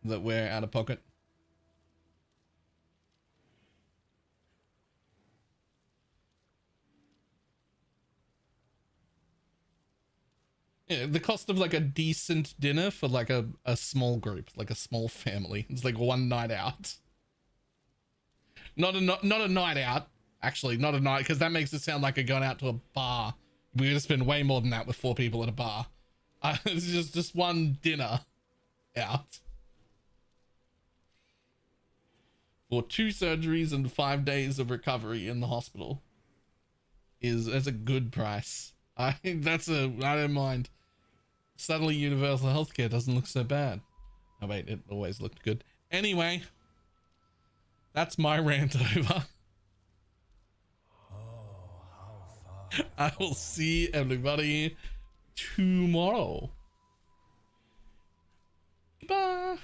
that we're out of pocket. Yeah, the cost of like a decent dinner for like a small group, like a small family. It's like 1 night out. Not a night out. Actually, not a night, because that makes it sound like you're going out to a bar. We're gonna spend way more than that with 4 people at a bar. It's just one dinner out. For 2 surgeries and 5 days of recovery in the hospital. That's a good price. I think I don't mind. Suddenly universal healthcare doesn't look so bad. Oh wait, it always looked good. Anyway, that's my rant over. I will see everybody tomorrow. Bye.